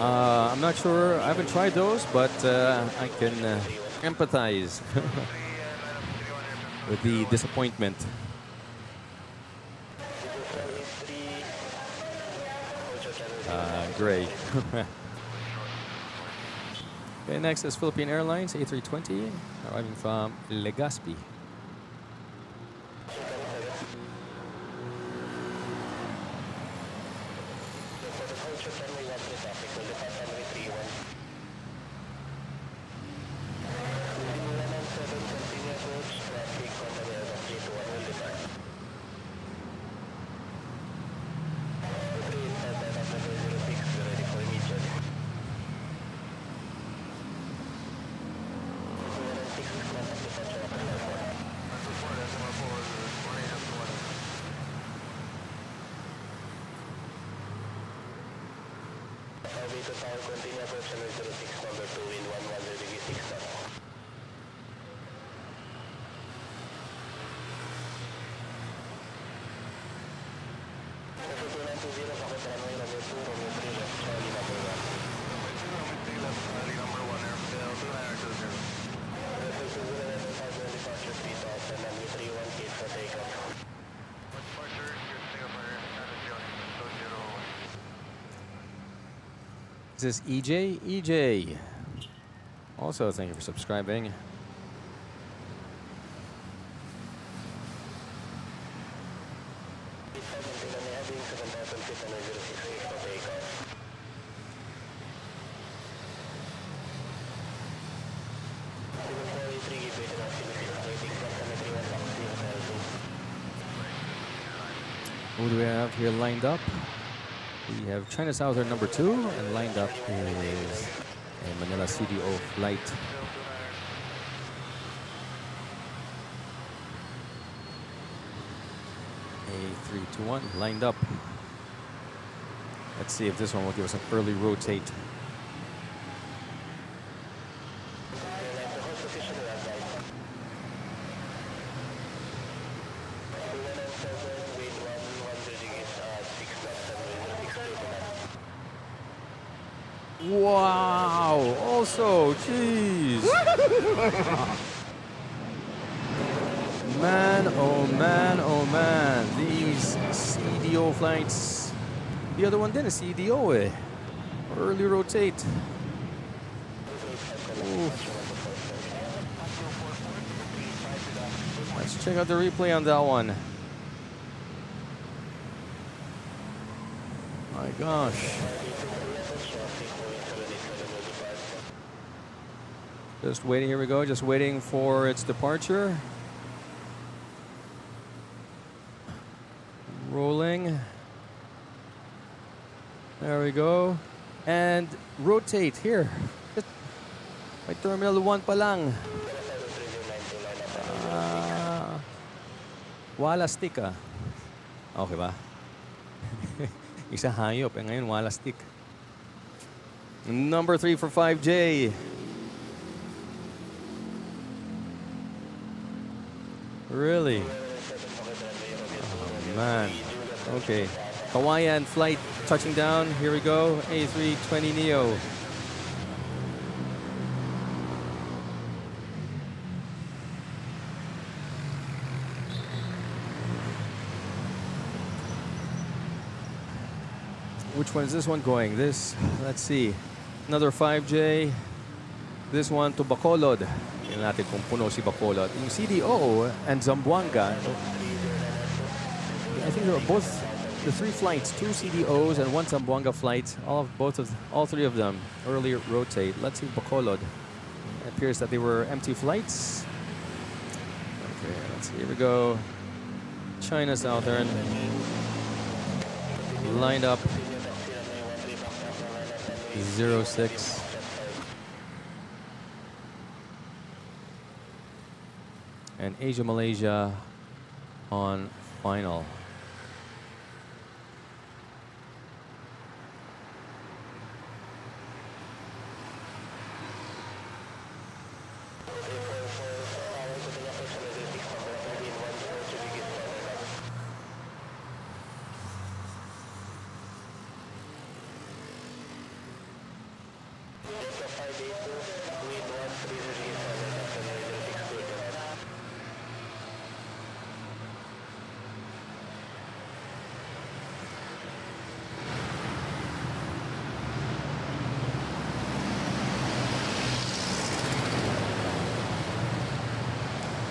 I'm not sure. I haven't tried those, but I can empathize with the disappointment. Great. Okay, next is Philippine Airlines A320, arriving from Legazpi. This is EJ. EJ. Also, thank you for subscribing. Who do we have here lined up? We have China Southern number 2, and lined up is a Manila CDO flight. A321 lined up. Let's see if this one will give us an early rotate. Wow! Also, jeez. Man, oh man, oh man. These CDO flights. The other one didn't CDO eh. Early rotate. Ooh. Let's check out the replay on that one. My gosh. Just waiting, here we go, just waiting for its departure. Rolling. There we go. And rotate here. May Terminal 1 pa lang. Wala stick ah. Okay ba? Isa hayop, eh ngayon wala stick. Number 3 for 5J. Really? Oh, man. Okay. Hawaiian flight touching down. Here we go. A320 Neo. Which one is this one going? This, let's see. Another 5J. This one to Bacolod. Tingnan natin kung puno si Bacolod. Yung CDO and Zamboanga. I think they were both the 3 flights, 2 CDOs and 1 Zamboanga flight. All 3 of them earlier rotate. Let's see Bacolod. It appears that they were empty flights. Okay, let's see. Here we go. China Southern lined up 06. And Asia Malaysia on final.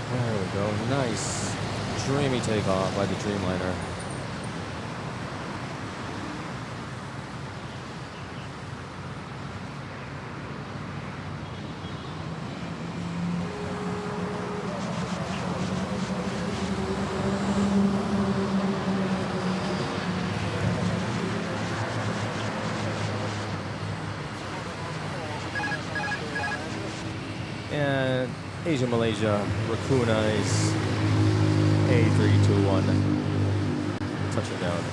There we go. Nice, dreamy takeoff by the Dreamliner. And Asia Malaysia recognize A321 touching down.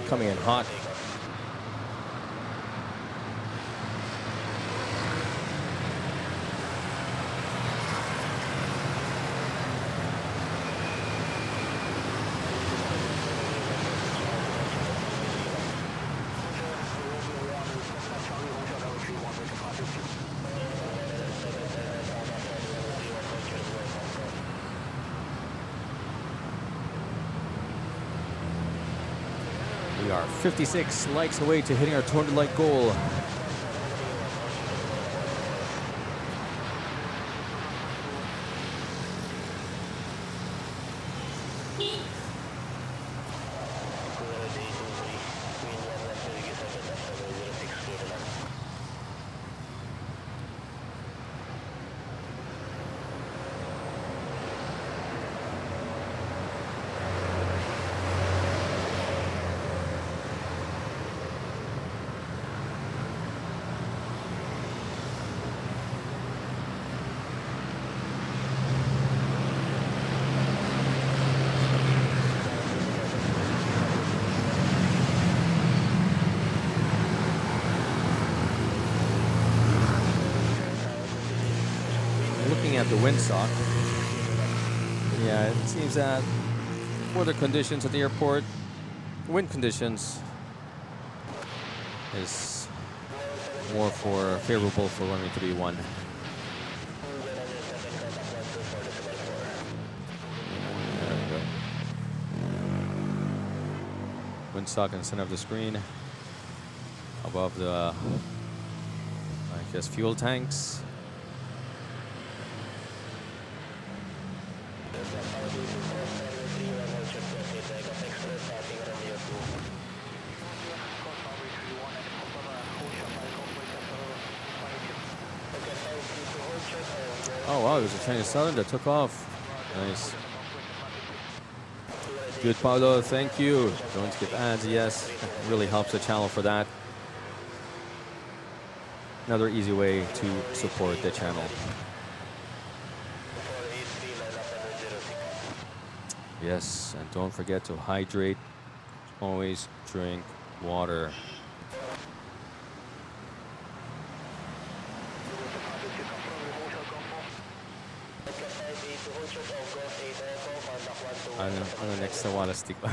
Coming in hot. We are 56 likes away to hitting our 200 like goal. Looking at the windsock, yeah, it seems that weather conditions at the airport, wind conditions, is more favorable for runway 31. There we go. Windsock in the center of the screen, above the, I guess, fuel tanks. Oh wow, there's a Chinese Southern that took off. Nice. Good, Paulo, thank you. Don't skip ads, yes. Really helps the channel for that. Another easy way to support the channel. Yes, and don't forget to hydrate. Always drink water. Ano next na wala stick ba?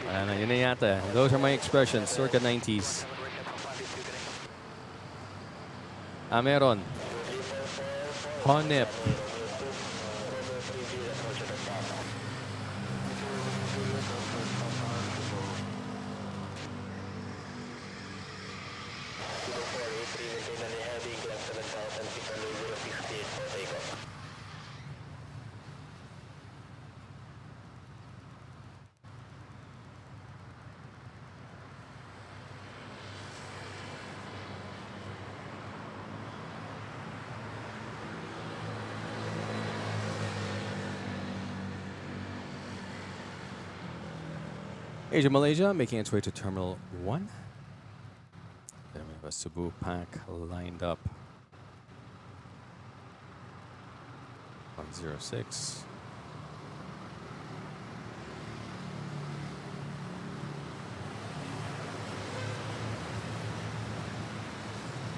Yun na yata. Those are my expressions, circa 90s. Meron. Honip. Asia Malaysia making its way to Terminal 1. Then we have a Cebu pack lined up. 106.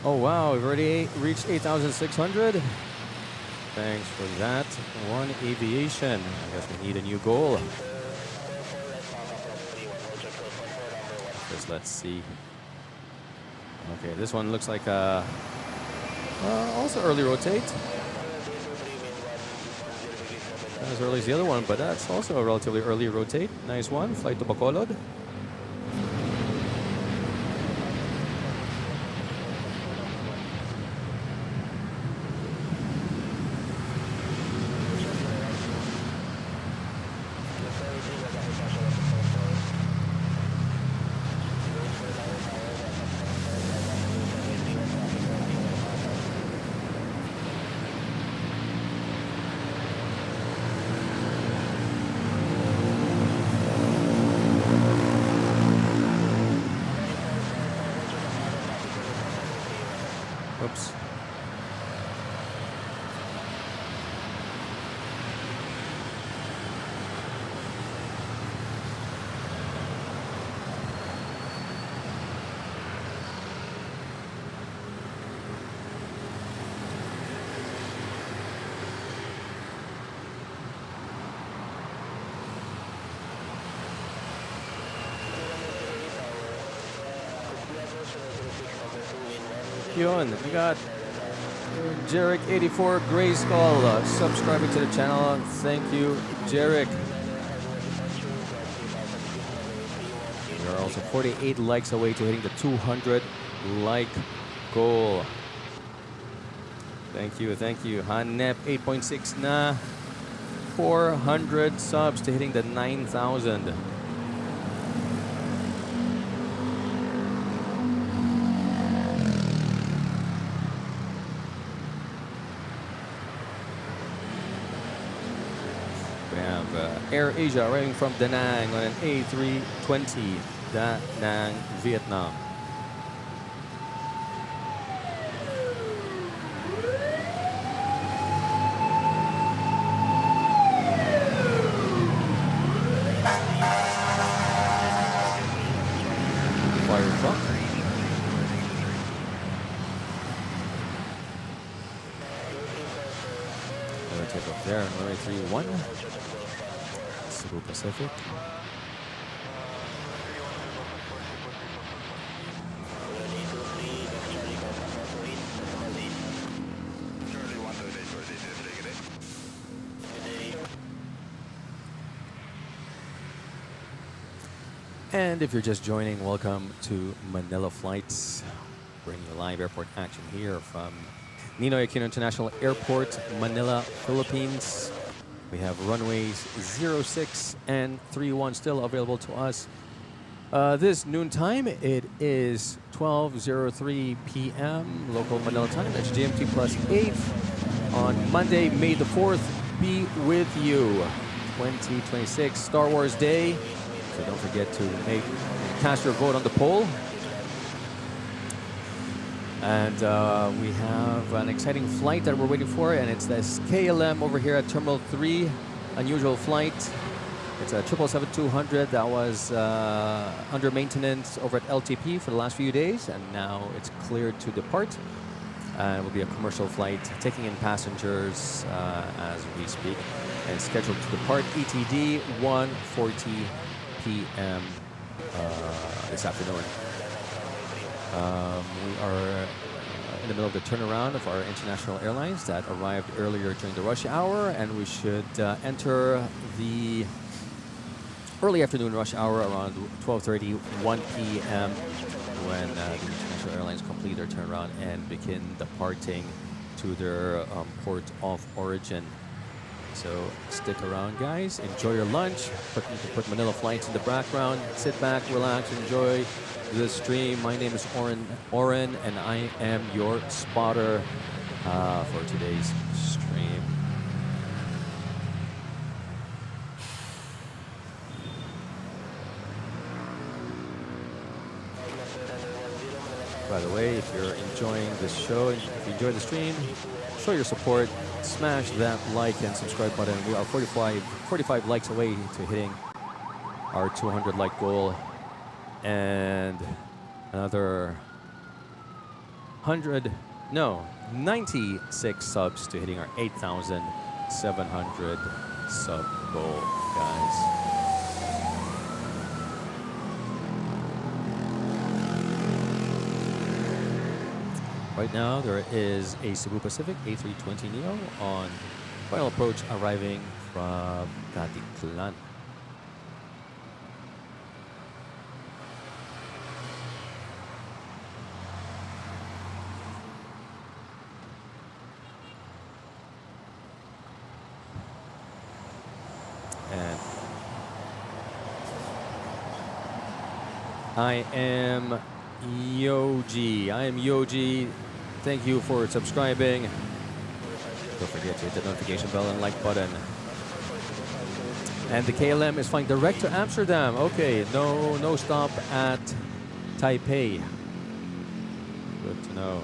Oh wow, we've already reached 8,600. Thanks for that. One Aviation. I guess we need a new goal. Just let's see. Okay, this one looks like also early rotate. Not as early as the other one, but that's also a relatively early rotate. Nice one. Flight to Bacolod. Oops. Yun, we got Jarek84 Gray Skull subscribing to the channel. Thank you, Jarek. We are also 48 likes away to hitting the 200 like goal. Thank you, thank you. Hanep 8.6 na 400 subs to hitting the 9,000. Air Asia arriving from Da Nang on an A320, Da Nang, Vietnam. Fire truck. Another takeoff there, runway 31. Cebu Pacific. And if you're just joining, welcome to Manila Flights. Bringing you live airport action here from Ninoy Aquino International Airport, Manila, Philippines. We have runways 06 and 31 still available to us. This noon time, it is 12:03 p.m. local Manila time. That's GMT +8 on Monday, May the 4th. Be with you. 2026 Star Wars Day. So don't forget to cast your vote on the poll. And we have an exciting flight that we're waiting for, and it's this KLM over here at Terminal 3, unusual flight. It's a 777-200 that was under maintenance over at LTP for the last few days, and now it's cleared to depart. It will be a commercial flight taking in passengers as we speak, and scheduled to depart ETD 1:40 p.m. This afternoon. We are in the middle of the turnaround of our international airlines that arrived earlier during the rush hour, and we should enter the early afternoon rush hour around 12:30, 1 p.m. when the international airlines complete their turnaround and begin departing to their port of origin. So stick around, guys. Enjoy your lunch. Put Manila Flights in the background. Sit back, relax, enjoy the stream. My name is Oren, and I am your spotter for today's stream. By the way, if you're enjoying this show, if you enjoy the stream, show your support. Smash that like and subscribe button. We are 45 likes away to hitting our 200 like goal. And another 96 subs to hitting our 8,700 sub goal, guys. Right now, there is a Cebu Pacific A320neo on final approach arriving from Katiklan. And I am Yoji. Thank you for subscribing. Don't forget to hit the notification bell and like button. And the KLM is flying direct to Amsterdam. Okay, no stop at Taipei. Good to know.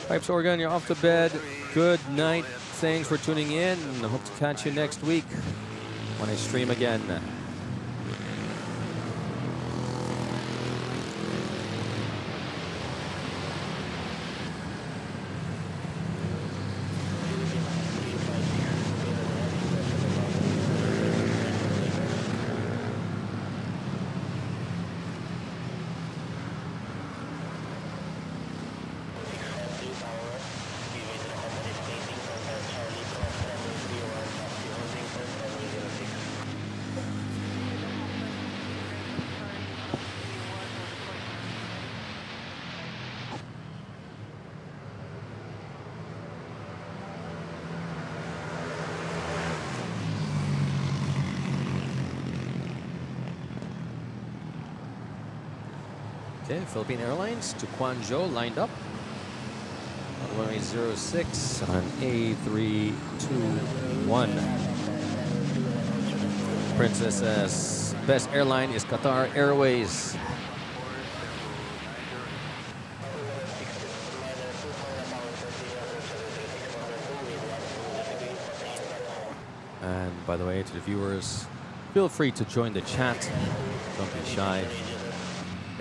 Pipes Oregon, you're off to bed. Good night. Thanks for tuning in. Hope to catch you next week when I stream again. Okay, Philippine Airlines to Guangzhou lined up. Runway 06 on A321. Princess says, best airline is Qatar Airways. And by the way, to the viewers, feel free to join the chat. Don't be shy.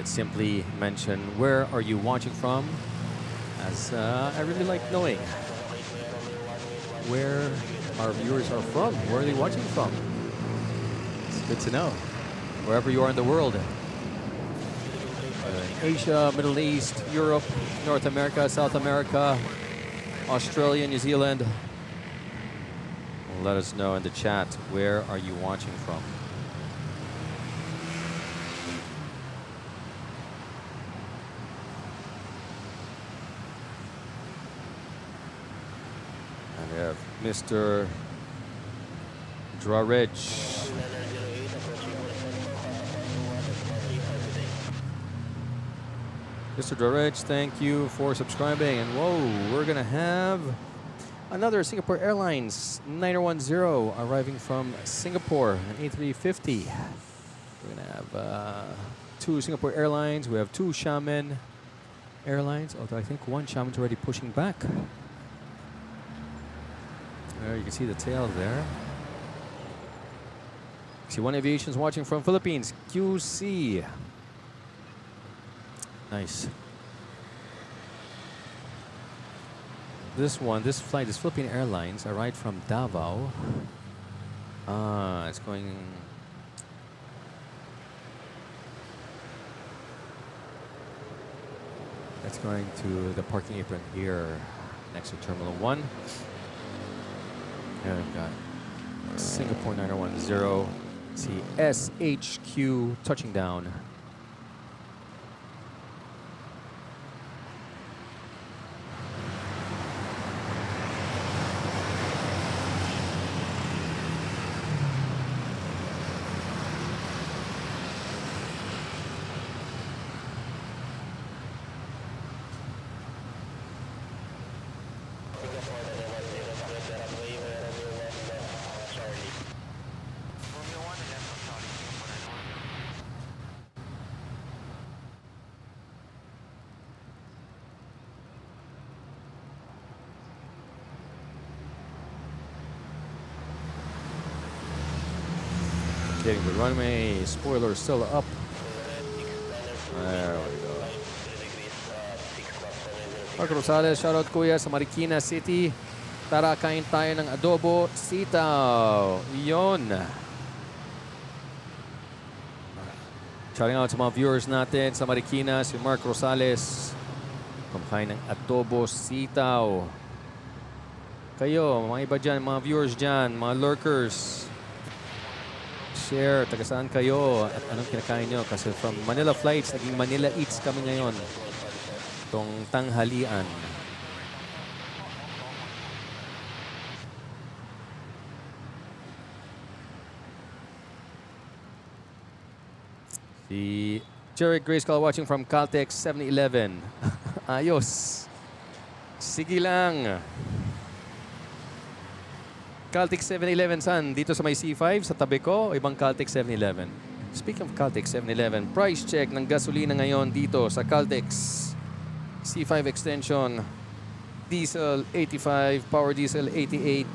Simply mention where are you watching from, as I really like knowing where our viewers are from. Where are they watching from? It's good to know. Wherever you are in the world. Asia, Middle East, Europe, North America, South America, Australia, New Zealand. Let us know in the chat, where are you watching from? We have Mr. Drareg. Mr. Drareg, thank you for subscribing. And whoa, we're going to have another Singapore Airlines 9010 arriving from Singapore, an A350. We're going to have two Singapore Airlines. We have two Xiamen Airlines, although I think one Xiamen's already pushing back. There, you can see the tail there. See, one Aviation is watching from Philippines, QC. Nice. This flight is Philippine Airlines, arrived from Davao. It's going... It's going to the parking apron here, next to Terminal 1. There we've got Singapore 9010. See SHQ touching down. indicating the runway. Spoiler still up. There we go. Marco Rosales, shoutout kuya sa Marikina City. Tara, kain tayo ng adobo sitaw. Yun. Shouting out sa mga viewers natin sa Marikina, si Mark Rosales. Kumakain ng adobo sitaw. Kayo, mga iba dyan, mga viewers dyan, mga lurkers. Share, taga saan kayo at anong kinakain nyo? Kasi from Manila Flights, naging Manila Eats kami ngayon. Itong tanghalian. Si Jerry Grayskull watching from Caltex 7-Eleven. Ayos. Sige lang. Caltex 7-Eleven saan? Dito sa may C5 sa tabi ko o ibang Caltex 7-Eleven? Speaking of Caltex 7-Eleven, price check ng gasolina ngayon dito sa Caltex. C5 extension, diesel 85, power diesel 88,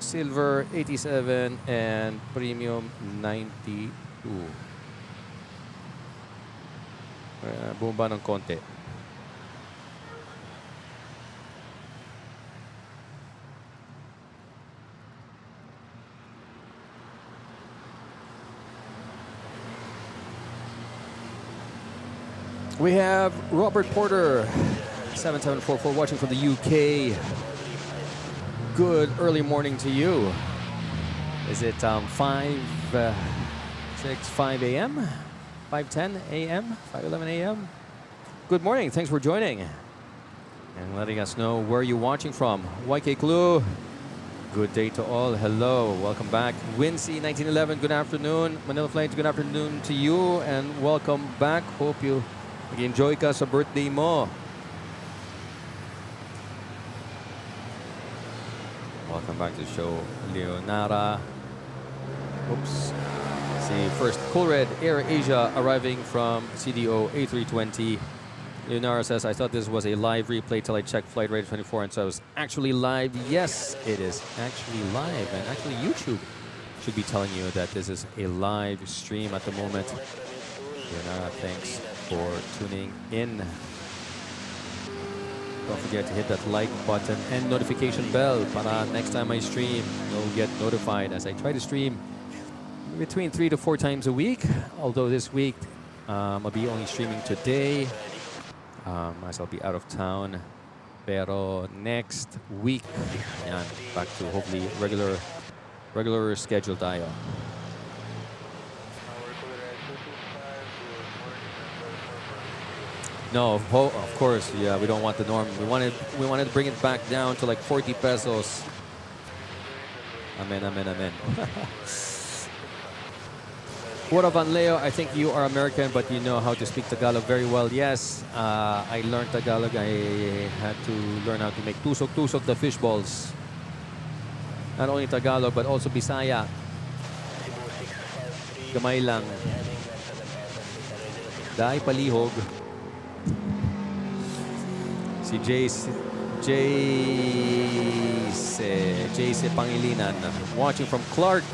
silver 87, and premium 92. Bumaba ng konti. We have Robert Porter, 7744, watching from the UK. Good early morning to you. Is it 5 a.m.? 5:10 a.m.? 5:11 a.m.? Good morning. Thanks for joining and letting us know where you're watching from. YK Clue, good day to all. Hello. Welcome back. Wincy 1911, good afternoon. Manila Flights, good afternoon to you and welcome back. Hope you enjoy ka sa birthday mo. Welcome back to the show, Leonara. Oops. See, first, Cool Red Air Asia arriving from CDO A320. Leonara says, I thought this was a live replay till I checked Flight Radar 24 and so it was actually live. Yes, it is actually live. And actually YouTube should be telling you that this is a live stream at the moment. Leonara, thanks for tuning in. Don't forget to hit that like button and notification bell para next time I stream, you'll get notified as I try to stream between 3 to 4 times a week. Although this week, I'll be only streaming today as I'll be out of town. Pero next week, yan, back to hopefully regular schedule tayo. No, of course, yeah, we don't want the norm. We wanted to bring it back down to like 40 pesos. Amen, amen, amen. What up, Leo? I think you are American, but you know how to speak Tagalog very well. Yes, I learned Tagalog. I had to learn how to make tusok-tusok, the fish balls. Not only Tagalog, but also Bisaya. Gamay lang. Dai palihog. Si Jace Pangilinan watching from Clark.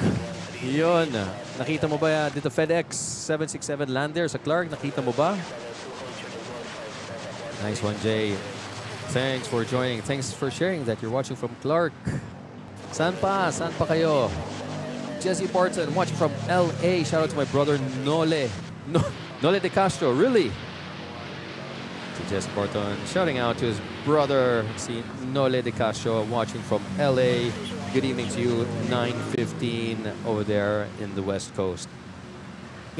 Yun. Nakita mo ba dito FedEx 767 lander sa Clark? Nakita mo ba? Nice one, Jay. Thanks for joining. Thanks for sharing that you're watching from Clark. Saan pa? Saan pa kayo? Jesse Barton watching from LA. Shout out to my brother Nole. Nole de Castro. Really? Jesse Barton shouting out to his brother, see Nole de Castro watching from LA. Good evening to you, 9:15 over there in the West Coast.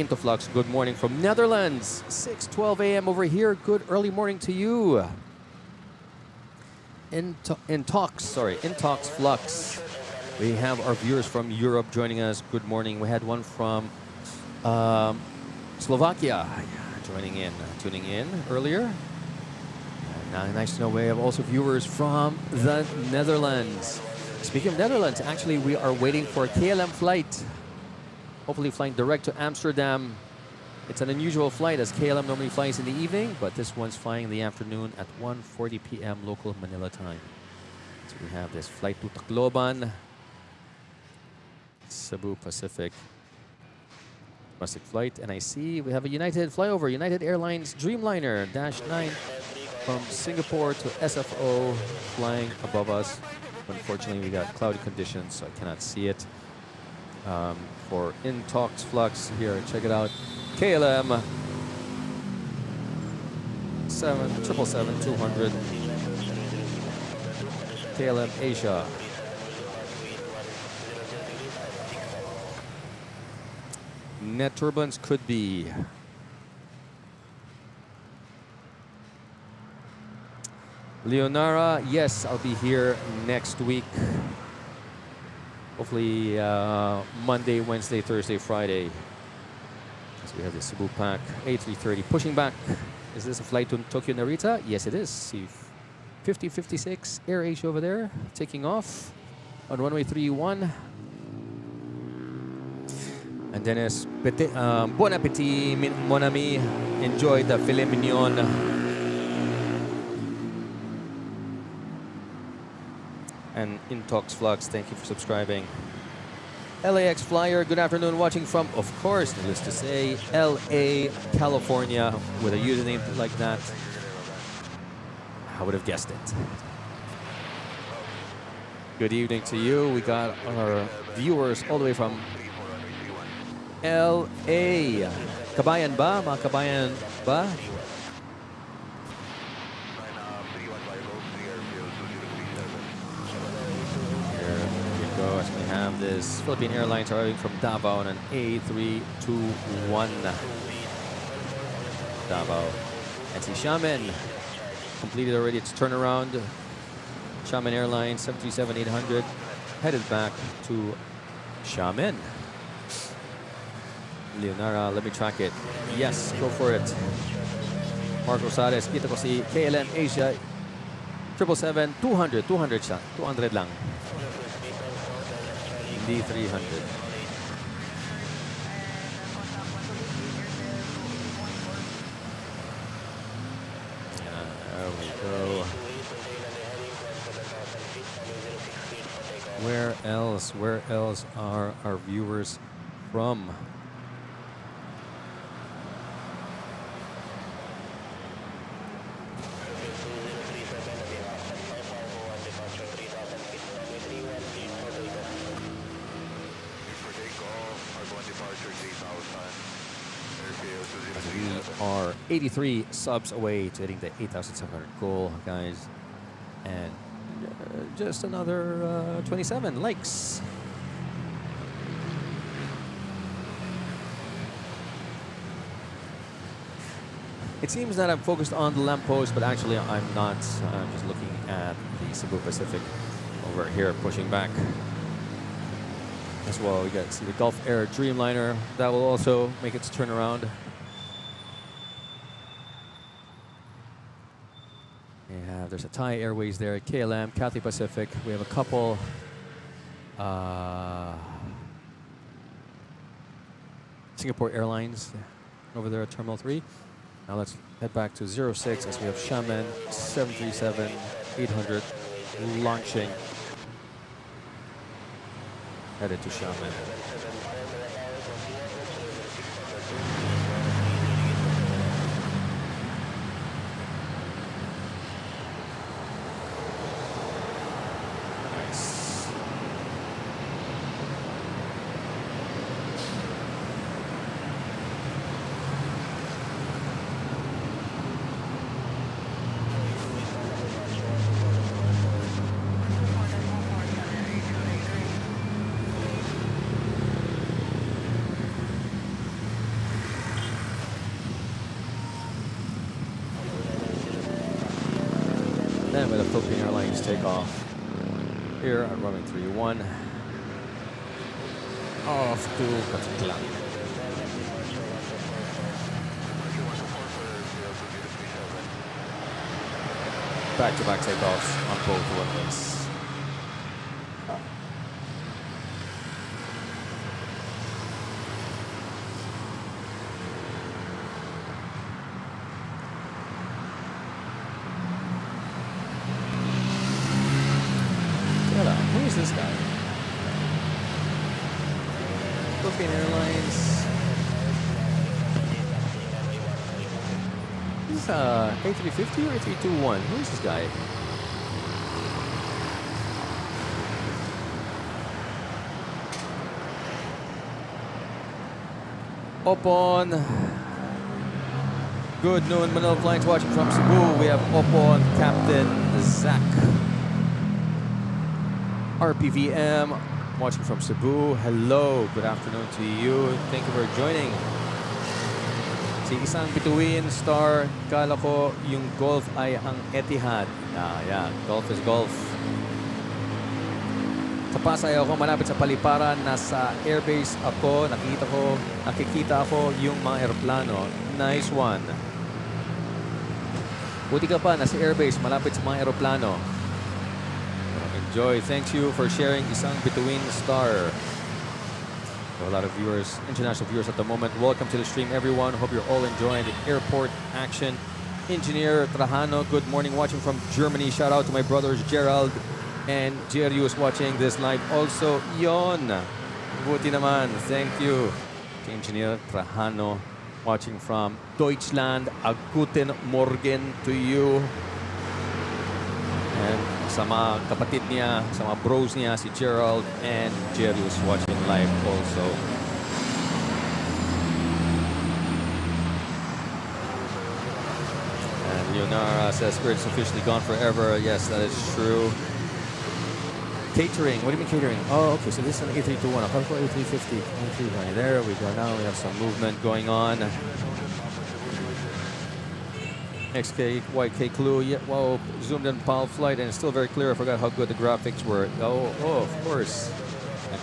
Into Flux, good morning from Netherlands, 6:12 a.m. over here. Good early morning to you. In Talks Flux. We have our viewers from Europe joining us. Good morning. We had one from Slovakia tuning in earlier. Nice to know we have also viewers from the Netherlands. Speaking of Netherlands, actually we are waiting for a KLM flight. Hopefully flying direct to Amsterdam. It's an unusual flight as KLM normally flies in the evening, but this one's flying in the afternoon at 1:40 p.m. local Manila time. So we have this flight to Tacloban, Cebu Pacific. domestic flight. And I see we have a United flyover, United Airlines Dreamliner -9 from Singapore to SFO flying above us. Unfortunately, we got cloudy conditions, so I cannot see it. For in-talks flux here, check it out. KLM 777-200. KLM Asia. Net turbulence could be. Leonara, yes, I'll be here next week. Hopefully Monday, Wednesday, Thursday, Friday. So we have the Cebu pack A330 pushing back. Is this a flight to Tokyo Narita? Yes, it is. See 5056 Air Asia over there taking off on runway 31. And Dennis, bon appetit, mon ami. Enjoy the filet mignon. And Intox Flux, thank you for subscribing. LAX Flyer, good afternoon, watching from, of course, needless to say, LA, California, with a username like that. I would have guessed it. Good evening to you. We got our viewers all the way from LA. Kabayan ba? Mga kabayan ba? As we have this Philippine Airlines arriving from Davao on an A321. Davao. And see Xiamen completed already its turnaround. Xiamen Airlines 737-800 headed back to Xiamen. Leonara, let me track it. Yes, go for it. Mark Rosales, kita ko si KLM Asia 777-200 siya. 200 lang. D300. There we go. Where else? Where else are our viewers from? We are 83 subs away to hitting the 8,700 goal, guys. And just another 27 likes. It seems that I'm focused on the lamppost, but actually I'm not. I'm just looking at the Cebu Pacific over here pushing back. As well, we got to see the Gulf Air Dreamliner. That will also make its turnaround. There's a Thai Airways there, KLM, Cathay Pacific. We have a couple Singapore Airlines over there at Terminal 3. Now let's head back to 06 as we have Xiamen 737-800 launching. Headed to Xiamen. Then with the Philippine Airlines takeoff here on runway 31 off to Katlan. Back-to-back takeoffs on both runways. Who is this guy? Philippine Airlines. this A350 or A321? Who is this guy? Opon. Good noon, Manila Flights watching from Cebu. We have Opon, Captain Zach. RPVM watching from Cebu. Hello, good afternoon to you. Thank you for joining. Si isang bituin star, kala ko yung golf ay ang Etihad. Yeah, golf is golf. Sa Pasay ako, malapit sa paliparan, nasa airbase ako, nakikita ako yung mga aeroplano. Nice one. Buti ka pa, nasa airbase, malapit sa mga aeroplano. Enjoy. Thank you for sharing isang bituin star. A lot of viewers, international viewers at the moment. Welcome to the stream, everyone. Hope you're all enjoying the airport action. Engineer Trajano, good morning, watching from Germany. Shout out to my brothers Gerald and Jerry is watching this live. Also, Yon. Buti naman. Thank you to Engineer Trajano, watching from Deutschland. A guten Morgen to you. And sa mga kapatid niya, sa mga bros niya, si Gerald and Jerry is watching live also. And Leonara says, Spirit's officially gone forever. Yes, that is true. Catering. What do you mean catering? Oh, okay. So this is an A321. I'll call A350. A320. There we go. Now we have some movement going on. XK, YK Clue. Yeah, wow. Zoomed in PAL flight and it's still very clear. I forgot how good the graphics were. Oh, of course.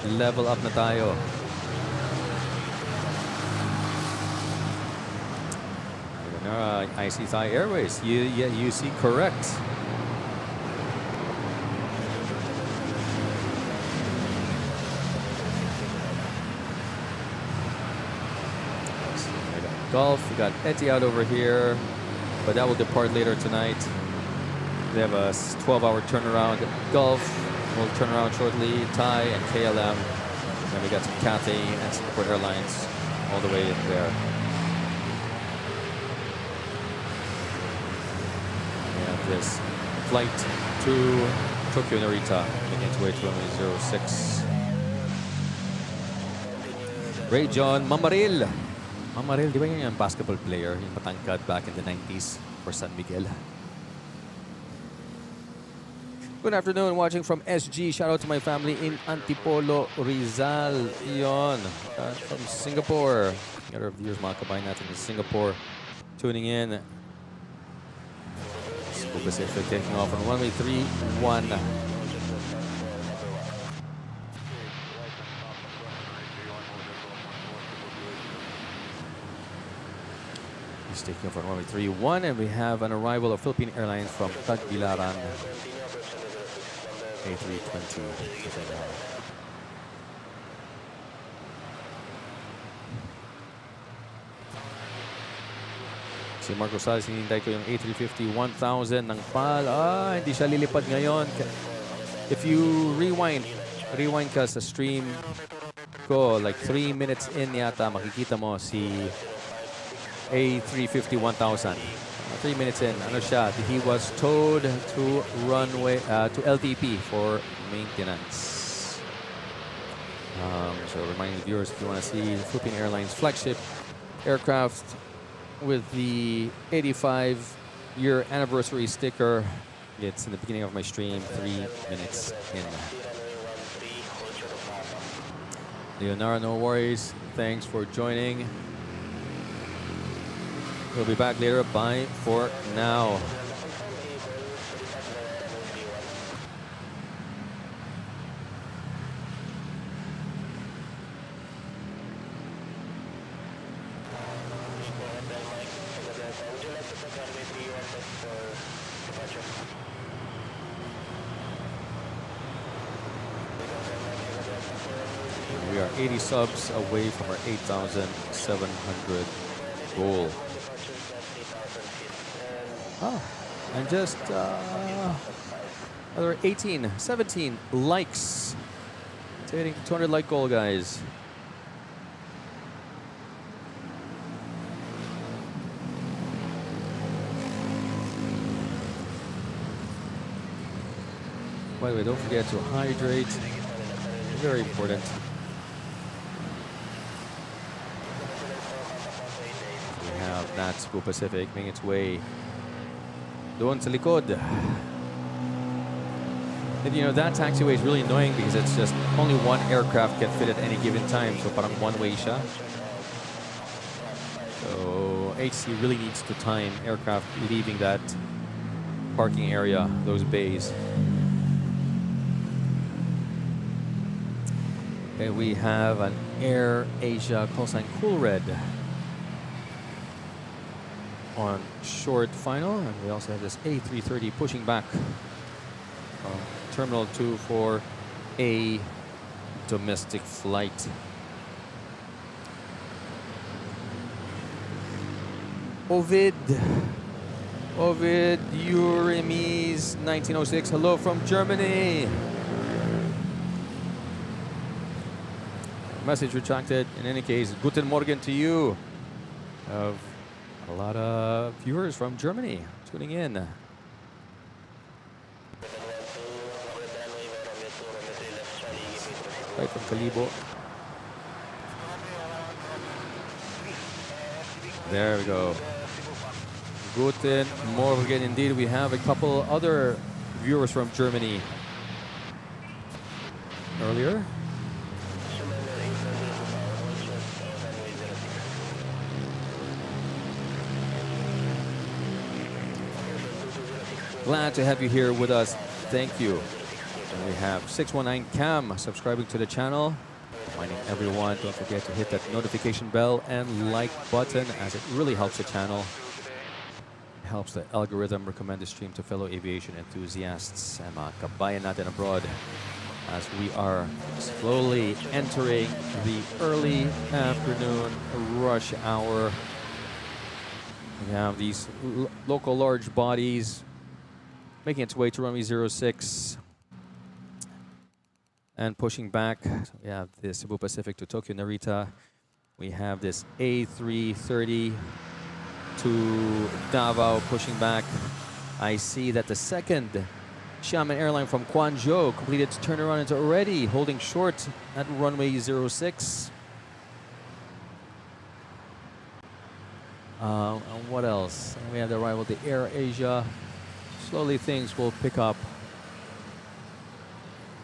Level up na tayo. I see Thai Airways. Yeah, you see correct. Gulf, we got Etihad over here, but that will depart later tonight. They have a 12-hour turnaround. Gulf will turn around shortly. Thai and KLM. Then we got some Cathay and Singapore Airlines all the way in there. We have this flight to Tokyo Narita, making its way to 2006. Ray John Mamaril. Mamaril, di ba yun yung basketball player, yung matangkad back in the 90s for San Miguel? Good afternoon, watching from SG. Shout out to my family in Antipolo, Rizal. Yon, from Singapore. The other viewers, mga kabayan natin in Singapore, tuning in. Cebu Pacific taking off on runway 31. Taking off on runway 31, and we have an arrival of Philippine Airlines from Tagbilaran. A320. Si Marco Salas, hinihintay ko yung A350 1000 ng PAL. Hindi siya lilipad ngayon. If you rewind ka sa stream ko, like 3 minutes in yata, makikita mo si A350 1000. 3 minutes in, ano siya? He was towed to runway to LTP for maintenance. So reminding the viewers, if you want to see the Philippine Airlines flagship aircraft with the 85-year anniversary sticker, it's in the beginning of my stream, 3 minutes in. Leonardo, no worries. Thanks for joining. We'll be back later. Bye for now. We are 80 subs away from our 8,700 goal. And just another 18, 17 likes. It's hitting 200 like goal, guys. By the way, don't forget to hydrate. Very important. We have that Cebu Pacific making its way doon sa likod. And you know, that taxiway is really annoying because it's just only one aircraft can fit at any given time. So parang one-way siya. So HC really needs to time aircraft leaving that parking area, those bays. Okay, we have an Air Asia call sign Cool Red on short final, and we also have this A330 pushing back from Terminal 2 for a domestic flight. Ovid Uremis 1906, hello from Germany. Message retracted. In any case, guten Morgen to you. Of a lot of viewers from Germany tuning in. Right from Calibo. There we go. Guten Morgen. Indeed, we have a couple other viewers from Germany earlier. Glad to have you here with us. Thank you. And we have 619 Cam subscribing to the channel. Reminding everyone, don't forget to hit that notification bell and like button, as it really helps the channel. It helps the algorithm recommend the stream to fellow aviation enthusiasts and mga kabayan natin abroad, as we are slowly entering the early afternoon rush hour. We have these local large bodies making its way to runway 06 and pushing back. So we have the Cebu Pacific to Tokyo Narita. We have this A330 to Davao pushing back. I see that the second Xiamen airline from Guangzhou completed its turnaround. It's already holding short at runway 06. And what else? And we have the arrival of the Air Asia. Slowly things will pick up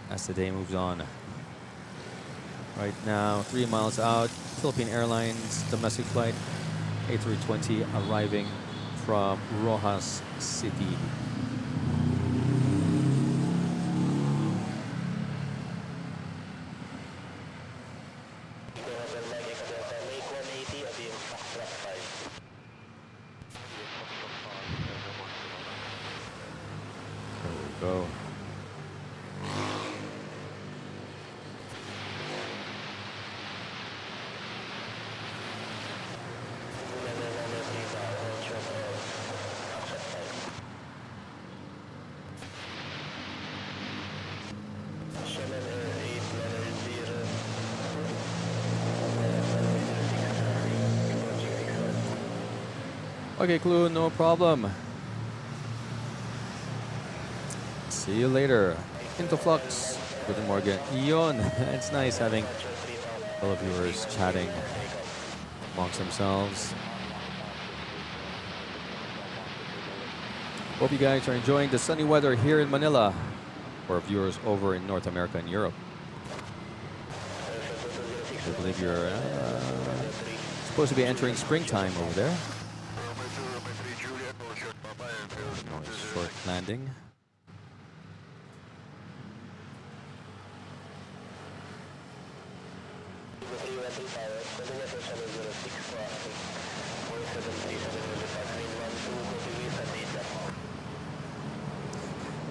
as the day moves on. Right now, 3 miles out, Philippine Airlines domestic flight A320 arriving from Rojas City. Go. Okay, Clue, no problem. See you later. Into Flux. Good morning. Ion. It's nice having fellow viewers chatting amongst themselves. Hope you guys are enjoying the sunny weather here in Manila for viewers over in North America and Europe. I believe you're supposed to be entering springtime over there. Nice short landing.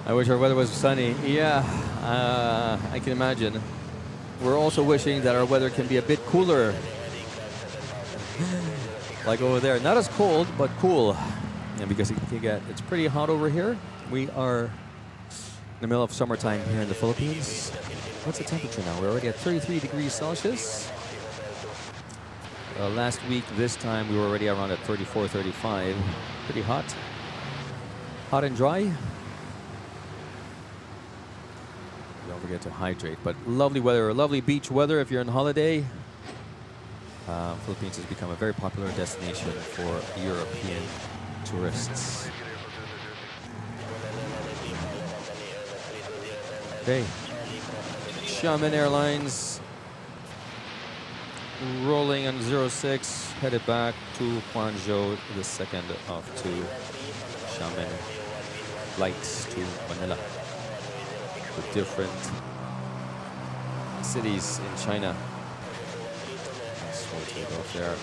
I wish our weather was sunny. Yeah, I can imagine. We're also wishing that our weather can be a bit cooler. Like over there. Not as cold, but cool. Yeah, because it's pretty hot over here. We are in the middle of summertime here in the Philippines. What's the temperature now? We're already at 33 degrees Celsius. Last week, this time, we were already around at 34, 35. Pretty hot. Hot and dry. don't forget to hydrate. But lovely weather, lovely beach weather if you're on holiday. Philippines has become a very popular destination for European tourists. Okay, Xiamen Airlines rolling on 06, headed back to Guangzhou, the second of two Xiamen flights to Manila, to different cities in China. So we'll take off there.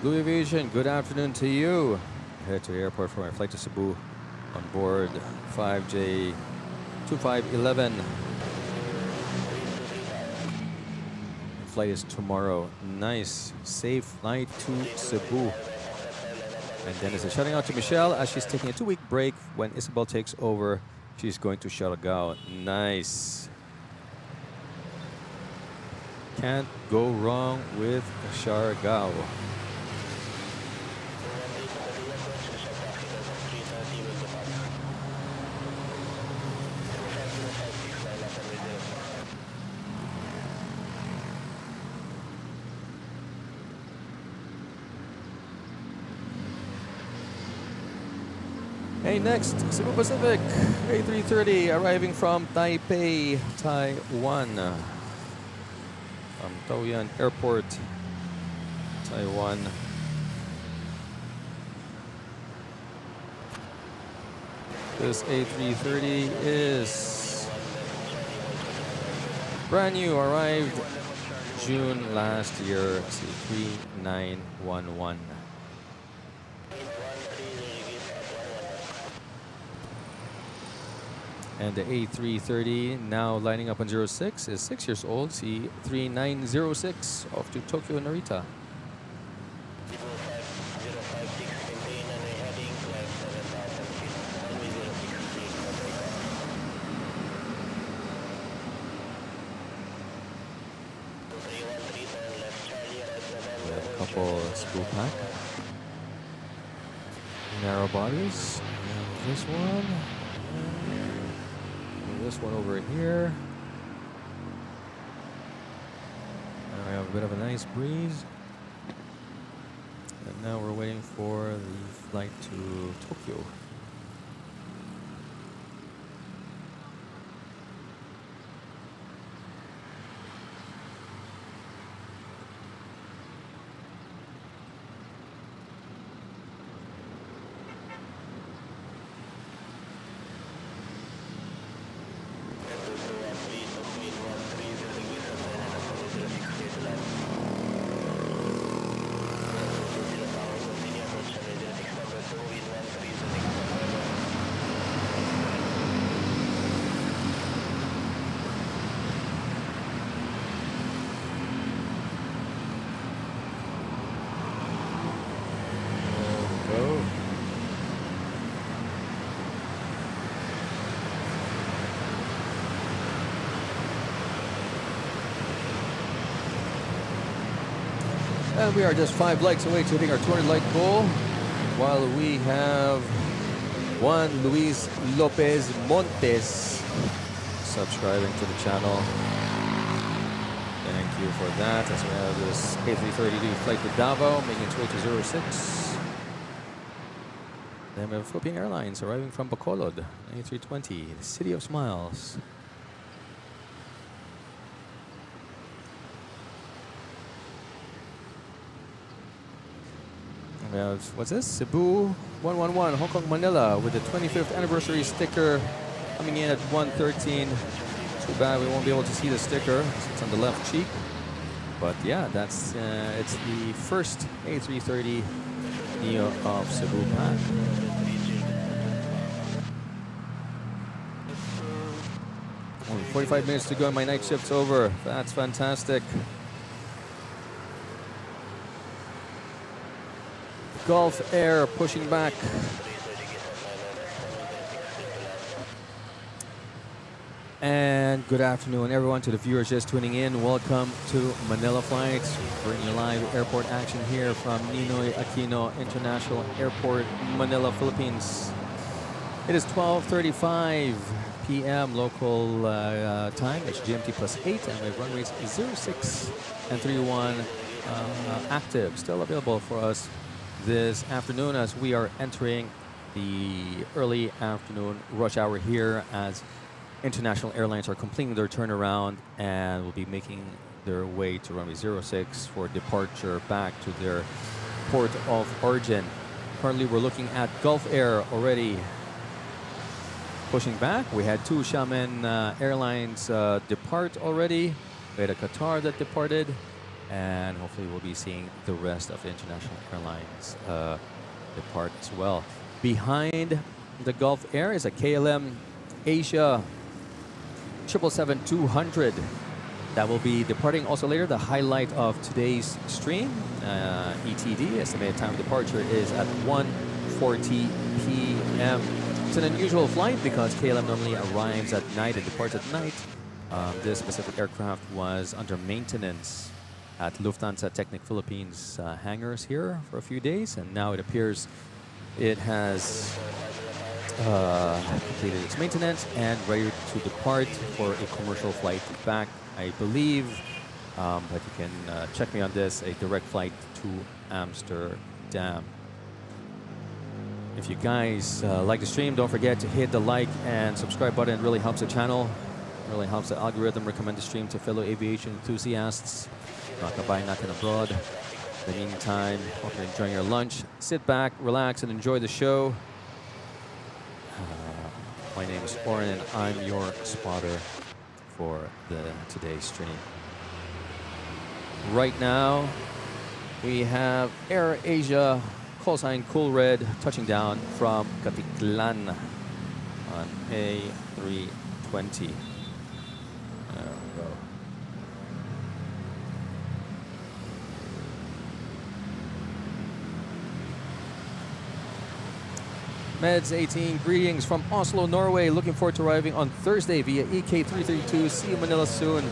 Blue Aviation, good afternoon to you. Head to the airport for my flight to Cebu on board 5J2511. Flight is tomorrow. Nice, safe flight to Cebu. And Dennis is shouting out to Michelle as she's taking a 2-week break. When Isabel takes over, she's going to Siargao. Nice. Can't go wrong with Siargao. Hey, next, Cebu Pacific, A330, arriving from Taipei, Taiwan. From Taoyuan Airport, Taiwan. This A330 is brand new, arrived June last year, C3911. And the A330 now lining up on 06 is 6 years old, C3906, off to Tokyo Narita. We have a couple spool pack narrow bodies. And this one. This one over here. And we have a bit of a nice breeze. And now we're waiting for the flight to Tokyo. And we are just 5 likes away to hitting our 200 like goal, while we have Juan Luis Lopez Montes subscribing to the channel. Thank you for that. As we have this A330 flight to Davao, making its way to 06. Then we have Philippine Airlines arriving from Bacolod, A320, the City of Smiles. We have, what's this? Cebu 111, Hong Kong, Manila, with the 25th anniversary sticker coming in at 113. Too bad we won't be able to see the sticker. It's on the left cheek. But yeah, that's it's the first A330 Neo of Cebu pack. Only 45 minutes to go and my night shift's over. That's fantastic. Gulf Air pushing back. And good afternoon, everyone, to the viewers just tuning in. Welcome to Manila Flights. Bringing you live airport action here from Ninoy Aquino International Airport, Manila, Philippines. It is 12:35 p.m. local time. It's GMT +8, and my runways 06 and 31 active, still available for us this afternoon as we are entering the early afternoon rush hour here as international airlines are completing their turnaround and will be making their way to runway 06 for departure back to their port of origin. Currently, we're looking at Gulf Air already pushing back. We had two Xiamen Airlines depart already. We had a Qatar that departed, and hopefully we'll be seeing the rest of the international airlines depart as well. Behind the Gulf Air is a KLM Asia 777-200 that will be departing also later. The highlight of today's stream, ETD, estimated time of departure, is at 1:40 p.m. It's an unusual flight because KLM normally arrives at night and departs at night. This specific aircraft was under maintenance at Lufthansa Technic Philippines hangars here for a few days, and now it appears it has completed its maintenance and ready to depart for a commercial flight back, I believe. But you can check me on this, a direct flight to Amsterdam. If you guys like the stream, don't forget to hit the like and subscribe button. It really helps the channel. It really helps the algorithm recommend the stream to fellow aviation enthusiasts. Nakabay natin abroad. In the meantime, hope you're enjoying your lunch. Sit back, relax, and enjoy the show. My name is Oren, and I'm your spotter for today's stream. Right now, we have Air Asia, call sign Cool Red, touching down from Katiklan on A320. There we go. Meds 18, greetings from Oslo, Norway. Looking forward to arriving on Thursday via EK332. See you Manila soon.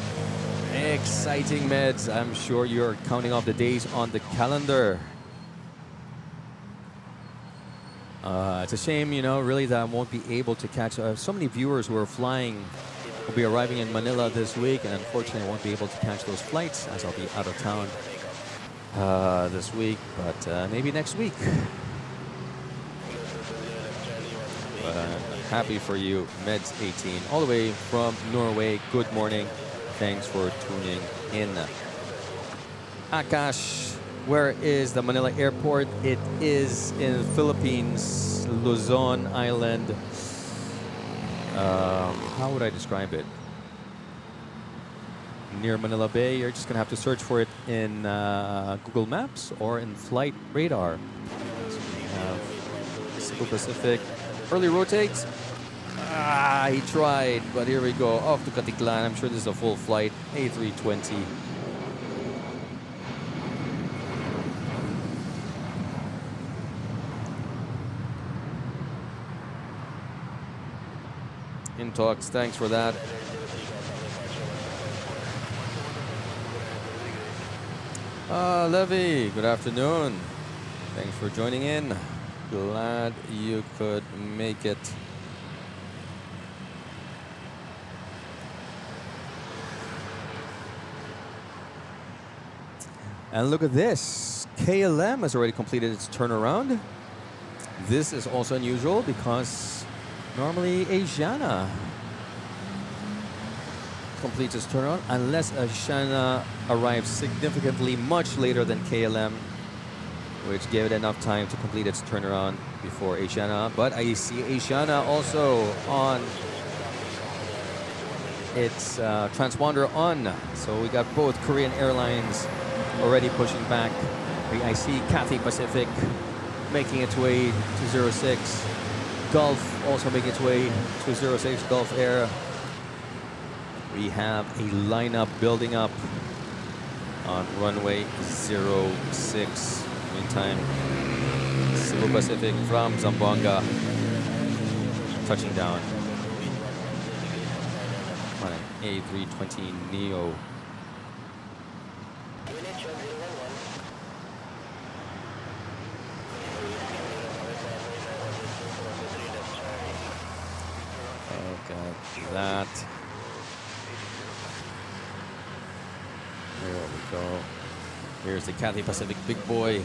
Exciting, Meds. I'm sure you're counting off the days on the calendar. It's a shame, you know, really, that I won't be able to catch so many viewers who are flying will be arriving in Manila this week, and unfortunately I won't be able to catch those flights as I'll be out of town this week, but maybe next week. Happy for you, Meds 18, all the way from Norway. Good morning. Thanks for tuning in. Akash, where is the Manila airport? It is in the Philippines, Luzon Island. How would I describe it? Near Manila Bay. You're just going to have to search for it in Google Maps or in Flight Radar. So we have Cebu Pacific. Early rotates. He tried, but here we go. Off to Katiklan. I'm sure this is a full flight. A320. In talks. Thanks for that. Levy, good afternoon. Thanks for joining in. Glad you could make it. And look at this. KLM has already completed its turnaround. This is also unusual because normally Asiana completes its turnaround unless Asiana arrives significantly much later than KLM, which gave it enough time to complete its turnaround before Asiana. But I see Asiana also on its transponder on. So we got both Korean airlines already pushing back. I see Cathay Pacific making its way to 06. Gulf also making its way to 06, Gulf Air. We have a lineup building up on runway 06. Meantime, Cebu Pacific from Zamboanga, touching down on an A320 Neo. Okay, that. There we go. Here's the Cathay Pacific big boy.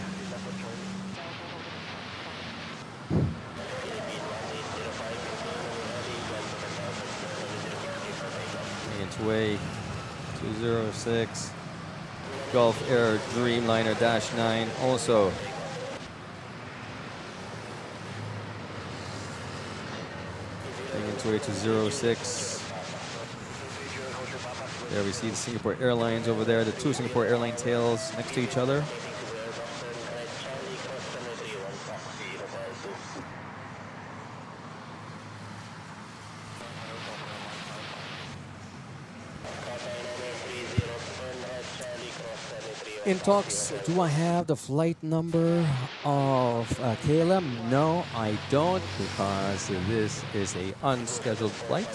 Way 206 Gulf Air Dreamliner -9 also taking its way to 06. There we see the Singapore Airlines over there, the two Singapore airline tails next to each other. In talks, do I have the flight number of KLM? No, I don't, because this is a unscheduled flight.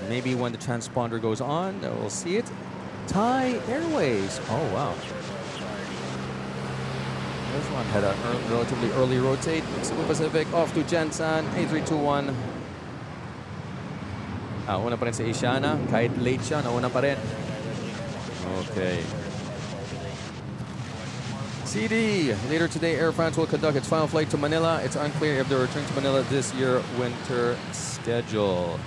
Maybe when the transponder goes on, we'll see it. Thai Airways. Oh, wow. This one had a relatively early rotate. Cebu Pacific off to Jensan, A321. Una pa rin sa Asiana. Kahit late siya, nauna pa rin. Okay. CD. Later today, Air France will conduct its final flight to Manila. It's unclear if they're returning to Manila this year winter schedule.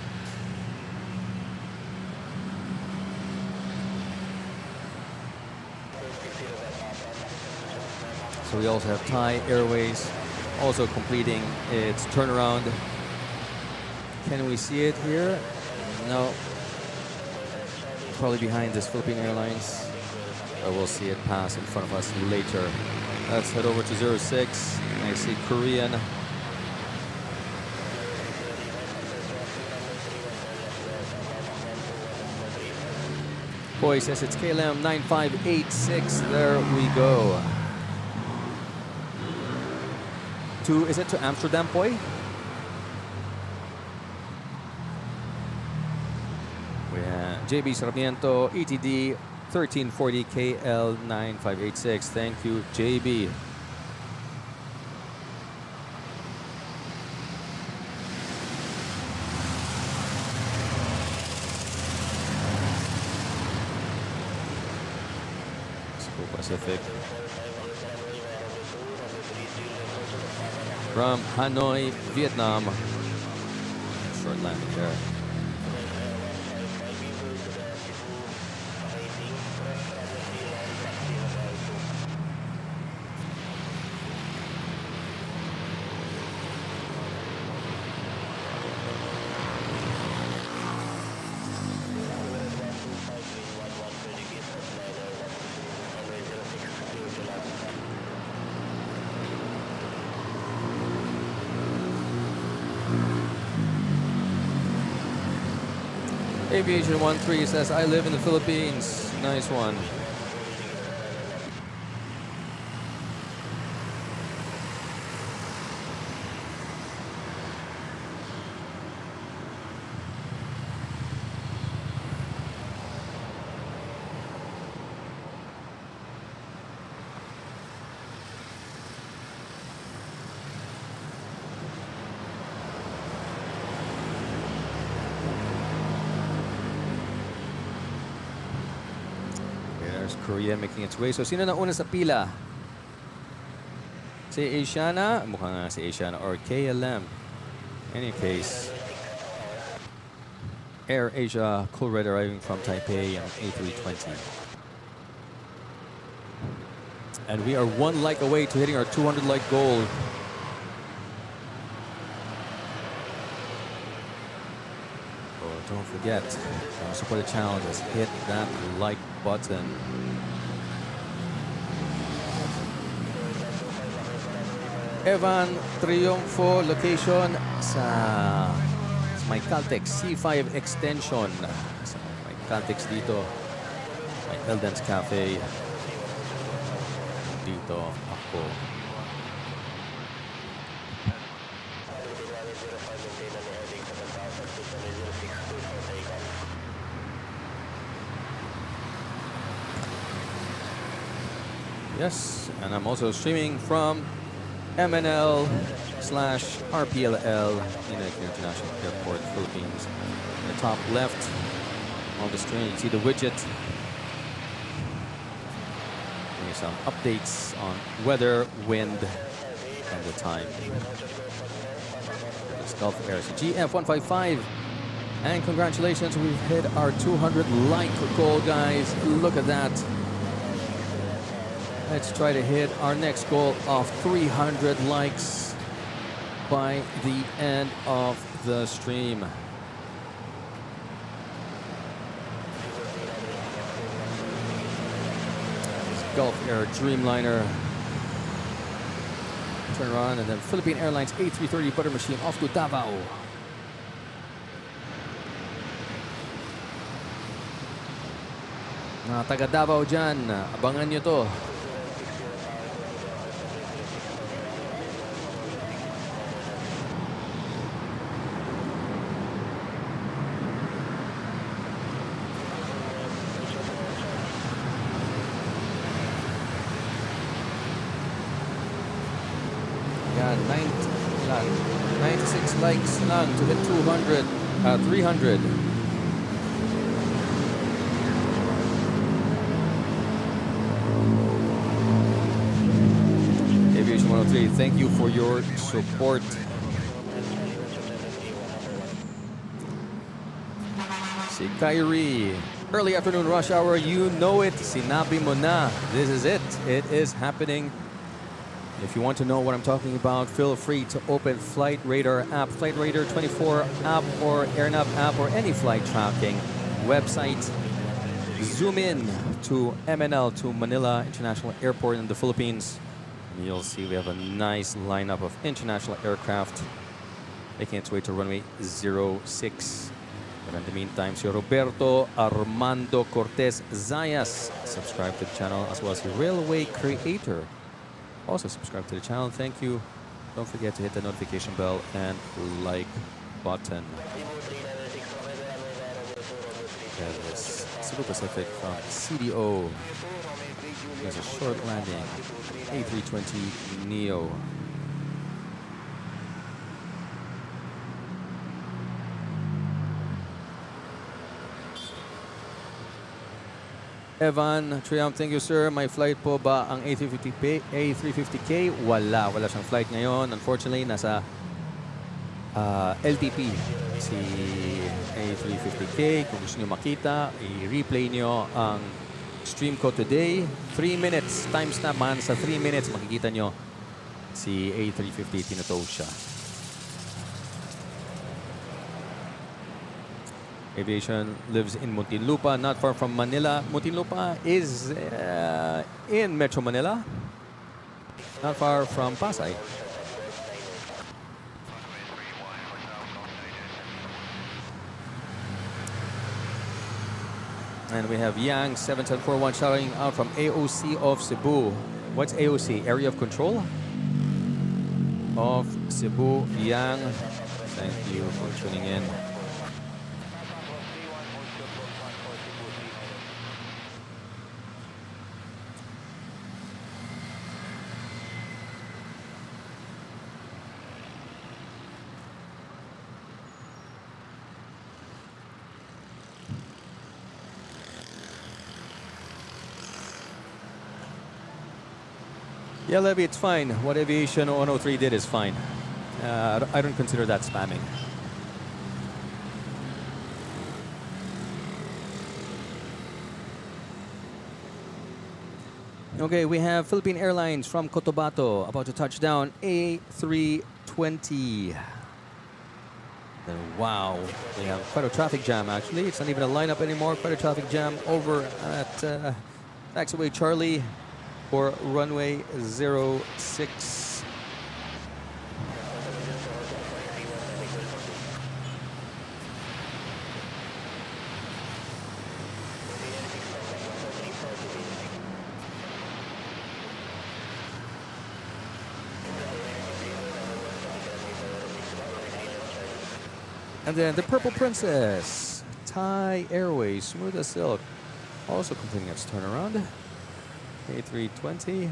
So we also have Thai Airways also completing its turnaround. Can we see it here? No. Probably behind this Philippine Airlines. We'll see it pass in front of us later. Let's head over to 06. I see Korean. Boy says it's KLM 9586. There we go. Is it to Amsterdam, Boy? JB Sarmiento, ETD 1340 KL 9586. Thank you, JB. Cebu Pacific. From Hanoi, Vietnam. Short landing there. Aviation 13 says, I live in the Philippines. Nice one. Korea making its way. So, sino na una sa pila? Si Asiana? Mukhang nga si Asiana or KLM. In any case, Air Asia, Cool Red arriving from Taipei on A320. And we are 1 like away to hitting our 200 like goal. Don't forget, support the channel, just hit that like button. Evan Triunfo location sa may Caltex C5 extension. Sa may Caltex dito, may Eldens Cafe. dito ako. Yes, and I'm also streaming from MNL/RPLL Ninoy International Airport, Philippines. In the top left on the screen, you see the widget. Here's some updates on weather, wind, and the time. It's Gulf Air GF155. And congratulations, we've hit our 200 like goal, guys. Look at that. Let's try to hit our next goal of 300 likes by the end of the stream. Gulf Air Dreamliner. Turn around, and then Philippine Airlines A330 butter machine off to Davao. Mga taga Davao dyan, abangan nyo to. Yan, 96 likes lang to hit 300. Aviation 103, thank you for your support. Si Kyrie, early afternoon rush hour, you know it. Sinabi mo na. This is it. It is happening. If you want to know what I'm talking about, feel free to open Flight Radar app, Flight Radar 24 app, or AirNav app, or any flight tracking website. Zoom in to MNL, to Manila International Airport in the Philippines. And you'll see we have a nice lineup of international aircraft making its way to runway 06. But in the meantime, si Roberto Armando Cortez Zayas, subscribe to the channel, as well as the Railway Creator. Also subscribe to the channel. Thank you. Don't forget to hit the notification bell and like button. That is Cebu Pacific from CDO. There's a short landing. A320 Neo. Evan Triumph, thank you sir. May flight po ba ang A350K? Wala siyang flight ngayon. Unfortunately, nasa LTP si A350K. Kung gusto nyo makita, i-replay nyo ang stream ko today. 3 minutes, timestamp man sa 3 minutes, makikita nyo si A350, tinotow siya. Aviation lives in Muntinlupa, not far from Manila. Muntinlupa is in Metro Manila, not far from Pasay. And we have Yang 7741 shouting out from AOC of Cebu. What's AOC? Area of Control of Cebu. Yang, thank you for tuning in. Yeah, Levy, it's fine. What Aviation 103 did is fine. I don't consider that spamming. Okay, we have Philippine Airlines from Cotabato about to touch down A320. And wow, we have quite a traffic jam actually. It's not even a lineup anymore. Quite a traffic jam over at taxiway Charlie for runway 06. And then the Purple Princess, Thai Airways, smooth as silk, also completing its turnaround. A320,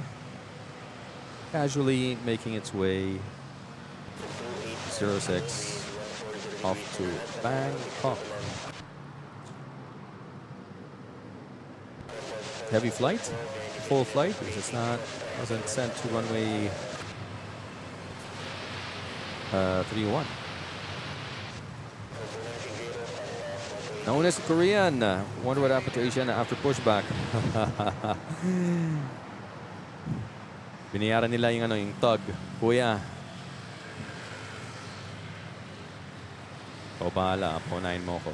casually making its way 06 off to Bangkok. Heavy flight, full flight, because it's not, wasn't sent to runway 31. Known as Korean. Wonder what happened to Asian after pushback. Biniyaran nila yung ano, yung tug. Kuya. O bahala, punahin mo ko.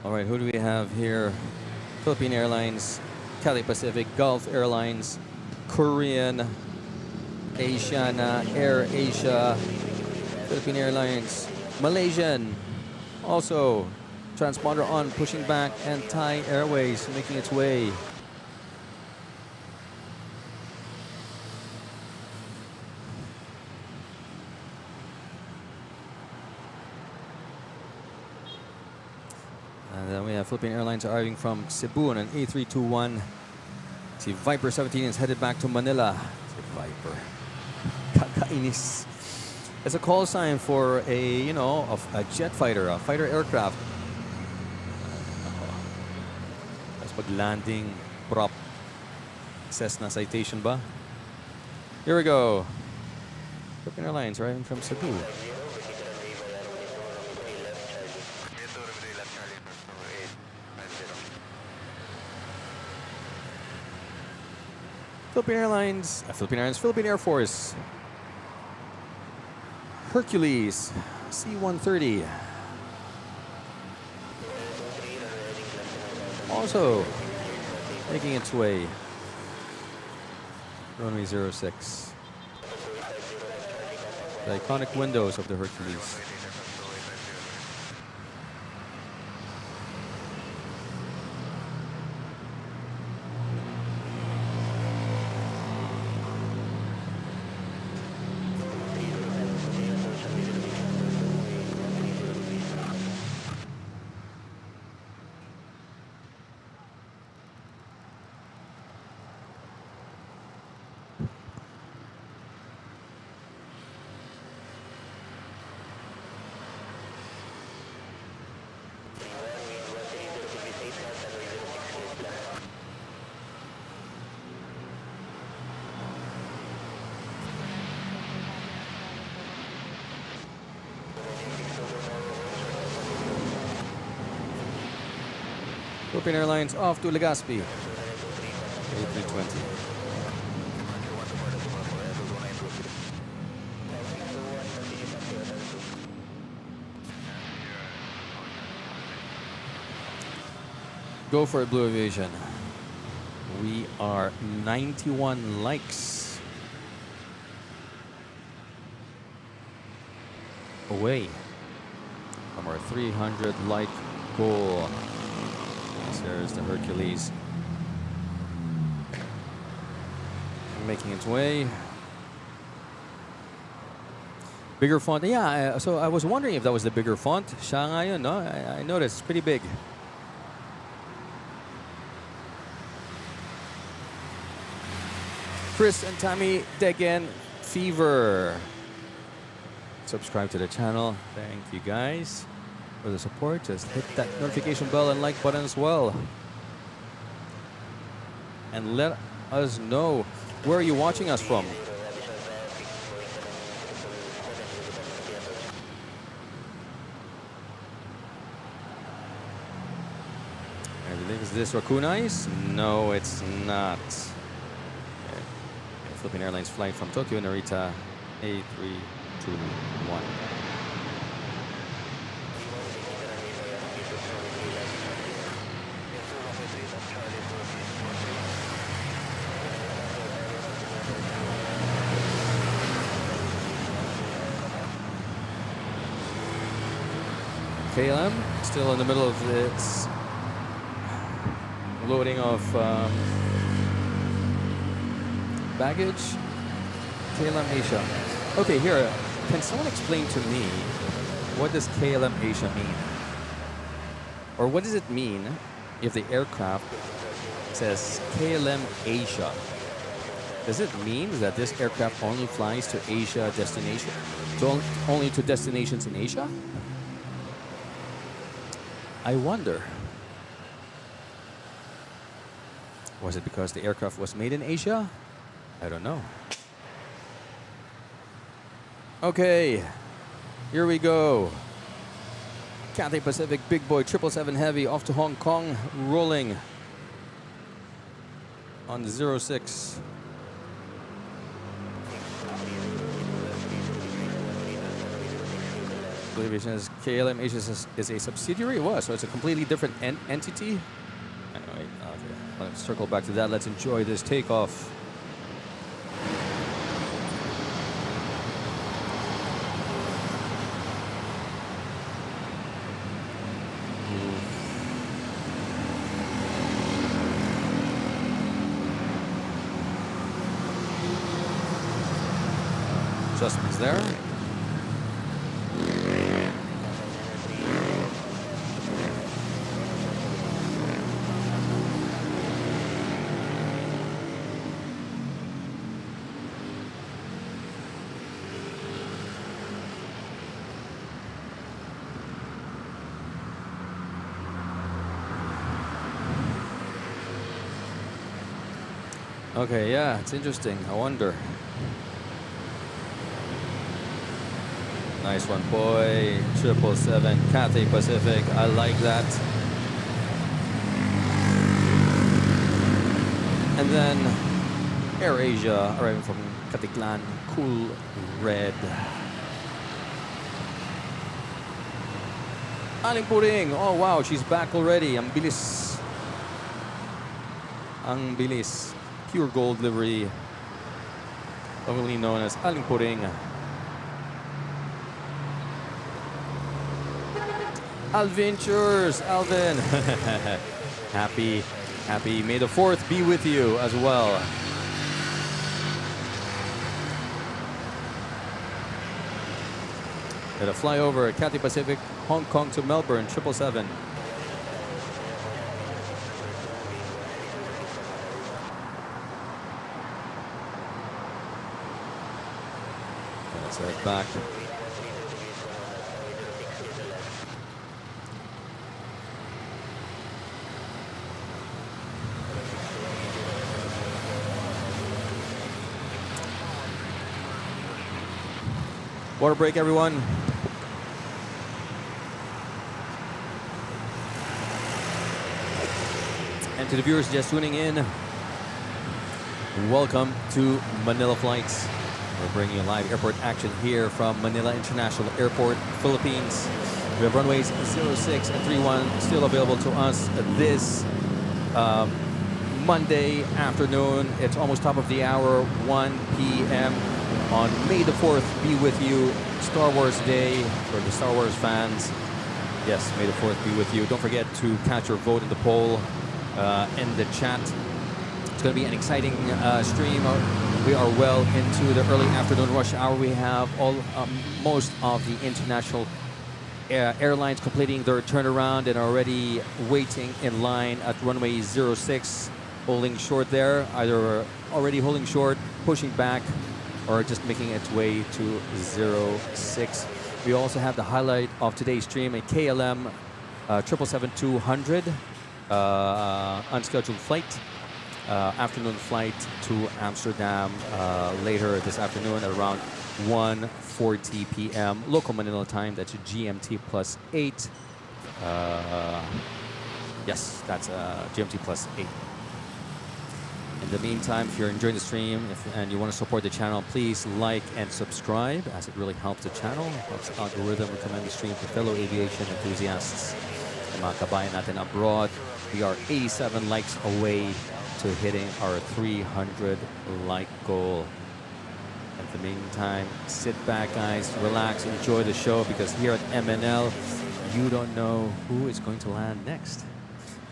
All right, who do we have here? Philippine Airlines, Cathay Pacific, Gulf Airlines, Korean, Asiana, Air Asia, Philippine Airlines, Malaysian, also transponder on, pushing back, and Thai Airways making its way. And then we have Philippine Airlines arriving from Cebu on an A321. See, Viper 17 is headed back to Manila. See, Viper. Kakainis. It's a call sign for a, you know, a jet fighter, a fighter aircraft. Tapos pag landing, prop. Cessna citation ba? Here we go. Philippine Airlines arriving from Cebu. Philippine Air Force, Hercules, C-130. Also making its way, runway 06. The iconic windows of the Hercules. Philippine Airlines off to Legazpi. A320. Go for it, Blue Aviation. We are 91 likes away from our 300 like goal. There's the Hercules making its way. Bigger font. Yeah, so I was wondering if that was the bigger font. Siya nga yun, no? I noticed. It's pretty big. Chris and Tammy Degen Fever. Subscribe to the channel. Thank you guys for the support. Just hit that notification bell and like button as well. And let us know, where are you watching us from? I believe, is this Raccoonais? No, it's not. Okay. Philippine Airlines flight from Tokyo, Narita, A321. KLM still in the middle of its loading of baggage. KLM Asia. Okay, here, can someone explain to me what does KLM Asia mean? Or what does it mean if the aircraft says KLM Asia? Does it mean that this aircraft only flies to Asia destination? Only to destinations in Asia? I wonder. Was it because the aircraft was made in Asia? I don't know. Okay, here we go. Cathay Pacific Big Boy 777 Heavy off to Hong Kong, rolling on 06. Aviation is KLM Asia is a subsidiary. What? So it's a completely different entity. Anyway, okay. Let's circle back to that. Let's enjoy this takeoff. Adjustments there. Okay, yeah, it's interesting. I wonder. Nice one, boy. 777, Cathay Pacific. I like that. And then Air Asia arriving from Katiklan, cool red. Aling Puring. Oh, wow, she's back already. Ang bilis. Ang bilis. Pure gold livery, commonly known as Aling Puring. Adventures, Alvin. happy. May the 4th be with you as well. At a flyover at Cathay Pacific, Hong Kong to Melbourne, 777. Let's head back. Water break, everyone. And to the viewers just tuning in, welcome to Manila Flights. We're bringing you live airport action here from Manila International Airport, Philippines. We have runways 06 and 31 still available to us this Monday afternoon. It's almost top of the hour, 1 p.m. on May the 4th. Be with you, Star Wars Day for the Star Wars fans. Yes, May the 4th be with you. Don't forget to cast your vote in the poll in the chat. It's going to be an exciting stream. We are well into the early afternoon rush hour. We have most of the international airlines completing their turnaround and already waiting in line at runway 06, holding short there, either already holding short, pushing back, or just making its way to 06. We also have the highlight of today's stream, a KLM 777-200 unscheduled flight. Afternoon flight to Amsterdam later this afternoon at around 1:40 p.m. local Manila time. That's GMT plus 8. Yes, that's GMT plus 8. In the meantime, if you're enjoying the stream and you want to support the channel, please like and subscribe, as it really helps the channel, helps the algorithm recommend the stream to fellow aviation enthusiasts and mga kabayan natin abroad. We are 87 likes away to hitting our 300 like goal. In the meantime, sit back, guys, relax, enjoy the show, because here at MNL, you don't know who is going to land next.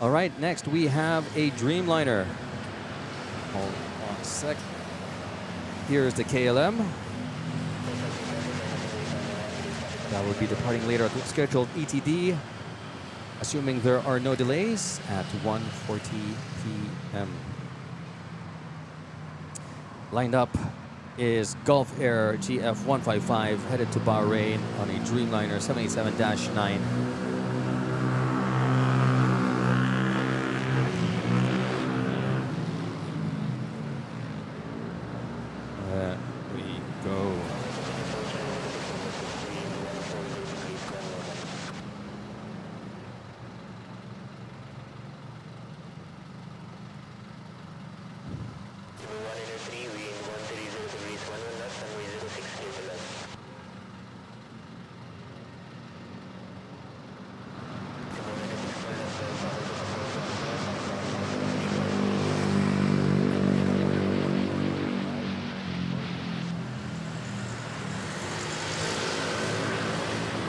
All right, next we have a Dreamliner. Hold on a sec. Here's the KLM. That will be departing later at the scheduled ETD, assuming there are no delays, at 1:40 p.m. Lined up is Gulf Air GF155 headed to Bahrain on a Dreamliner 787-9. There we go.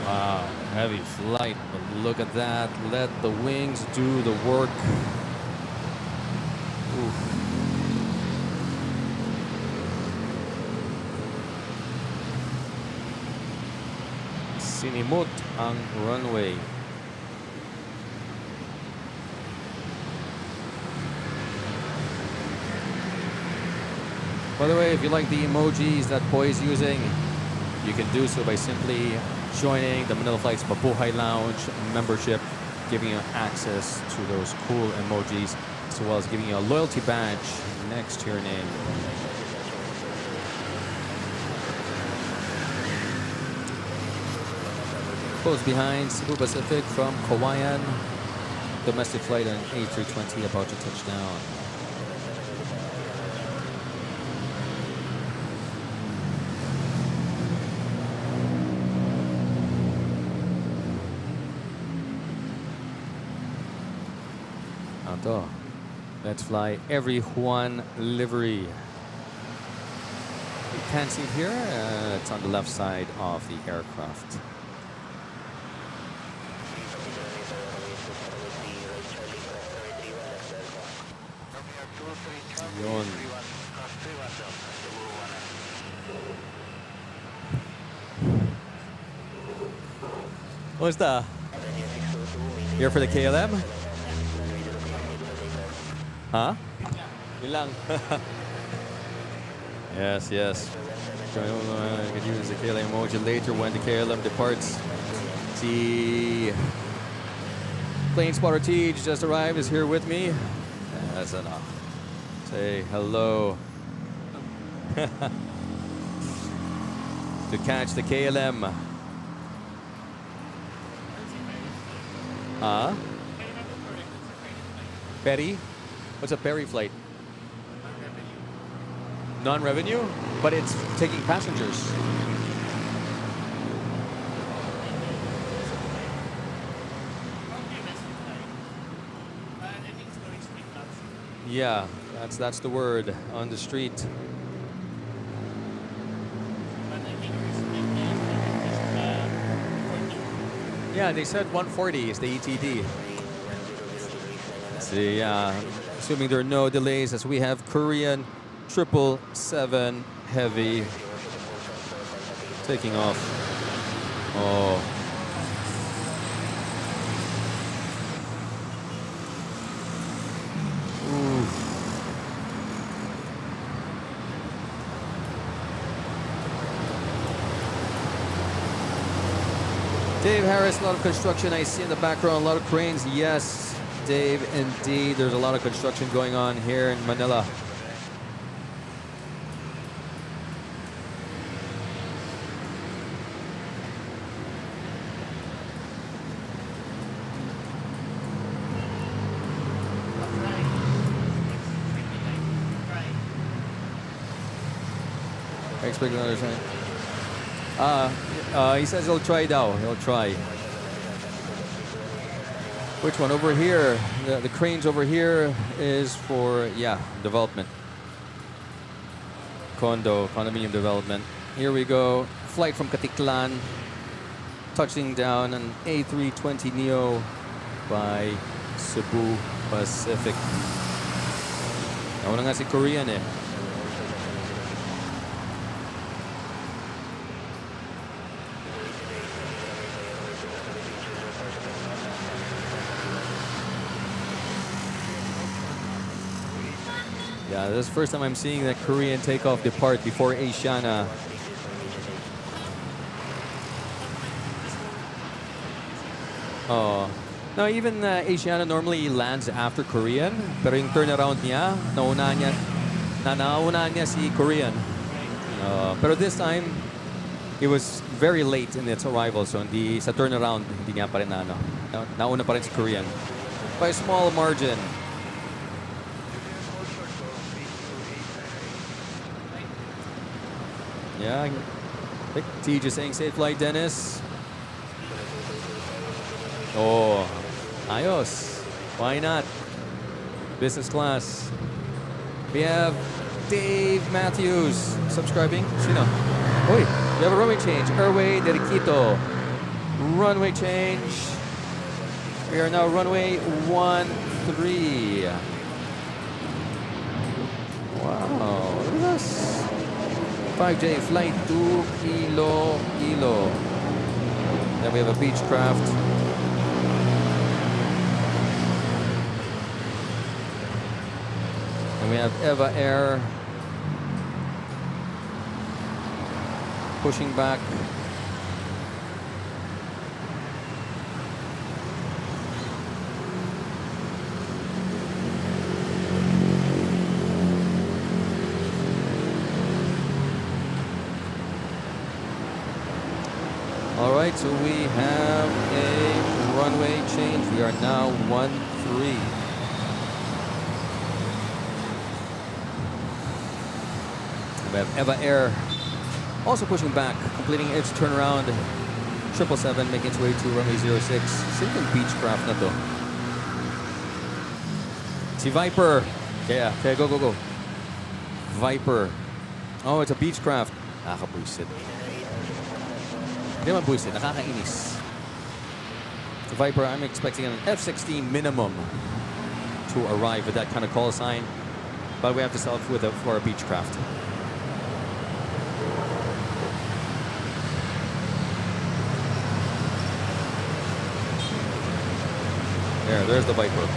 Wow, heavy flight, but look at that. Let the wings do the work. Oof. Sinimut ang runway. By the way, if you like the emojis that Boy is using, you can do so by simply joining the Manila Flights Mabuhay Lounge membership, giving you access to those cool emojis, as well as giving you a loyalty badge next to your name. Close behind Cebu Pacific from Kawayan. Domestic flight on A320 about to touch down. Let's fly every Juan livery. You can't see it here. It's on the left side of the aircraft. Yun. Kumusta? Here for the KLM? Huh? Yun lang. Yes, yes. You can use the KLM emoji later when the KLM departs. The plane spotter T just arrived, is here with me. That's enough. Say hello. To catch the KLM. Huh? Petty? What's a Perry flight? Non-revenue? But it's taking passengers. Yeah, that's the word on the street. Yeah, they said 140 is the ETD. Let's see, assuming there are no delays, as we have Korean 777 Heavy taking off. Oh. Dave Harris, a lot of construction I see in the background, a lot of cranes. Yes, Dave, indeed. There's a lot of construction going on here in Manila. I expect another time. He says he'll try now. He'll try. Which one? Over here. The cranes over here is for, development. Condominium development. Here we go. Flight from Katiklan. touching down an A320neo by Cebu Pacific. Nauna nga si Korean eh. Yeah, this is the first time I'm seeing that Korean takeoff depart before Asiana. Oh. No, even Asiana normally lands after Korean, pero yung turnaround niya, naunahan niya si Korean. Pero this time, it was very late in its arrival, so hindi sa turnaround, hindi niya pa rin nauna pa rin si Korean. By a small margin. Yeah, T just saying safe flight, Dennis. Oh, ayos. Why not? Business class. We have Dave Matthews subscribing. Sino? Oi, we have a runway change. Airway Deriquito. Runway change. We are now runway 13. Wow, look at this. 5J flight 2 kilo. Then we have a Beechcraft. And we have Eva Air pushing back. All right, so we have a runway change. We are now 13. We have Eva Air also pushing back, completing its turnaround. 777 making its way to runway 06. Simple Beechcraft na to. Si Viper. Yeah, okay, go. Viper. Oh, it's a Beechcraft. Nakakabwisit. Hindi man buwisit, nakakainis. So Viper, I'm expecting an F-16 minimum to arrive with that kind of call sign. But we have to solve for a Beechcraft. There's the Viper.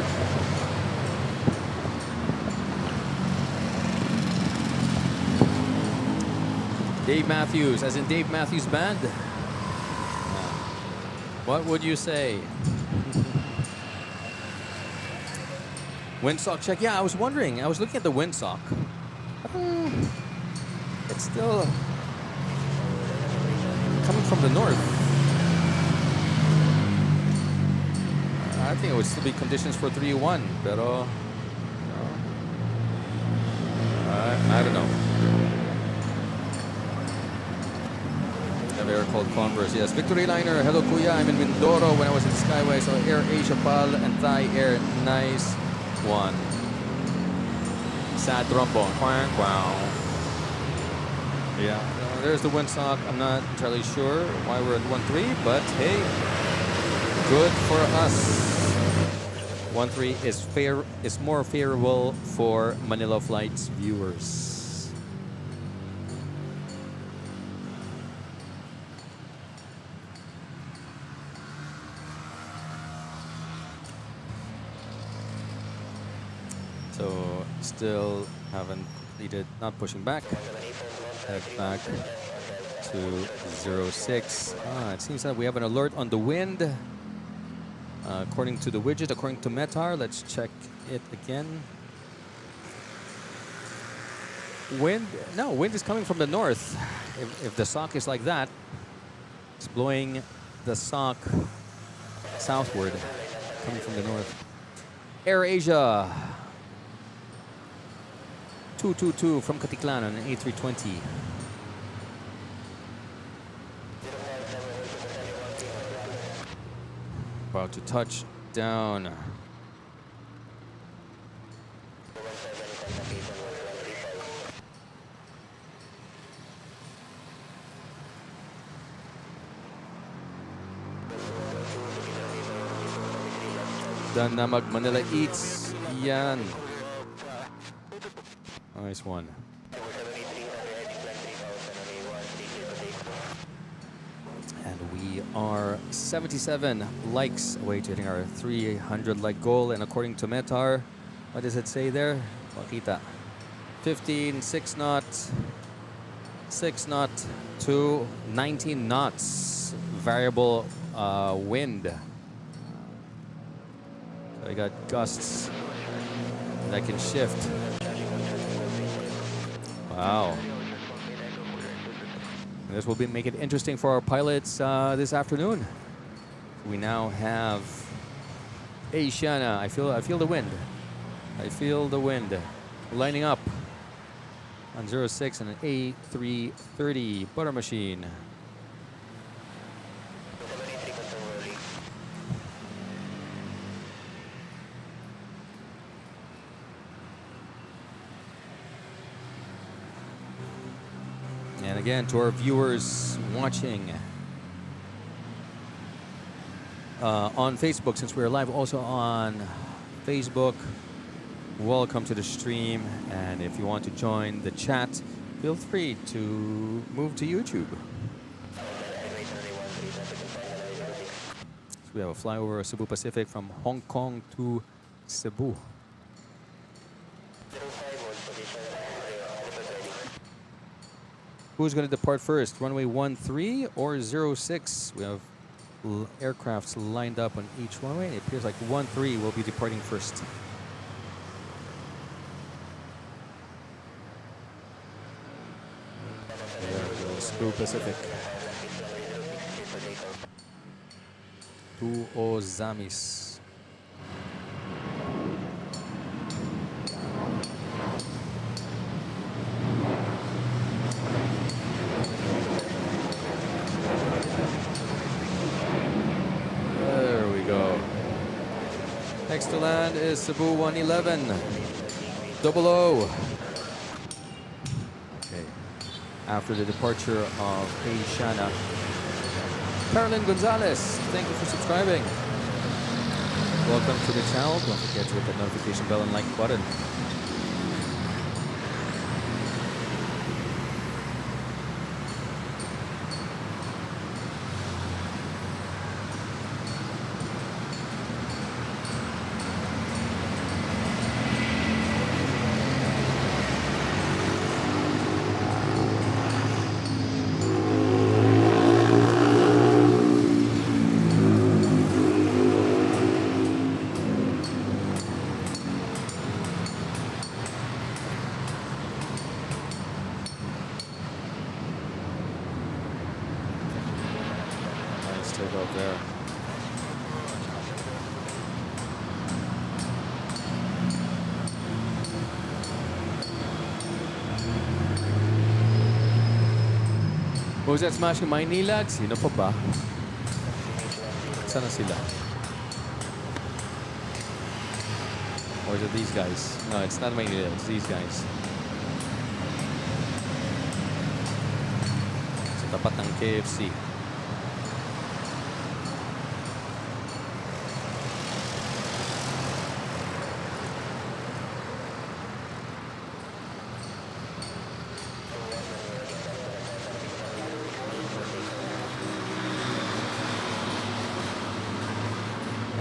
Dave Matthews, as in Dave Matthews Band. What would you say? Windsock check. Yeah, I was wondering. I was looking at the windsock. It's still coming from the north. I think it would still be conditions for 3-1, pero I don't know. Air called Converse. Yes, Victory Liner. Hello, Kuya. I'm in Mindoro. When I was in Skyway, so Air Asia Pal and Thai Air. Nice one. Sad trombone. Wow. Yeah. There's the windsock. I'm not entirely sure why we're at 1-3, but hey, good for us. 1-3 is more favorable for Manila Flights viewers. So still haven't completed, not pushing back. Head back to 06. It seems that we have an alert on the wind. According to the widget, according to METAR, let's check it again. Wind is coming from the north. If the sock is like that, it's blowing the sock southward, coming from the north. Air Asia 222 from Katiklan on an A320. About to touch down. Done na mag Manila Eats. Yan. Nice one. And we are 77 likes away to hitting our 300 like goal. And according to Metar, what does it say there? Makita. 15, 6 knots, 6 knot to 19 knots. Variable wind. So I got gusts that can shift. Wow. This will make it interesting for our pilots this afternoon. We now have Asiana. I feel the wind. I feel the wind lining up on 06 and an A330 butter machine. And again, to our viewers watching on Facebook, since we're live also on Facebook, welcome to the stream. And if you want to join the chat, feel free to move to YouTube. So we have a flyover of Cebu Pacific from Hong Kong to Cebu. Who's going to depart first? Runway 13 or 06? We have aircrafts lined up on each runway. It appears like 13 will be departing first. There goes Cebu Pacific. To Ozamis. Next to land is Cebu 111. Double O. Okay. After the departure of Asiana. Carolyn Gonzalez, thank you for subscribing. Welcome to the channel. Don't forget to hit the notification bell and like button. Who's that smashing Manila? Sino pa ba? Sana sila? Or is it these guys? No, it's not Manila. It's these guys. Sa tapat ng KFC.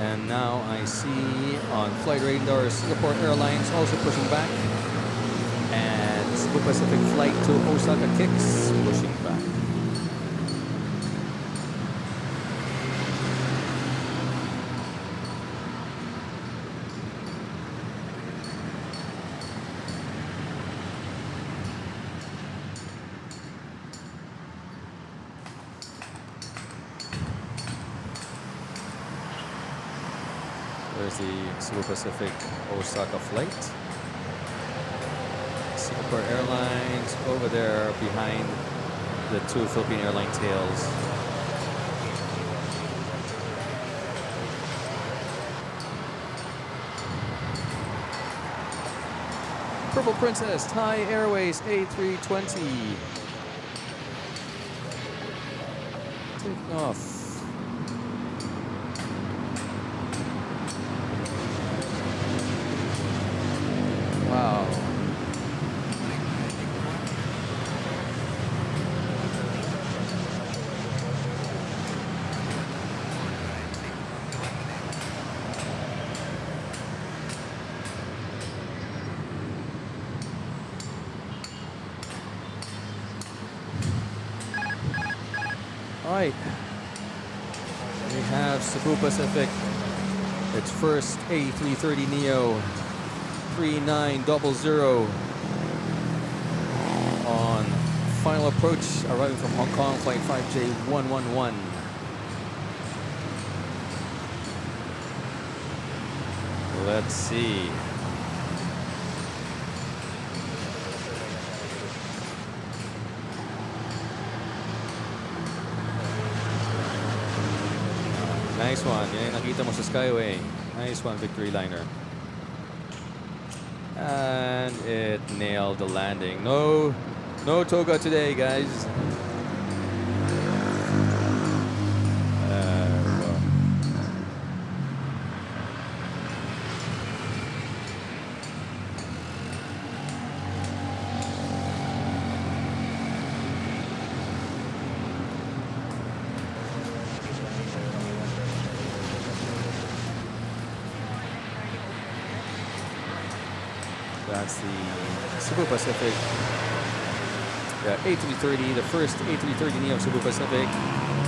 And now I see on flight radar Singapore Airlines also pushing back. And Cebu Pacific flight to Osaka Kicks pushing back. There's the Cebu Pacific Osaka flight. Singapore Airlines over there behind the two Philippine airline tails. Purple Princess, Thai Airways A320. Taking off. Alright. We have Cebu Pacific. Its first A330neo 3900 on final approach, arriving from Hong Kong, flight 5J111. Let's see. Nice one. Yan yung nakita mo sa Skyway. Nice one, Victory Liner. And it nailed the landing. No toga today, guys. That's the Cebu Pacific A330, the first A330neo of Cebu Pacific.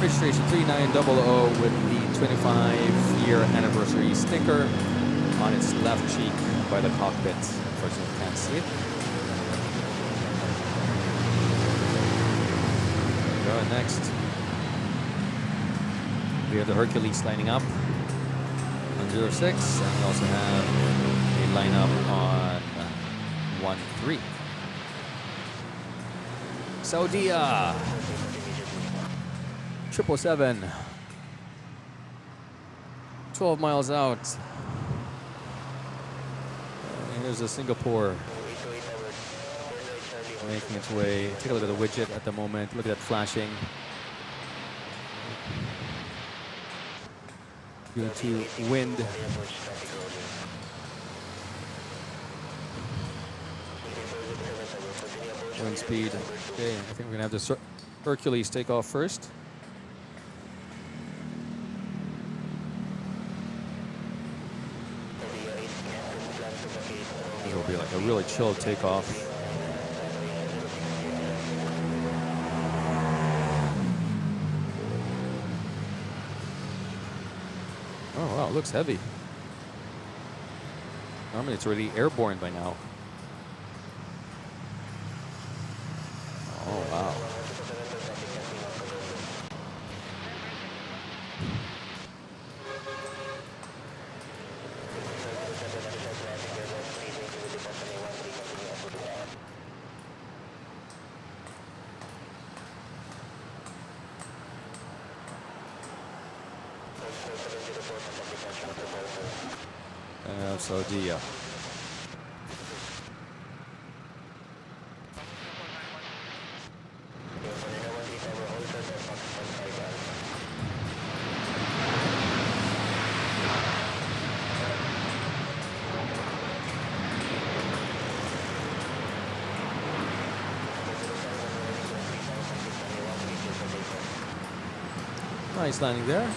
Registration 3900 with the 25-year anniversary sticker on its left cheek by the cockpit. Unfortunately, can't see it. Go next. We have the Hercules lining up on 06, and we also have a lineup on 13. Saudia 777, 12 miles out. And here's a Singapore making its way. Take a look at the widget at the moment. Look at that flashing. Due to wind. Wind speed. Okay, I think we're gonna have the Hercules take off first. It'll be like a really chill takeoff. Oh wow, it looks heavy. Normally it's already airborne by now. Oh, wow. Saudia. Nice landing there.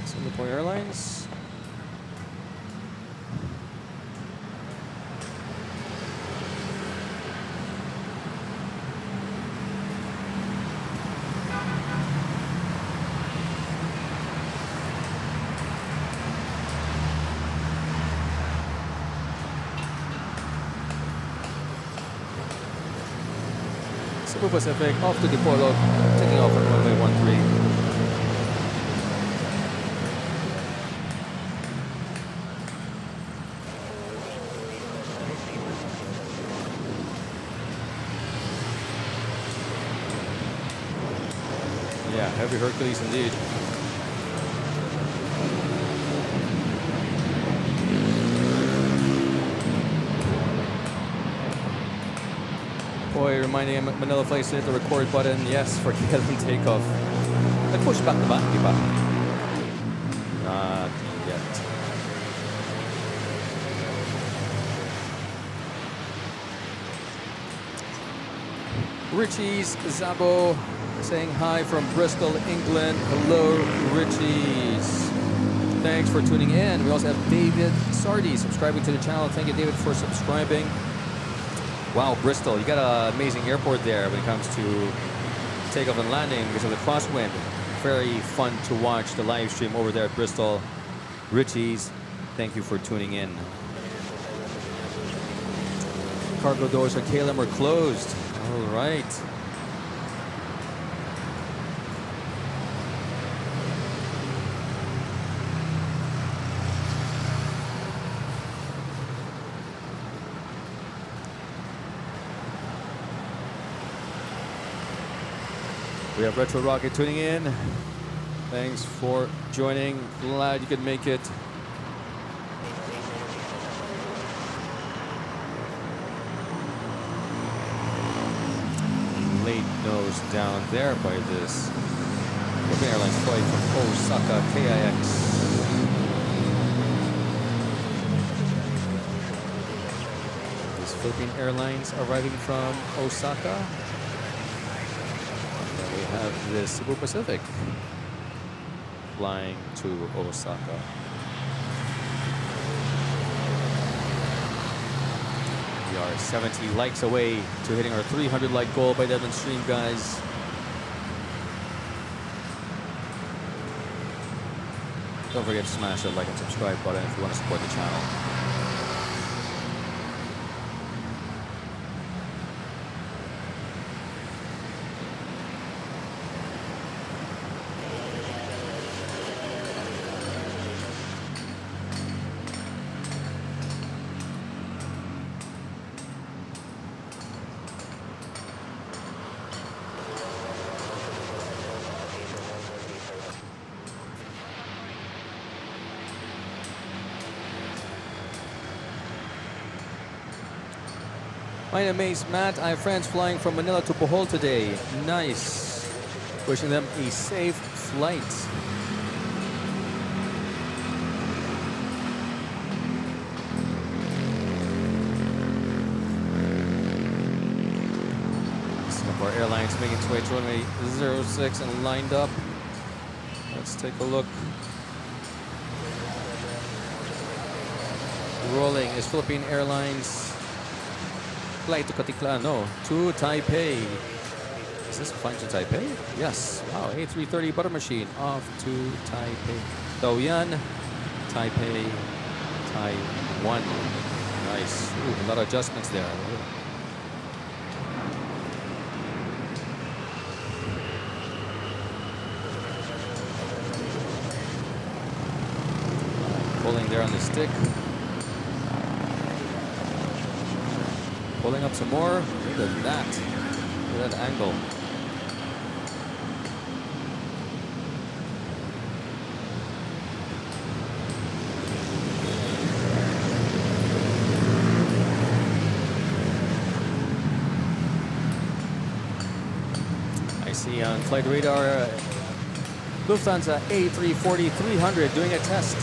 Singapore Airlines. Cebu Pacific off to Dipolo, taking off on runway 13. Yeah, heavy Hercules indeed. Boy, reminding him Manila FLIGHTS to hit the record button. Yes, for KLM takeoff. I push back the button, di ba? Not yet. Richie's Zabo saying hi from Bristol, England. Hello, Richie's. Thanks for tuning in. We also have David Sardi subscribing to the channel. Thank you, David, for subscribing. Wow, Bristol, you got an amazing airport there when it comes to takeoff and landing because of the crosswind. Very fun to watch the live stream over there at Bristol. Richie's, thank you for tuning in. Cargo doors at KLM are closed. All right. We have Retro Rocket tuning in. Thanks for joining. Glad you could make it. Late nose down there by this Philippine Airlines flight from Osaka KIX. This Philippine Airlines arriving from Osaka. We have the Cebu Pacific flying to Osaka. We are 70 likes away to hitting our 300 like goal by Devon Stream, guys. Don't forget to smash that like and subscribe button if you want to support the channel. My name is Matt. I have friends flying from Manila to Bohol today. Nice. Wishing them a safe flight. Singapore Airlines making its way to runway 06 and lined up. Let's take a look. Rolling is Philippine Airlines. Flight to Katiklan, no, to Taipei. Is this flying to Taipei? Yes. Wow, A330 butter machine off to Taipei. Taoyuan, Taipei, Taiwan. Nice. Ooh, a lot of adjustments there. Pulling there on the stick. Pulling up some more. Look at that. Look at that angle. I see on flight radar Lufthansa A340-300 doing a test.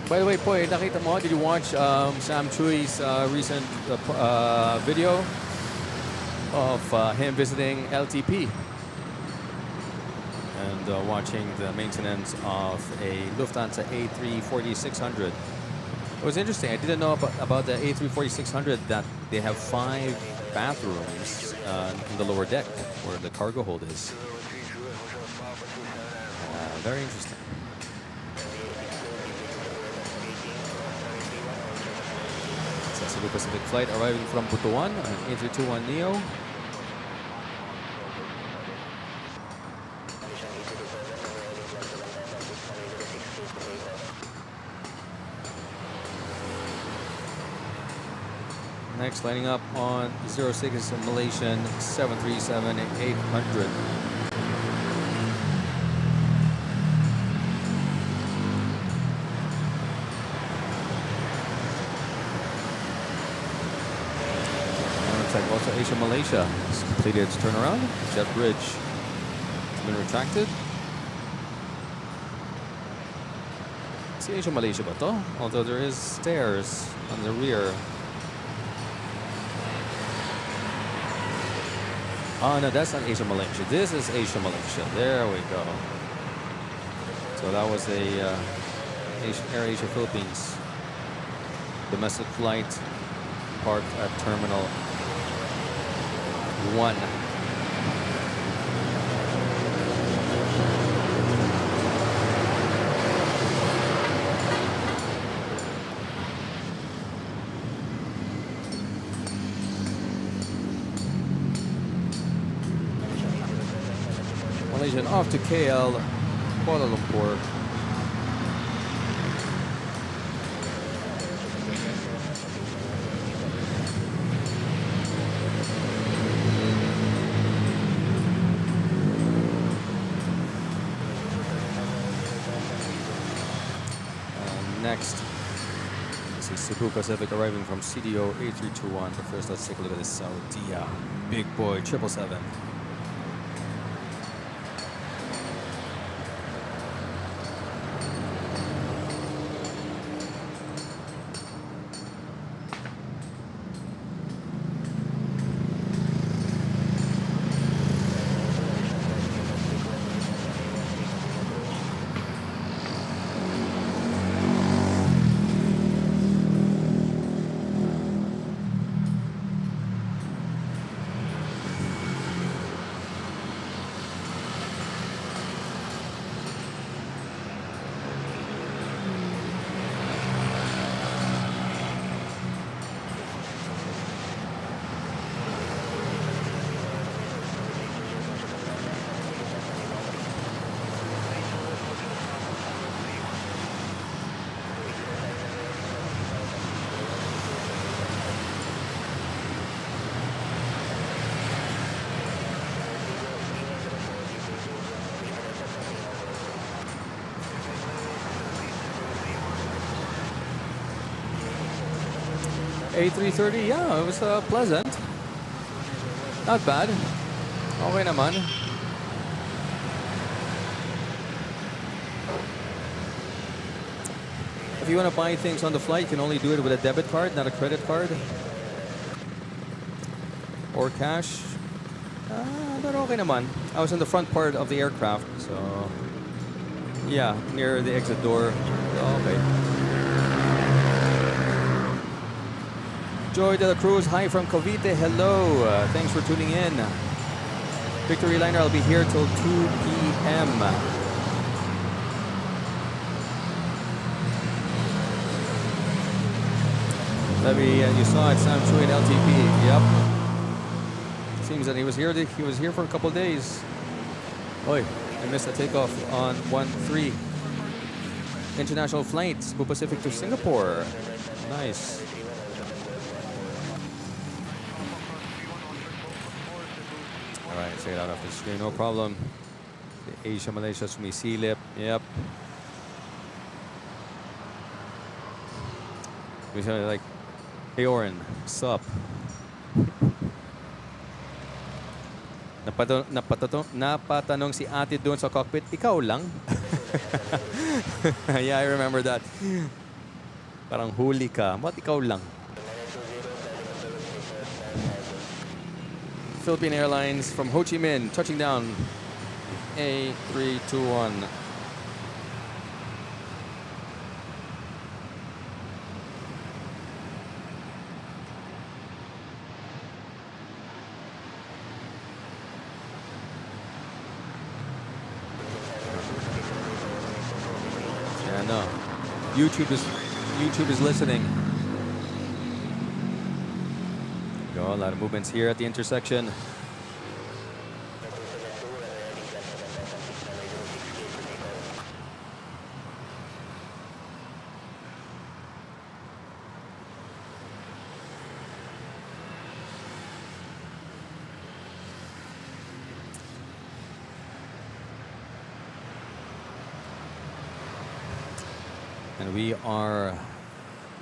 By the way, Poy, nakita mo, did you watch Sam Chui's recent video of him visiting LTP and watching the maintenance of a Lufthansa A340-600? It was interesting. I didn't know about the A340-600 that they have 5 bathrooms in the lower deck where the cargo hold is. Very interesting. Cebu Pacific flight arriving from Butuan, an A321neo. Next, lining up on 06 is a Malaysian 737-800. Also, Asia Malaysia has completed its turnaround. Jet bridge has been retracted. See Asia Malaysia ba to? Although there is stairs on the rear. Oh, no, that's not Asia Malaysia. This is Asia Malaysia. There we go. So that was a Air Asia Philippines domestic flight parked at Terminal 1. Malaysian off to KL, Kuala Lumpur. Next, this is Cebu Pacific arriving from CDO 8321. But first, let's take a look at this Saudia big boy 777. A330, yeah, it was pleasant. Not bad. Okay naman. If you want to buy things on the flight, you can only do it with a debit card, not a credit card. Or cash. But okay naman. I was in the front part of the aircraft, so yeah, near the exit door. Okay. Joy de la Cruz, hi from Cavite, hello. Thanks for tuning in. Victory Liner, I'll be here till 2 p.m. Levy, and you saw it, Sam Chui and LTP. Yep. Seems that he was here for a couple days. Oi, I missed a takeoff on 1-3. International flights, Cebu Pacific to Singapore. Nice. Alright, say it out off the screen, no problem. The Asia Malaysia sumisilip. Yep. We sounded like, hey Oren, sup? Napatanong si ate doon sa cockpit, ikaw lang? Yeah, I remember that. Parang huli ka, ba't ikaw lang? Philippine Airlines from Ho Chi Minh, touching down A321. Yeah, no. YouTube is listening. Go, a lot of movements here at the intersection. And we are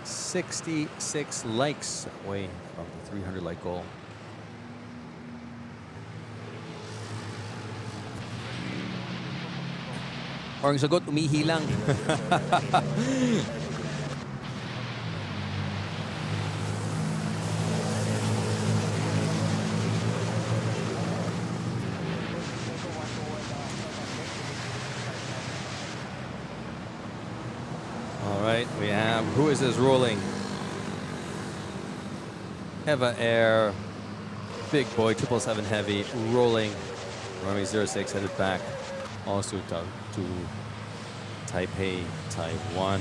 66 likes away from the 300 like goal. Or ang sagot, umihi lang. right, we have, who is this rolling? Heva Air, big boy, 777 Heavy, rolling. Runway 06 headed back also to Taipei, Taiwan.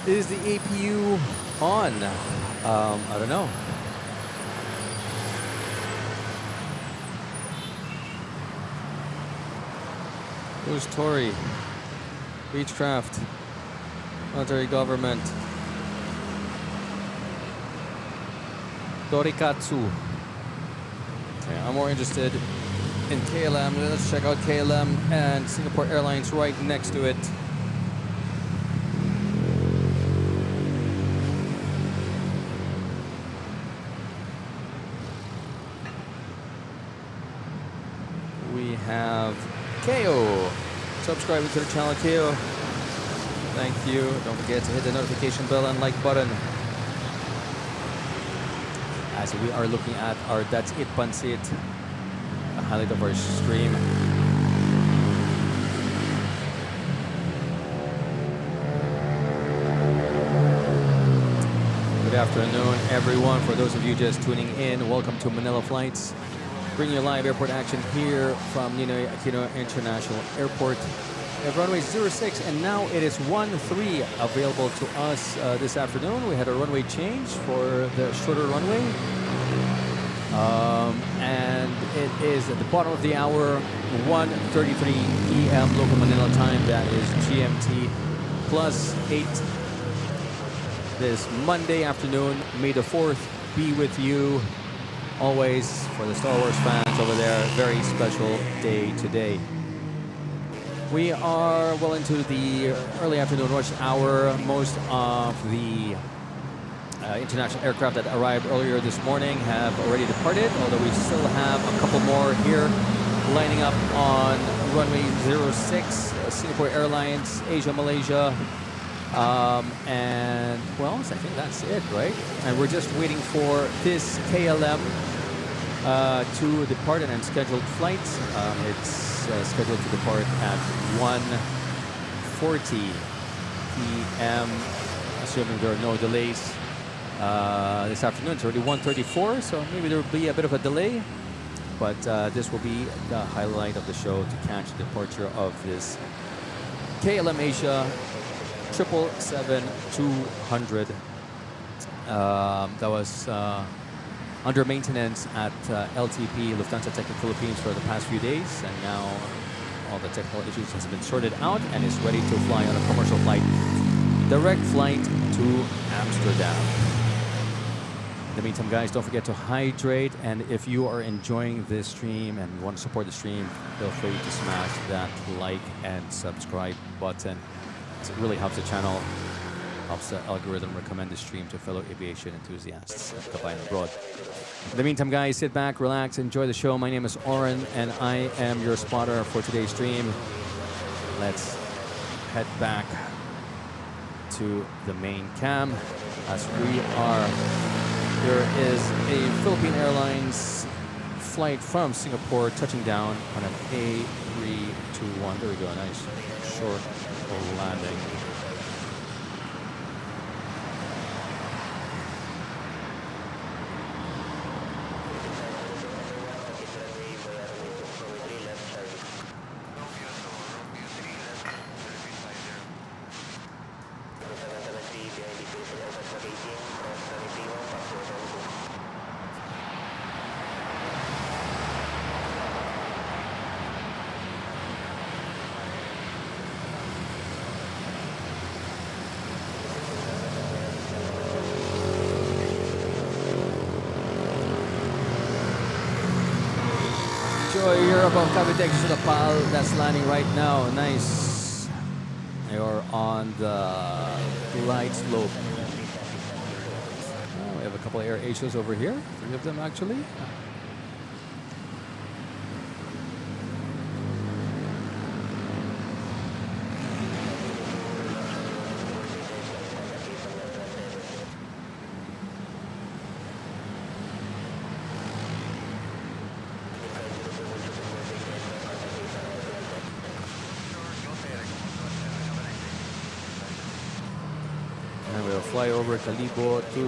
Is the APU on? I don't know. Who's Tory? Beechcraft. Military government. Dorikatsu. Okay, I'm more interested in KLM. Let's check out KLM and Singapore Airlines right next to it. Have KO subscribing to the channel. KO, thank you. Don't forget to hit the notification bell and like button as we are looking at our That's It Pansit, a highlight of our stream. Good afternoon, everyone. For those of you just tuning in, welcome to Manila Flights. Bring you live airport action here from Ninoy Aquino International Airport. We have runway 06, and now it is 13 available to us this afternoon. We had a runway change for the shorter runway. And it is at the bottom of the hour, 1:33 p.m. local Manila time. That is GMT +8. This Monday afternoon, May the 4th be with you. Always, for the Star Wars fans over there, very special day today. We are well into the early afternoon rush hour. Most of the international aircraft that arrived earlier this morning have already departed, although we still have a couple more here lining up on runway 06, Singapore Airlines, Asia, Malaysia. And well, I think that's it, right? And we're just waiting for this KLM to depart an unscheduled flight. It's scheduled to depart at 1:40 p.m. assuming there are no delays this afternoon. It's already 1:34, so maybe there will be a bit of a delay, but this will be the highlight of the show to catch the departure of this KLM Asia 777-200 that was under maintenance at LTP, Lufthansa Technic Philippines, for the past few days, and now all the technical issues has been sorted out and is ready to fly on a commercial flight, direct flight to Amsterdam. In the meantime, guys, don't forget to hydrate, and if you are enjoying this stream and you want to support the stream, feel free to smash that like and subscribe button. It really helps the channel, helps the algorithm recommend the stream to fellow aviation enthusiasts at Kabay and abroad. In the meantime, guys, sit back, relax, enjoy the show. My name is Oren, and I am your spotter for today's stream. Let's head back to the main cam as we are. There is a Philippine Airlines flight from Singapore touching down on an A321. There we go, nice short landing. So you're above Cavite to the PAL that's landing right now. Nice. You're on the glide slope. We have a couple of Air Asias over here. 3 of them actually. Fly over Calibo to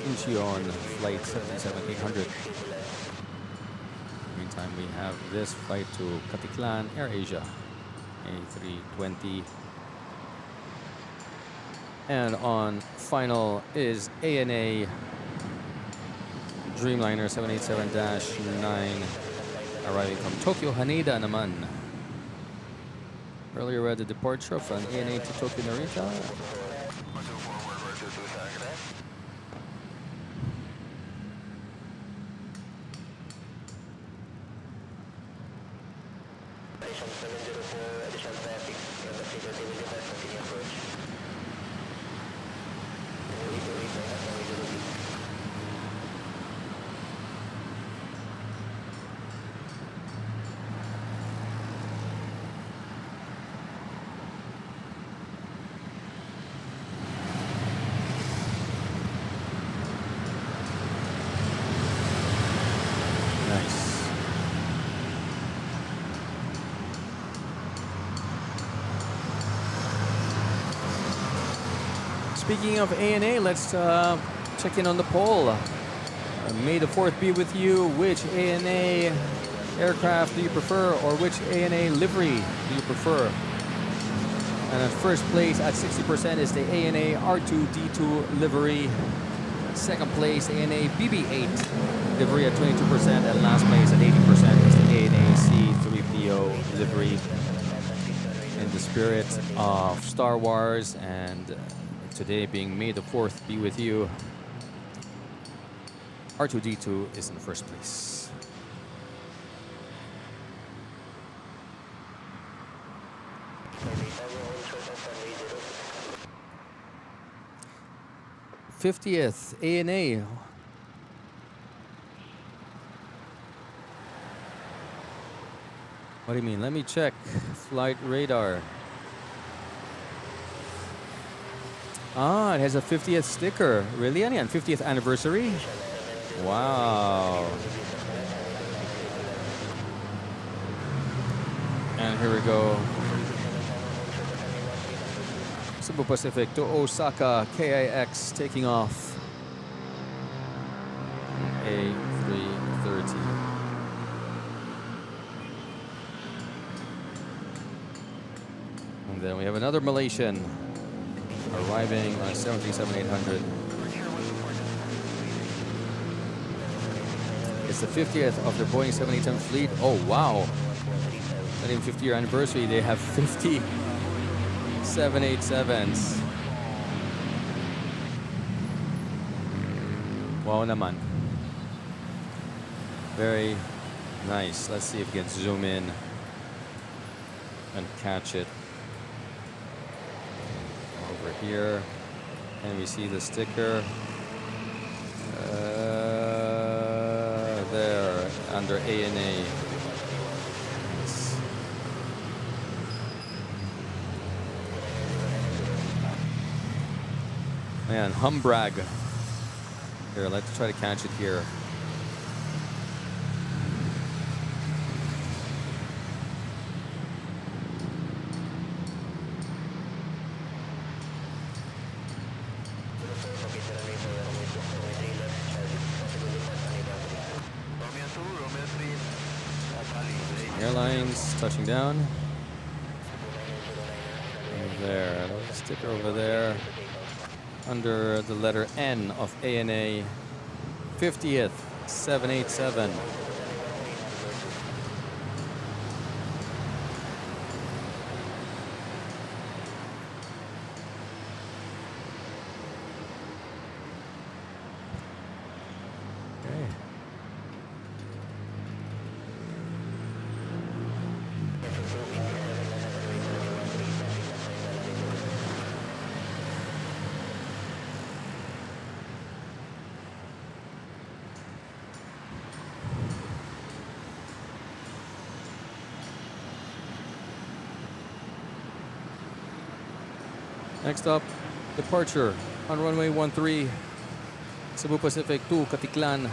Incheon, flight 77800. Meantime, we have this flight to Katiklan, Air Asia, A320. And on final is ANA Dreamliner 787-9, arriving from Tokyo, Haneda naman. Earlier we had the departure from ANA to Tokyo Narita. Speaking of ANA, let's check in on the poll. May the 4th be with you. Which ANA aircraft do you prefer, or which ANA livery do you prefer? And in first place at 60% is the ANA R2D2 livery. Second place, ANA BB8 livery at 22%. And last place at 80% is the ANA C3PO livery. In the spirit of Star Wars and today being May the 4th be with you, R2D2 is in first place. '50th ANA. What do you mean? Let me check flight radar. Ah, it has a 50th sticker. Really? And 50th anniversary? Wow. And here we go. Cebu Pacific to Osaka, KIX taking off. A330. And then we have another Malaysian arriving on 737-800. It's the 50th of the Boeing 787 fleet. Oh, wow. Not even 50-year anniversary. They have 50 787s. Wow naman. Very nice. Let's see if we can zoom in and catch it. Over here, and we see the sticker there under ANA. Man, Humbrag. Here, let's try to catch it here. Airlines touching down. And there, a sticker over there under the letter N of ANA 50th 787. Next up, departure on runway 13, Cebu Pacific to Katiklan.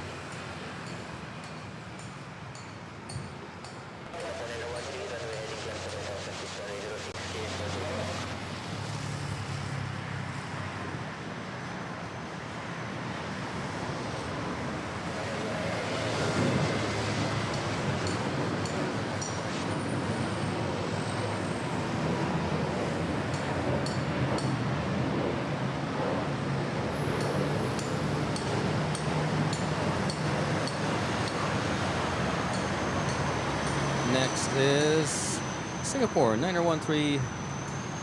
Next is Singapore, 9013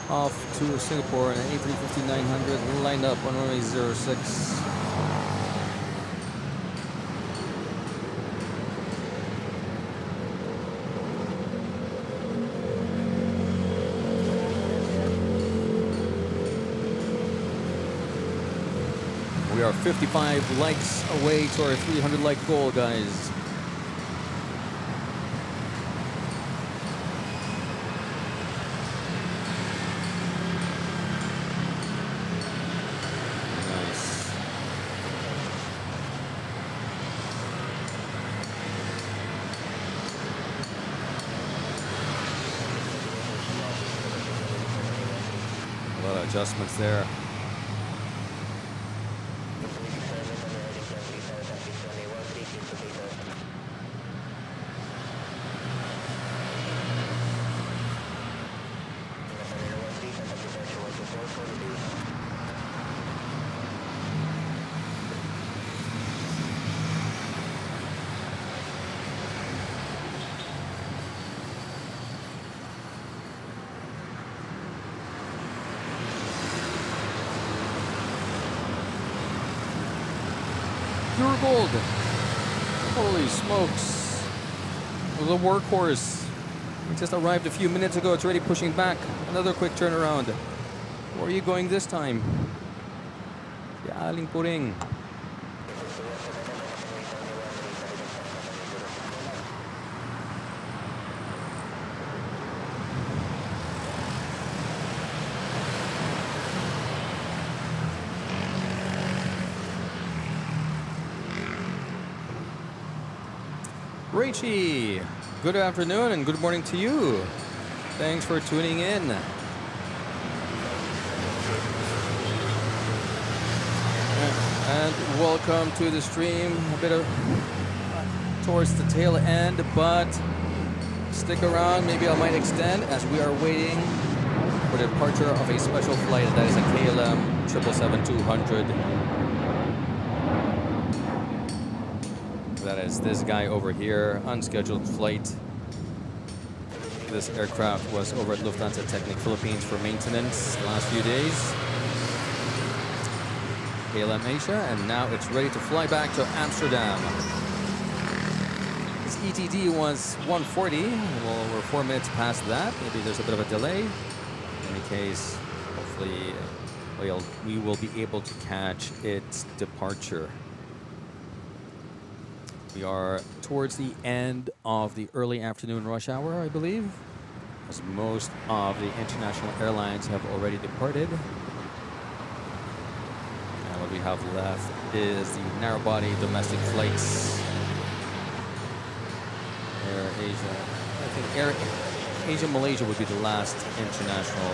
off to Singapore and A350-900 lined up on runway 06. We are 55 likes away to our 300 like goal, guys. Adjustments there. Pure gold. Holy smokes. The workhorse. It just arrived a few minutes ago. It's already pushing back. Another quick turnaround. Where are you going this time? Aling puring. Rachie, good afternoon and good morning to you. Thanks for tuning in. And welcome to the stream. A bit of towards the tail end, but stick around. Maybe I might extend as we are waiting for the departure of a special flight. That is a KLM 777-200. That is this guy over here, unscheduled flight. This aircraft was over at Lufthansa Technik Philippines for maintenance the last few days. KLM Asia, and now it's ready to fly back to Amsterdam. Its ETD was 140. Well, we're 4 minutes past that. Maybe there's a bit of a delay. In any case, hopefully we will be able to catch its departure. We are towards the end of the early afternoon rush hour, I believe, as most of the international airlines have already departed. And what we have left is the narrow-body domestic flights. Air Asia, I think Air Asia Malaysia would be the last international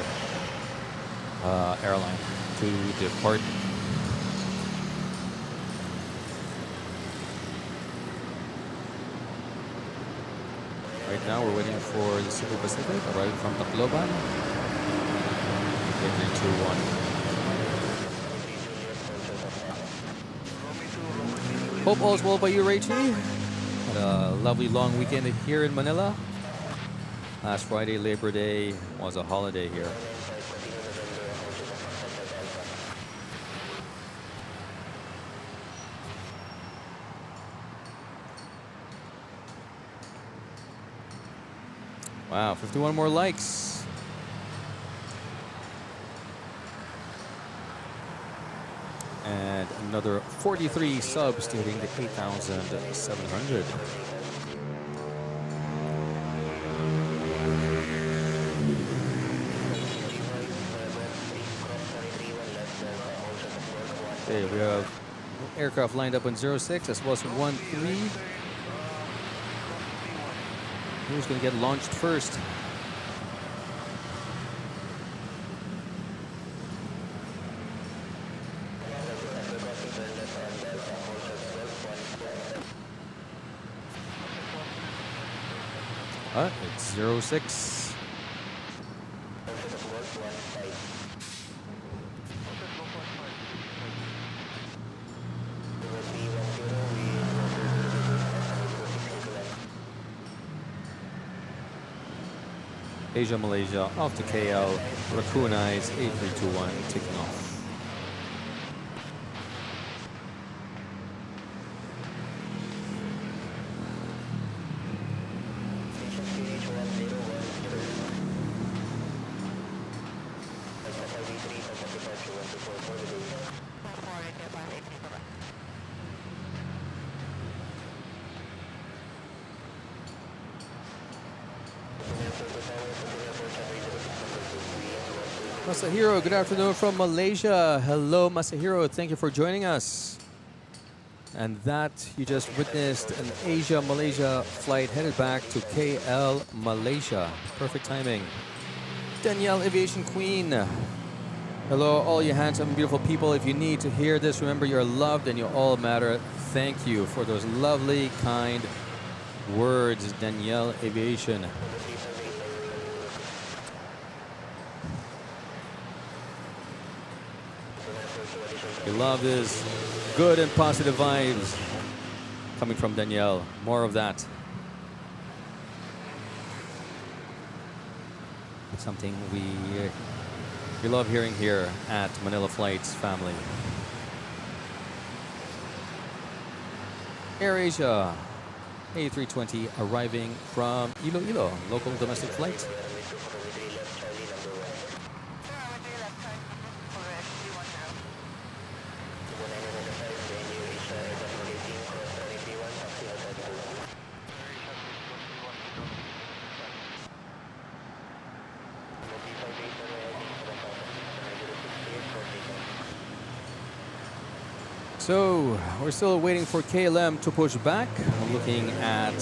airline to depart. Right now we're waiting for the Cebu Pacific arriving from Tacloban. 3, 2, 1. Hope all's well by you, Rachie. Had a lovely long weekend here in Manila. Last Friday, Labor Day, was a holiday here. Wow, 51 more likes. And another 43 subs to hitting the 8,700. Okay, we have aircraft lined up on 06 as well as 13. Who's going to get launched first? It's 06. Asia, Malaysia, off to KL. Recognize 8321, taking off. Masahiro, good afternoon from Malaysia. Hello, Masahiro. Thank you for joining us. And that you just witnessed an Asia-Malaysia flight headed back to KL, Malaysia. Perfect timing. Danielle, Aviation Queen. Hello, all you handsome, beautiful people. If you need to hear this, remember you're loved and you all matter. Thank you for those lovely, kind words, Danielle, Aviation. We love this good and positive vibes coming from Danielle. More of that. It's something we love hearing here at Manila Flights family. AirAsia A320 arriving from Iloilo, local domestic flight. So we're still waiting for KLM to push back. I'm looking at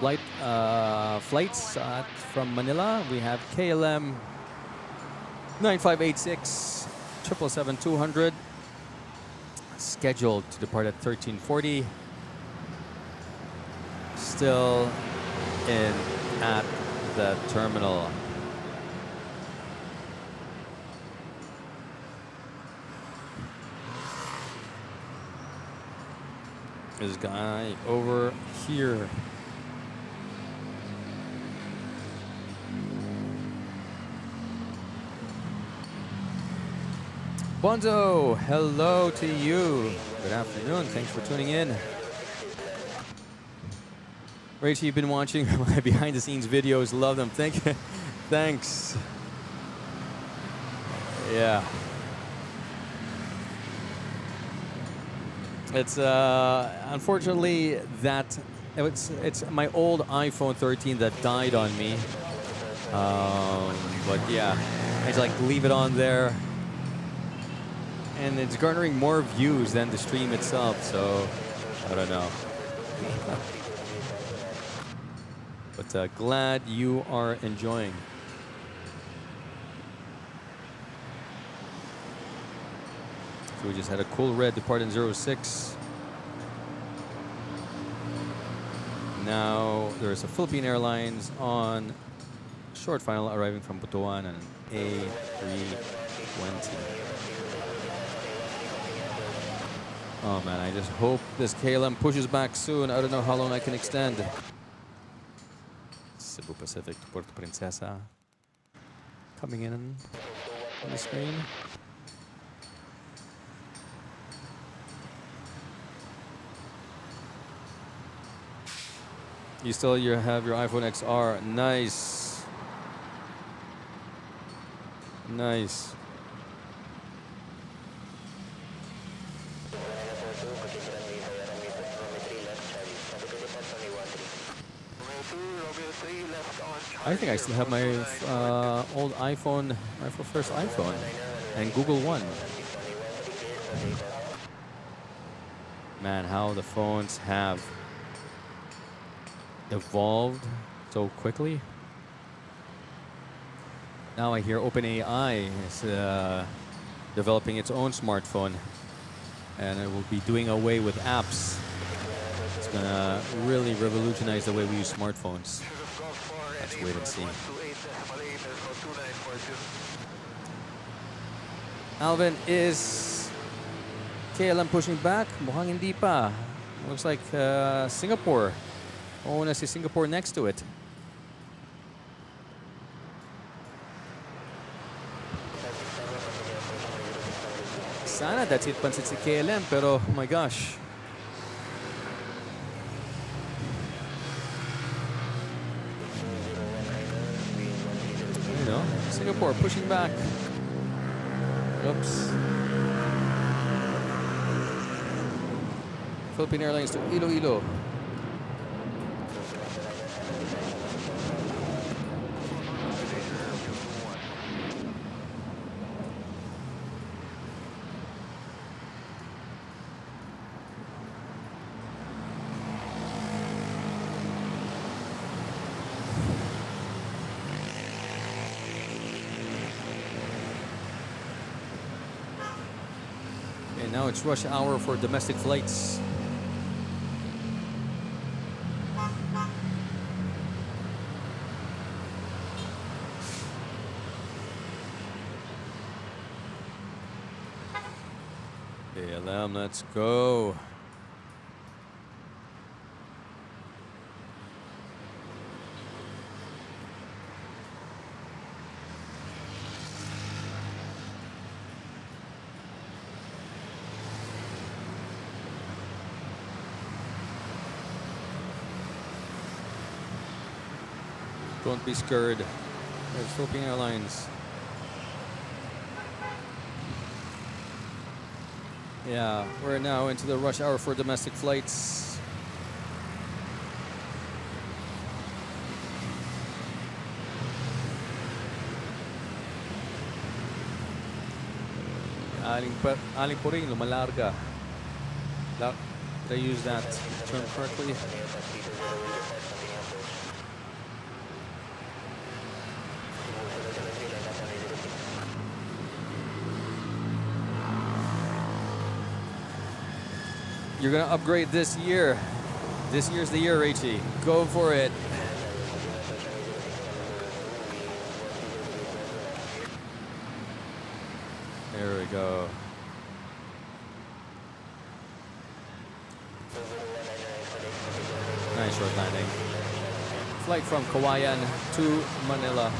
the flights from Manila. We have KLM 9586 777-200 scheduled to depart at 1340. Still at the terminal. This guy over here. Bonzo, hello to you. Good afternoon. Thanks for tuning in. Rachel, you've been watching my behind the scenes videos. Love them. Thank you. Thanks. Yeah. It's unfortunately that it's my old iPhone 13 that died on me. But yeah, I just like leave it on there, and it's garnering more views than the stream itself. So I don't know. But glad you are enjoying. So we just had a cool red depart in 06. Now there's a Philippine Airlines on short final arriving from Butuan and A320. Oh man, I just hope this KLM pushes back soon. I don't know how long I can extend. Cebu Pacific to Puerto Princesa. Coming in on the screen. You have your iPhone XR. Nice. Nice. I think I still have my old iPhone, my first iPhone, and Google One. Man, how the phones have evolved so quickly. Now I hear OpenAI is developing its own smartphone, and it will be doing away with apps. It's gonna really revolutionize the way we use smartphones. Let's wait and see. Alvin, is KLM pushing back? Mukhang hindi pa. Looks like Singapore. Oh, I see Singapore next to it. Sana that's it pansit si KLM, pero oh my gosh. You know, Singapore pushing back. Oops. Philippine Airlines to Iloilo. Now it's rush hour for domestic flights. KLM, let's go. Don't be scared. There's Philippine Airlines. Yeah, we're now into the rush hour for domestic flights. Aling po rin, lumalarga. Did I use that term correctly? You're gonna upgrade this year. This year's the year, Rachy. Go for it. There we go. Nice short landing. Flight from Kawayan to Manila.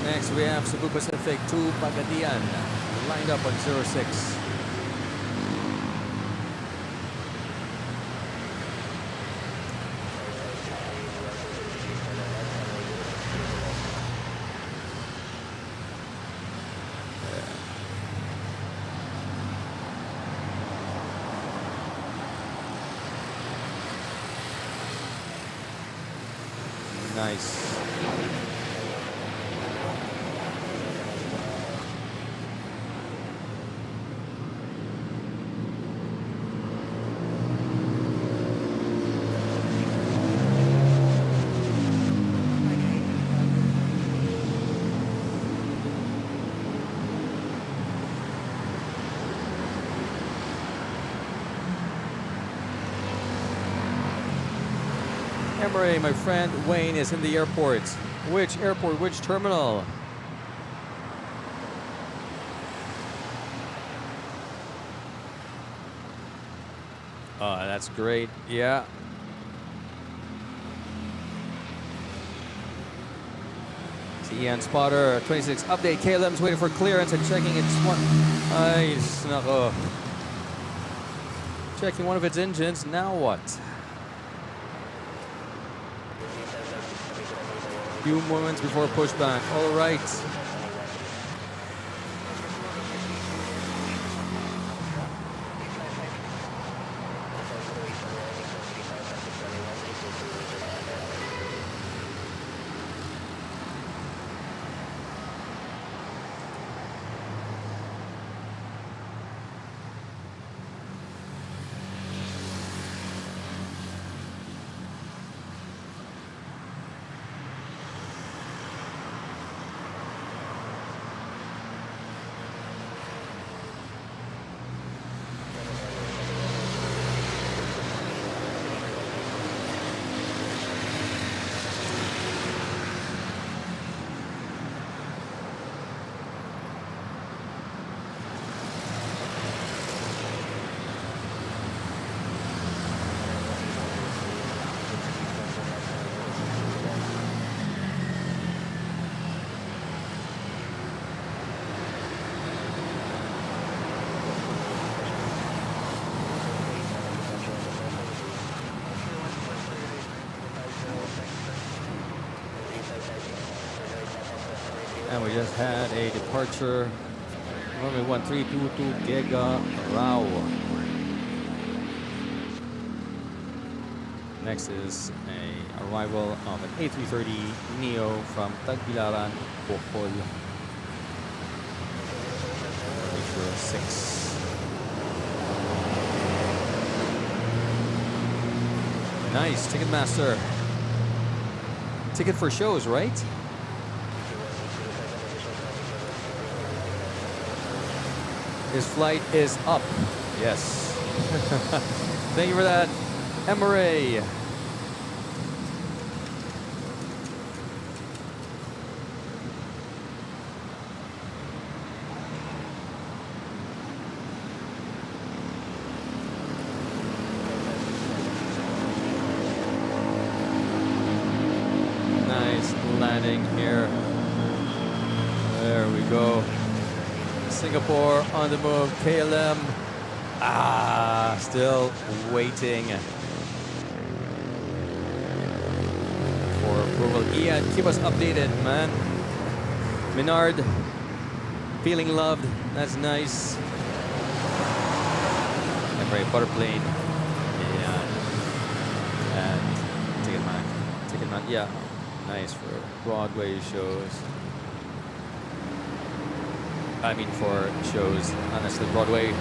Next, we have Cebu Pacific to Pagadian, lined up on 06. Nice. Emery, my friend Wayne is in the airport. Which airport? Which terminal? Oh, that's great. Yeah. Ian Spotter, 26 update. KLM's waiting for clearance and checking its one. Nice. Nako. Checking one of its engines. Now what? Few moments before pushback. All right. And we just had a departure. Runway 1322 Giga Rao. Next is a arrival of an A330 Neo from Tagbilaran, Bohol. 6. Nice, Ticketmaster. Ticket for shows, right? His flight is up. Yes. Thank you for that, Emery. Nice landing here. There we go. Singapore on the move. KLM. Still waiting for approval. Ian, keep us updated, man. Menard, feeling loved. That's nice. Emery, Butterplane. And Ticketman. Yeah, nice for Broadway shows. I mean, for shows, honestly, Broadway.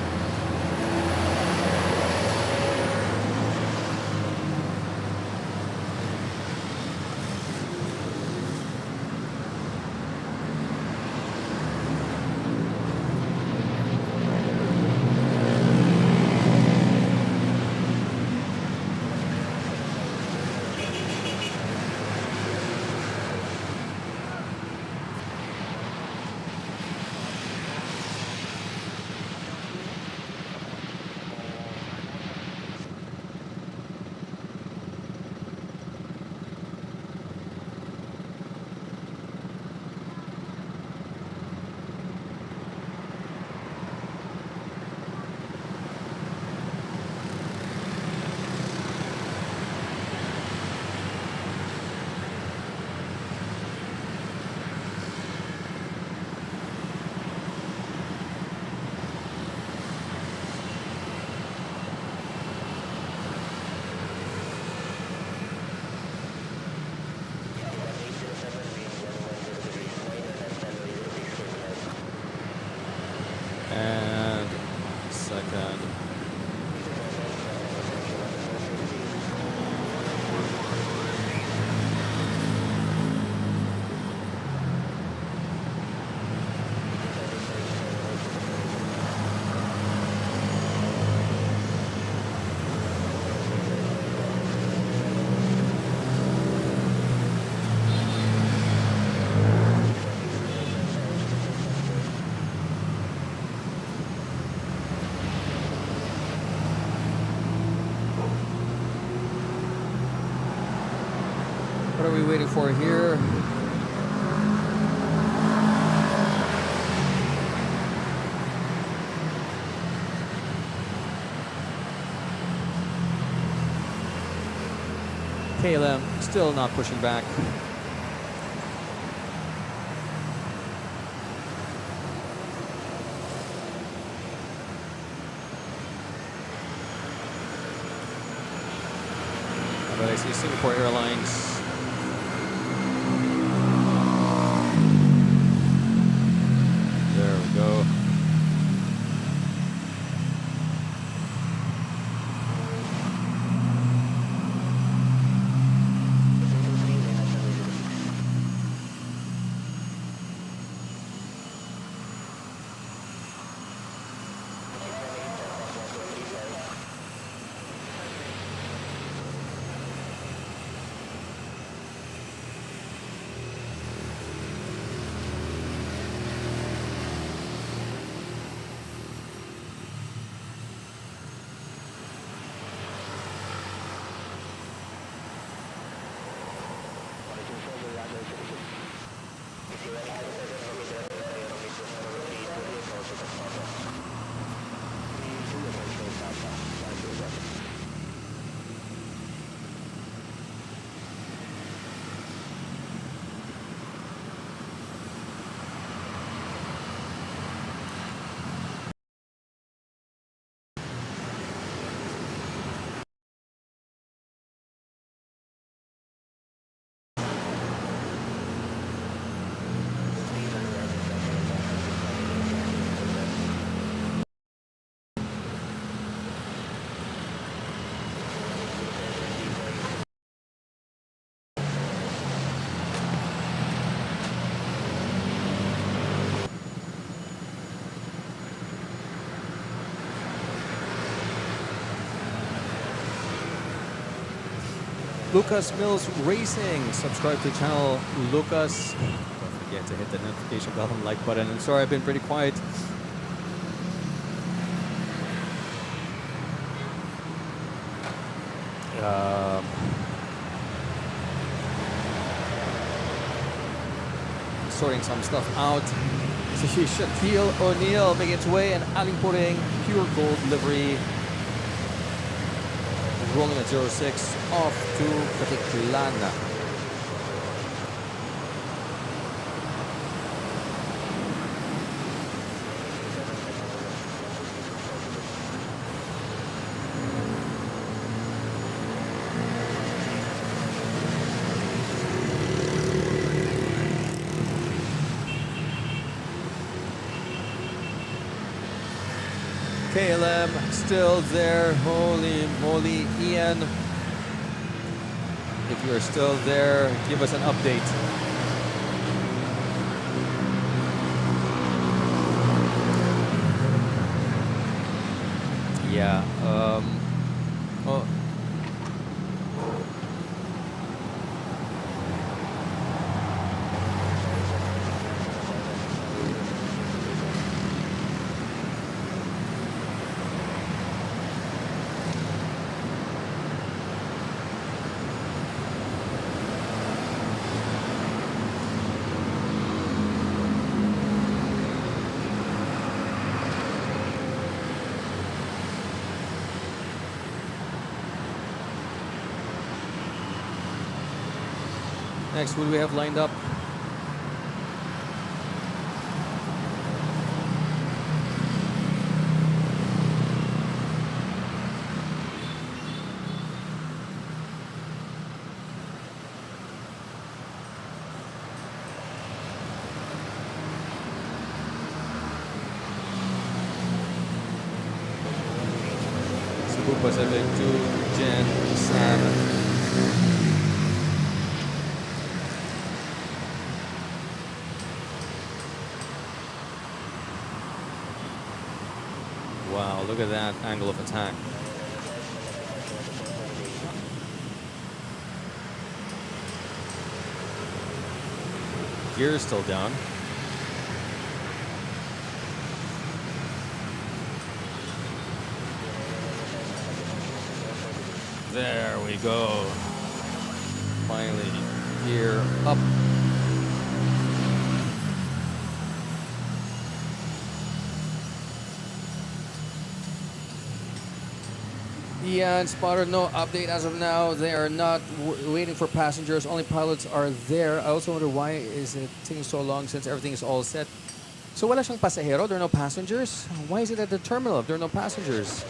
we waiting for here? KLM still not pushing back. But I see Singapore Airlines. There we go. Lucas Mills Racing. Subscribe to the channel, Lucas. Don't forget to hit the notification bell and like button. I'm sorry I've been pretty quiet. Sorting some stuff out. So Shaquille O'Neal making its way, and Aling Puring, pure gold livery. Rolling at 06 off to Katiklana. KLM still there. Holy moly, Ian. If you're still there, give us an update. Yeah. Oh. Next, what do we have lined up? Cebu Pacific to Jen San. Wow, look at that angle of attack. Gear is still down. There we go. Finally, gear up. Ian, spotter, no update as of now. They are not waiting for passengers. Only pilots are there. I also wonder why is it taking so long since everything is all set. So wala siyang pasahero? There are no passengers? Why is it at the terminal if there are no passengers?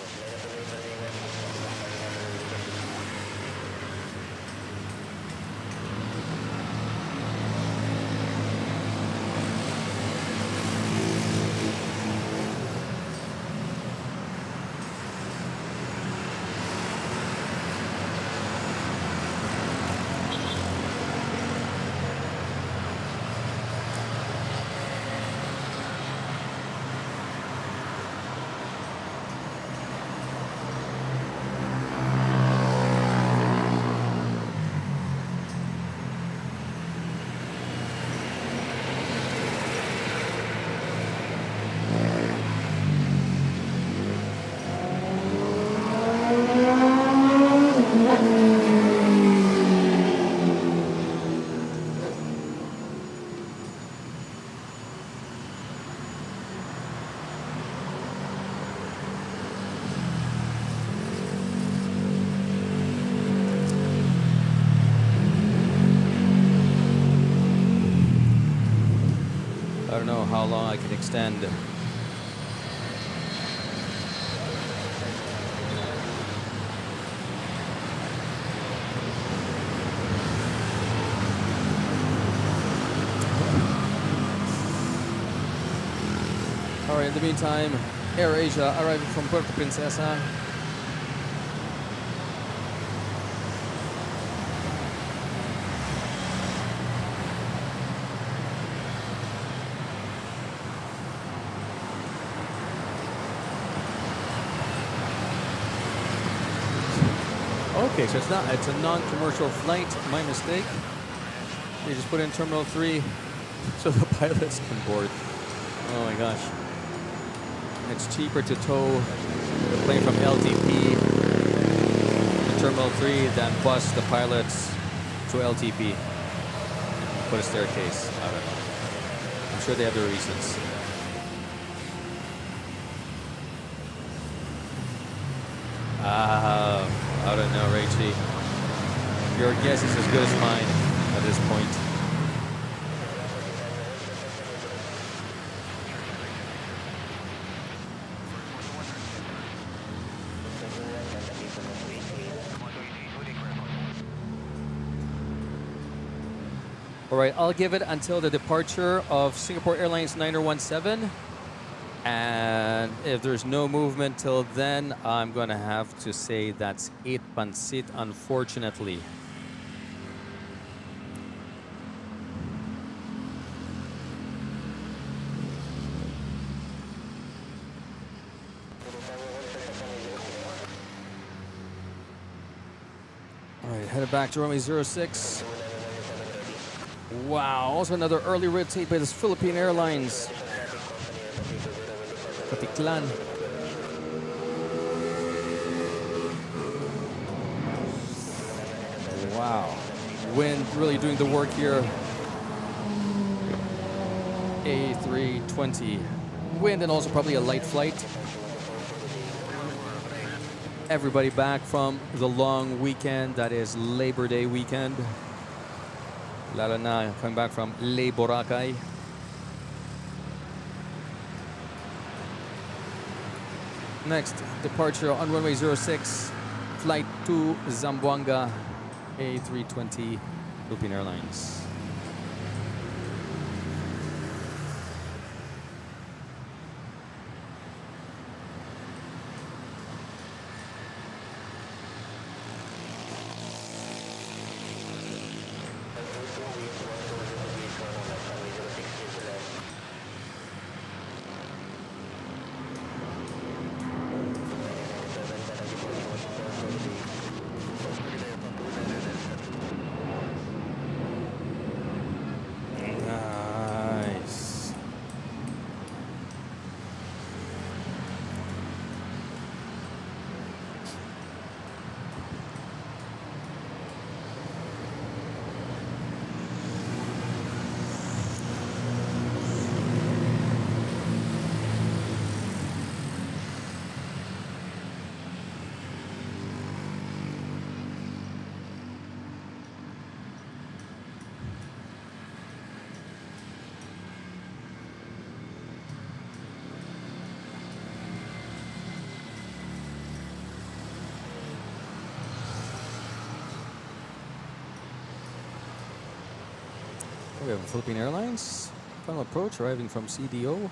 I don't know how long I can extend. All right, in the meantime, AirAsia arriving from Puerto Princesa. Okay, so it's a non-commercial flight. My mistake. They just put in Terminal 3 so the pilots can board. Oh my gosh. It's cheaper to tow the plane from LTP to Terminal 3 than bus the pilots to LTP. Put a staircase. I don't know. I'm sure they have their reasons. I don't know, Rachie. Your guess is as good as mine at this point. All right, I'll give it until the departure of Singapore Airlines 9017. And if there's no movement till then, I'm going to have to say that's 8 pansit, unfortunately. All right, headed back to runway 06. Wow, also another early rotate by this Philippine Airlines. Katiklan. Wow. Wind really doing the work here. A320. Wind and also probably a light flight. Everybody back from the long weekend, that is Labor Day weekend. Lalo na coming back from Le Boracay. Next, departure on runway 06, flight to Zamboanga, A320, Philippine Airlines. we have Philippine Airlines. Final approach arriving from CDO.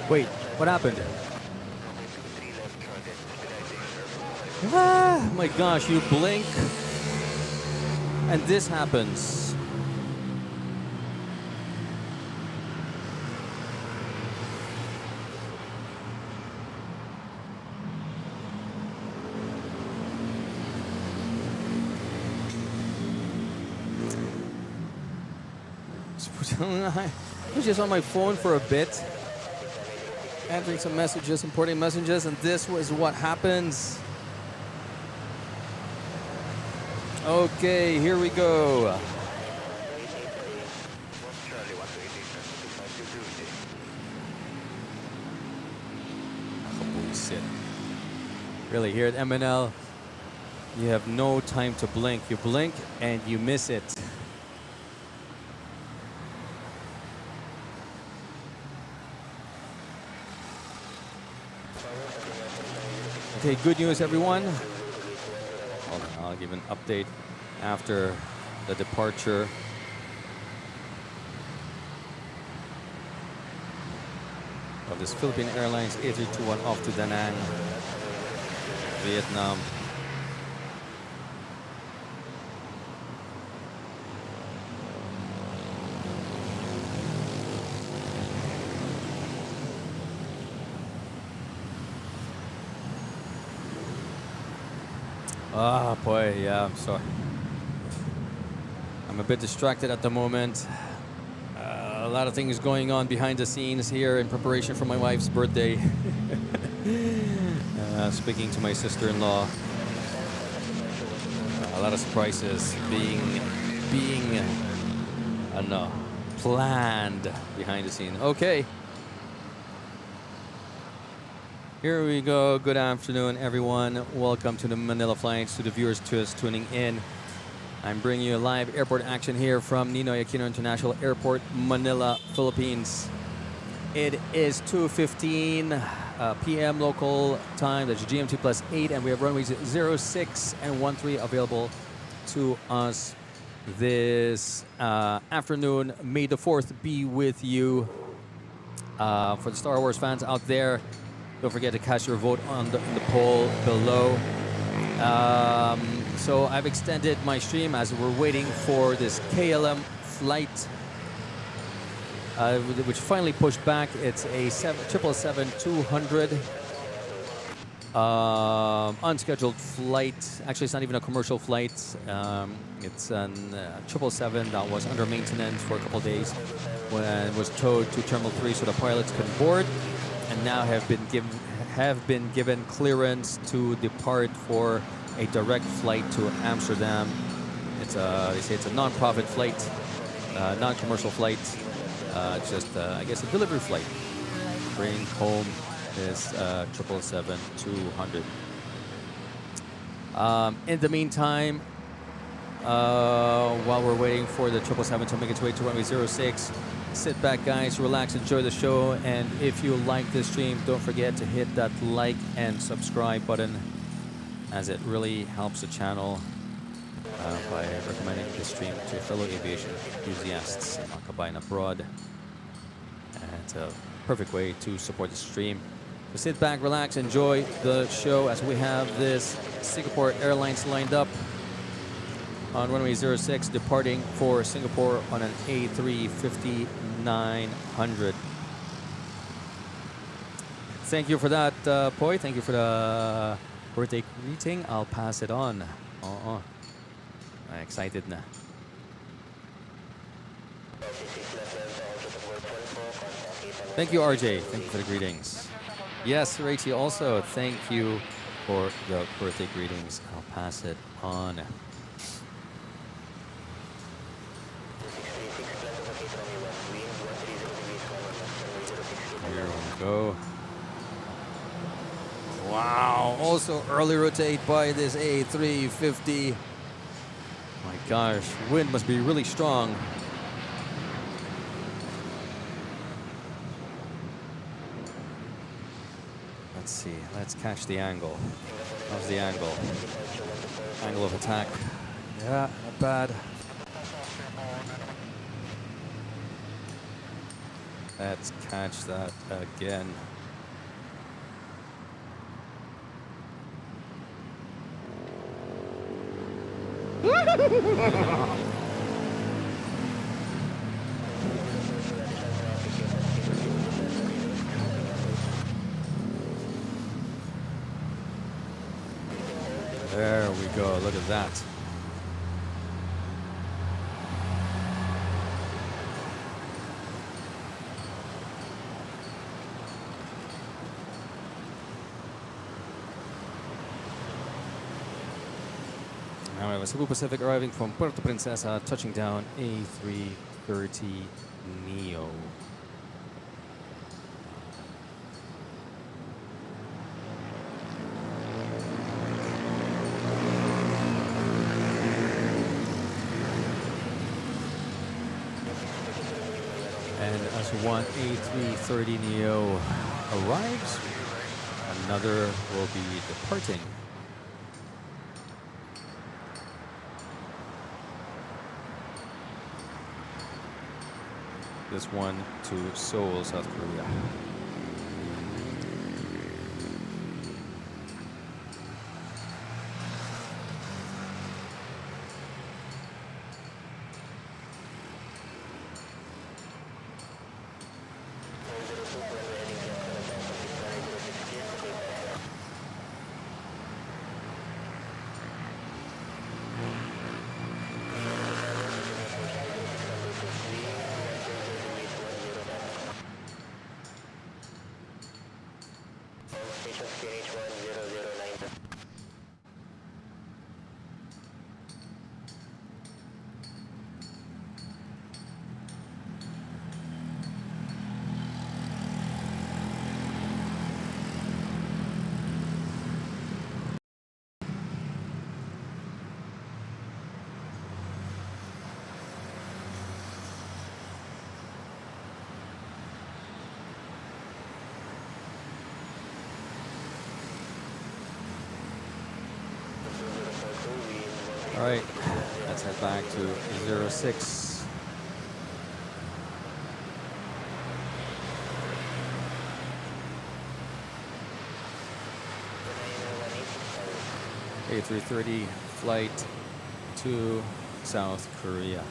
Wait, what happened? Ah, my gosh, you blink and this happens. I was just on my phone for a bit, entering some messages, importing messages, and this was what happens. Okay, here we go. Really, here at MNL, you have no time to blink. You blink and you miss it. Okay, good news, everyone. Hold on, I'll give an update after the departure. Of this Philippine Airlines A321 off to Da Nang, Vietnam. Ah, boy, yeah, I'm sorry. I'm a bit distracted at the moment. A lot of things going on behind the scenes here in preparation for my wife's birthday. Speaking to my sister-in-law. A lot of surprises being I don't know, planned behind the scene. Okay. Here we go. Good afternoon, everyone. Welcome to the Manila Flights. To the viewers just tuning in, I'm bringing you live airport action here from Ninoy Aquino International Airport, Manila, Philippines. It is 2:15 p.m. local time. That's GMT +8, and we have runways 06 and 13 available to us this afternoon. May the 4th be with you. For the Star Wars fans out there, don't forget to cast your vote on the poll below. So I've extended my stream as we're waiting for this KLM flight, which finally pushed back. It's a 777-200 unscheduled flight. Actually, it's not even a commercial flight. It's an 777 that was under maintenance for a couple of days when it was towed to Terminal 3 so the pilots could board, and now have been given clearance to depart for a direct flight to Amsterdam. It's they say it's a non-profit flight, non-commercial flight. It's just I guess a delivery flight. Bring home this 777-200. In the meantime, while we're waiting for the 777 to make its way to runway 06, sit back, guys, relax, enjoy the show, and if you like this stream, don't forget to hit that like and subscribe button, as it really helps the channel by recommending this stream to fellow aviation enthusiasts in Makabay and abroad. And it's a perfect way to support the stream. So sit back, relax, enjoy the show as we have this Singapore Airlines lined up on runway 06, departing for Singapore on an A350-900. Thank you for that, Poi. Thank you for the birthday greeting. I'll pass it on. Excited na. Thank you, RJ. Thank you for the greetings. Yes, Rachel, also thank you for the birthday greetings. I'll pass it on. Here we go. Wow, also early rotate by this A350. My gosh, wind must be really strong. Let's see, let's catch the angle. How's the angle? Angle of attack. Yeah, not bad. Let's catch that again. There we go, look at that. Now we have a Cebu Pacific arriving from Puerto Princesa, touching down A330 Neo. And as one A330 Neo arrives, another will be departing. This one to Seoul, South Korea. All right, let's head back to 06. A330 flight to South Korea.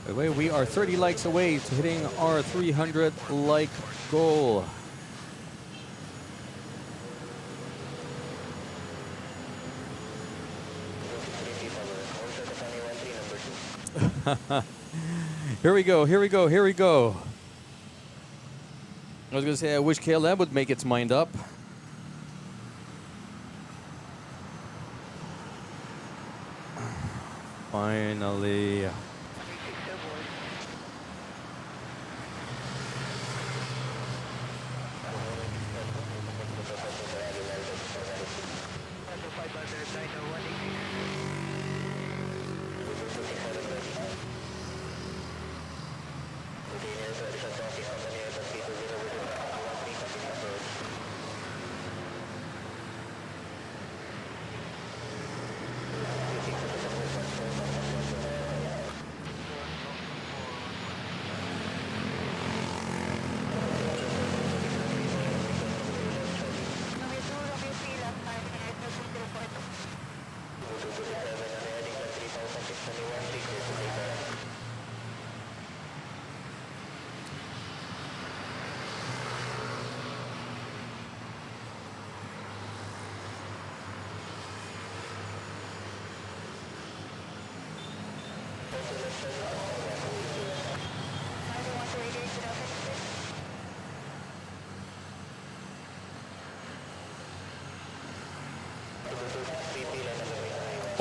By the way, we are 30 likes away to hitting our 300 like goal. Here we go, here we go, here we go. I was going to say, I wish KLM would make its mind up. Finally.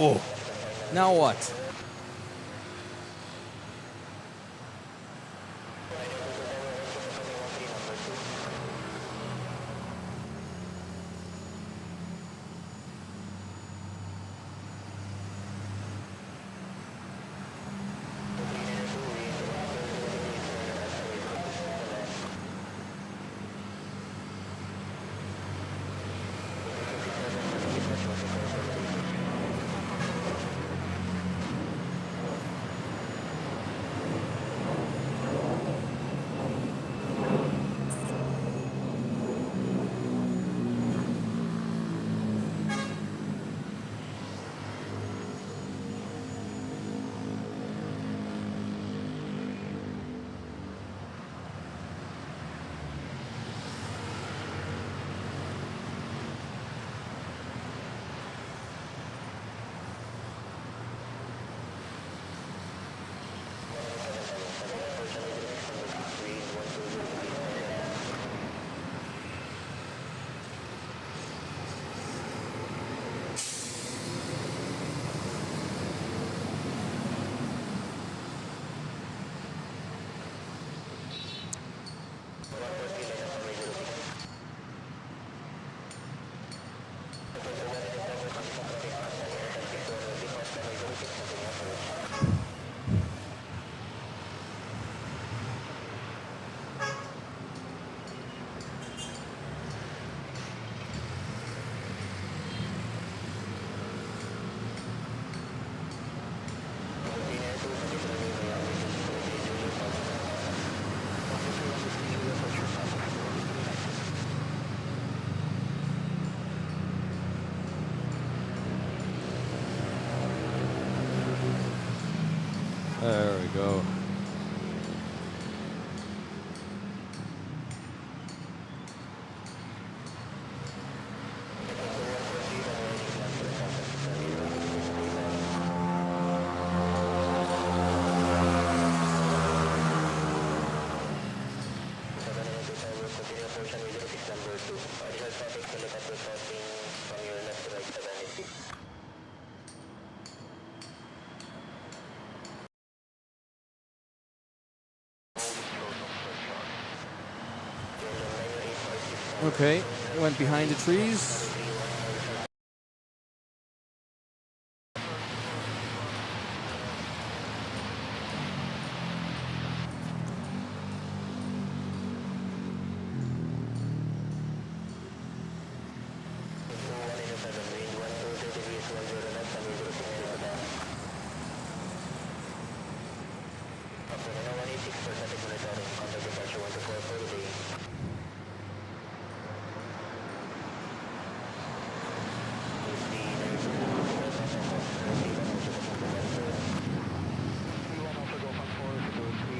Oh, now what? There we go. Okay, went behind the trees.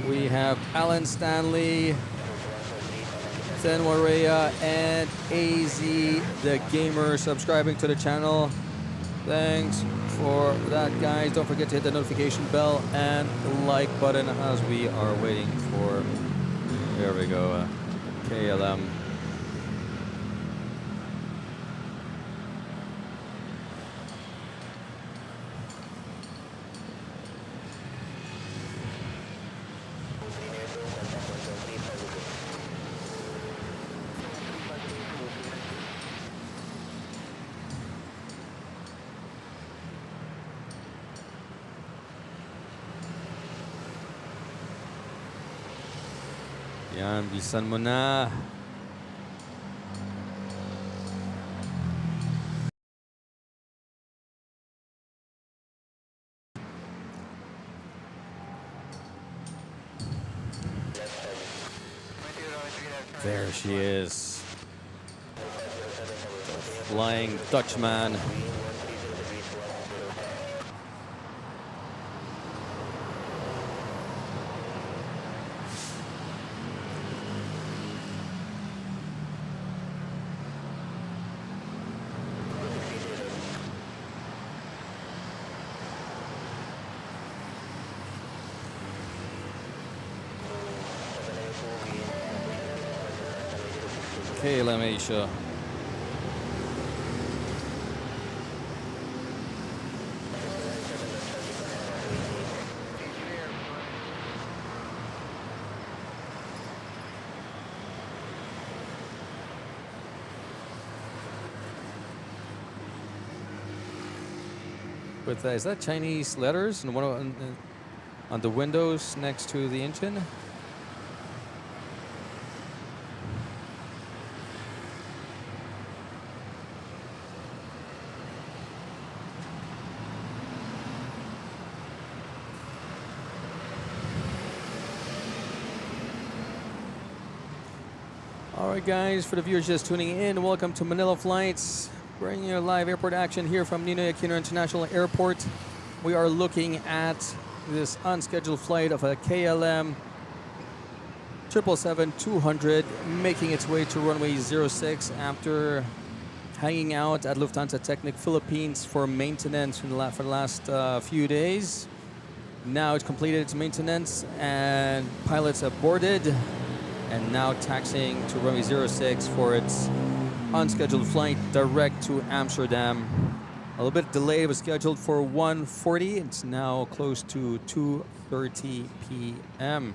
We have Alan Stanley, Ten Waria, and AZ the Gamer subscribing to the channel. Thanks for that, guys. Don't forget to hit the notification bell and the like button as we are waiting for, there we go, KLM. Yan, bisan mo na. There she is. Flying Dutchman. KLM Asia. With is that Chinese letters and on the windows next to the engine? All right, guys, for the viewers just tuning in, welcome to Manila Flights. Bringing you live airport action here from Ninoy Aquino International Airport. We are looking at this unscheduled flight of a KLM 777-200 making its way to runway 06 after hanging out at Lufthansa Technic Philippines for maintenance for the last few days. Now it's completed its maintenance and pilots have boarded and now taxiing to runway 06 for its unscheduled flight direct to Amsterdam. A little bit delayed. It was scheduled for 1:40. It's now close to 2:30 p.m.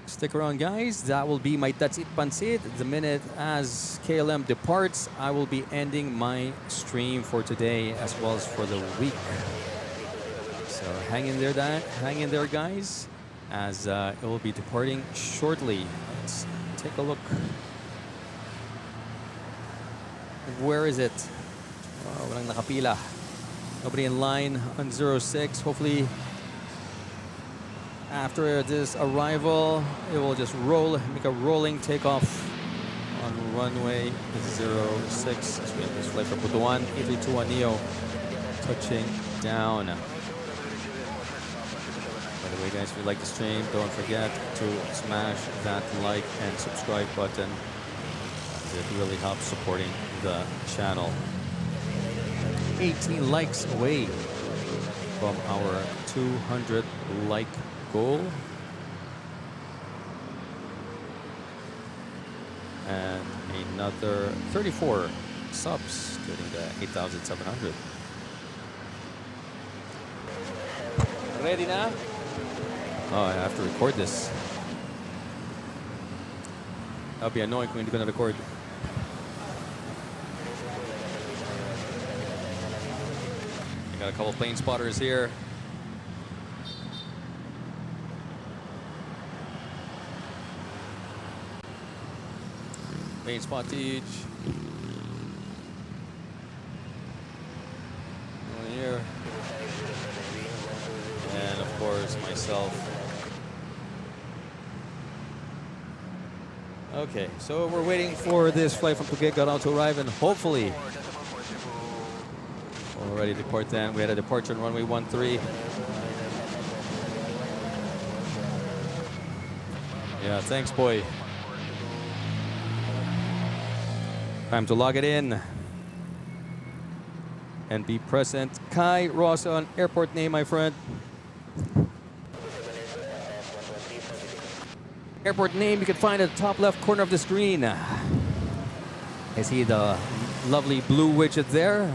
Stick around, guys. That will be my That's It Pansit. The minute as KLM departs, I will be ending my stream for today as well as for the week. So hang in there, guys, as it will be departing shortly. Let's take a look. Where is it? Oh, walang nakapila. Nobody in line on 06. Hopefully, after this arrival, it will just make a rolling takeoff on runway 06. So we have this flight from Butuan, A321neo, touching down. By the way, guys, if you like the stream, don't forget to smash that like and subscribe button. It really helps supporting the channel. 18 likes away from our 200 like goal. And another 34 subs, getting to 8,700. Ready now? Oh, I have to record this. That would be annoying when you're going to record. Got a couple plane spotters here. Plane spottage. One here. And of course myself. Okay, so we're waiting for this flight from Tuguegarao to arrive and hopefully we're ready to depart then. We had a departure on runway 13. Yeah, thanks, boy. Time to log it in and be present. Kai Rawson, airport name, my friend. Airport name you can find at the top left corner of the screen. I see the lovely blue widget there.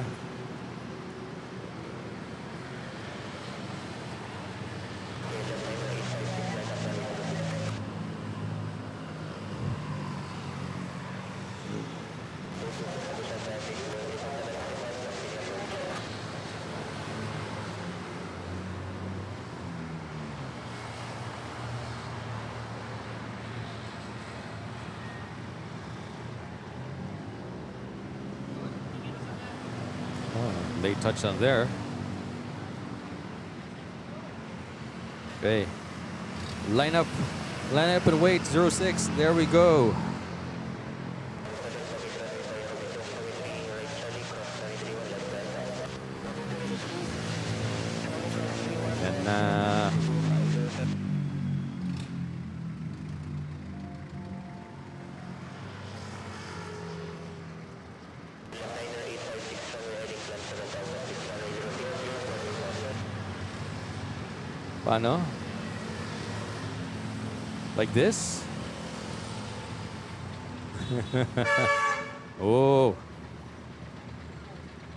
Late touchdown there. Okay. Line up and wait. 06. There we go. And paano? Like this? Oh.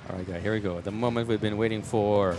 All right, guys, here we go. The moment we've been waiting for.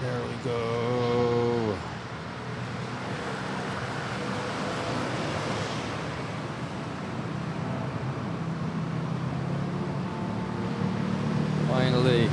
There we go. Finally.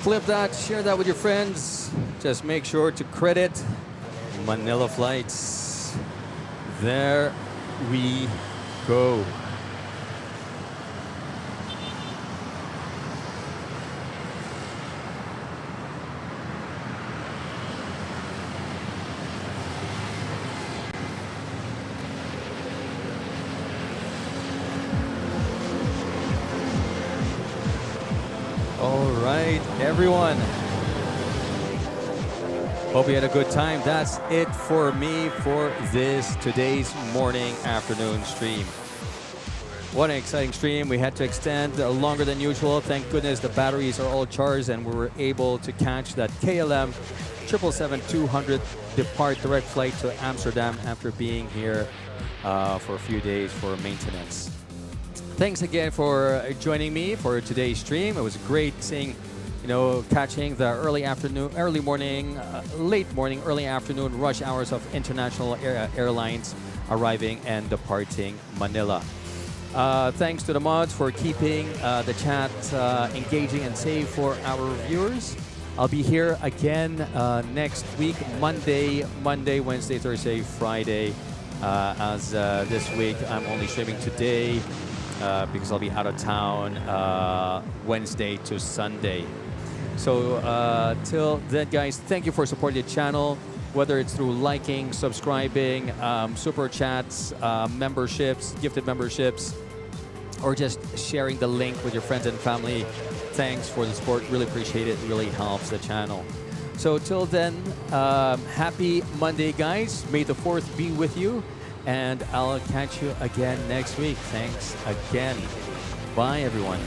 Clip that, share that with your friends. Just make sure to credit Manila Flights. There we go. All right, everyone. Hope you had a good time. That's it for me for today's morning, afternoon stream. What an exciting stream. We had to extend longer than usual. Thank goodness the batteries are all charged and we were able to catch that KLM 777-200 depart direct flight to Amsterdam after being here for a few days for maintenance. Thanks again for joining me for today's stream. It was great seeing, catching the early afternoon, early morning, late morning, early afternoon rush hours of international airlines arriving and departing Manila. Thanks to the mods for keeping the chat engaging and safe for our viewers. I'll be here again next week, Monday, Wednesday, Thursday, Friday. As this week, I'm only streaming today because I'll be out of town Wednesday to Sunday. So till then, guys, thank you for supporting the channel, whether it's through liking, subscribing, super chats, memberships, gifted memberships, or just sharing the link with your friends and family. Thanks for the support. Really appreciate it. It really helps the channel. So till then, happy Monday, guys. May the 4th be with you. And I'll catch you again next week. Thanks again. Bye, everyone.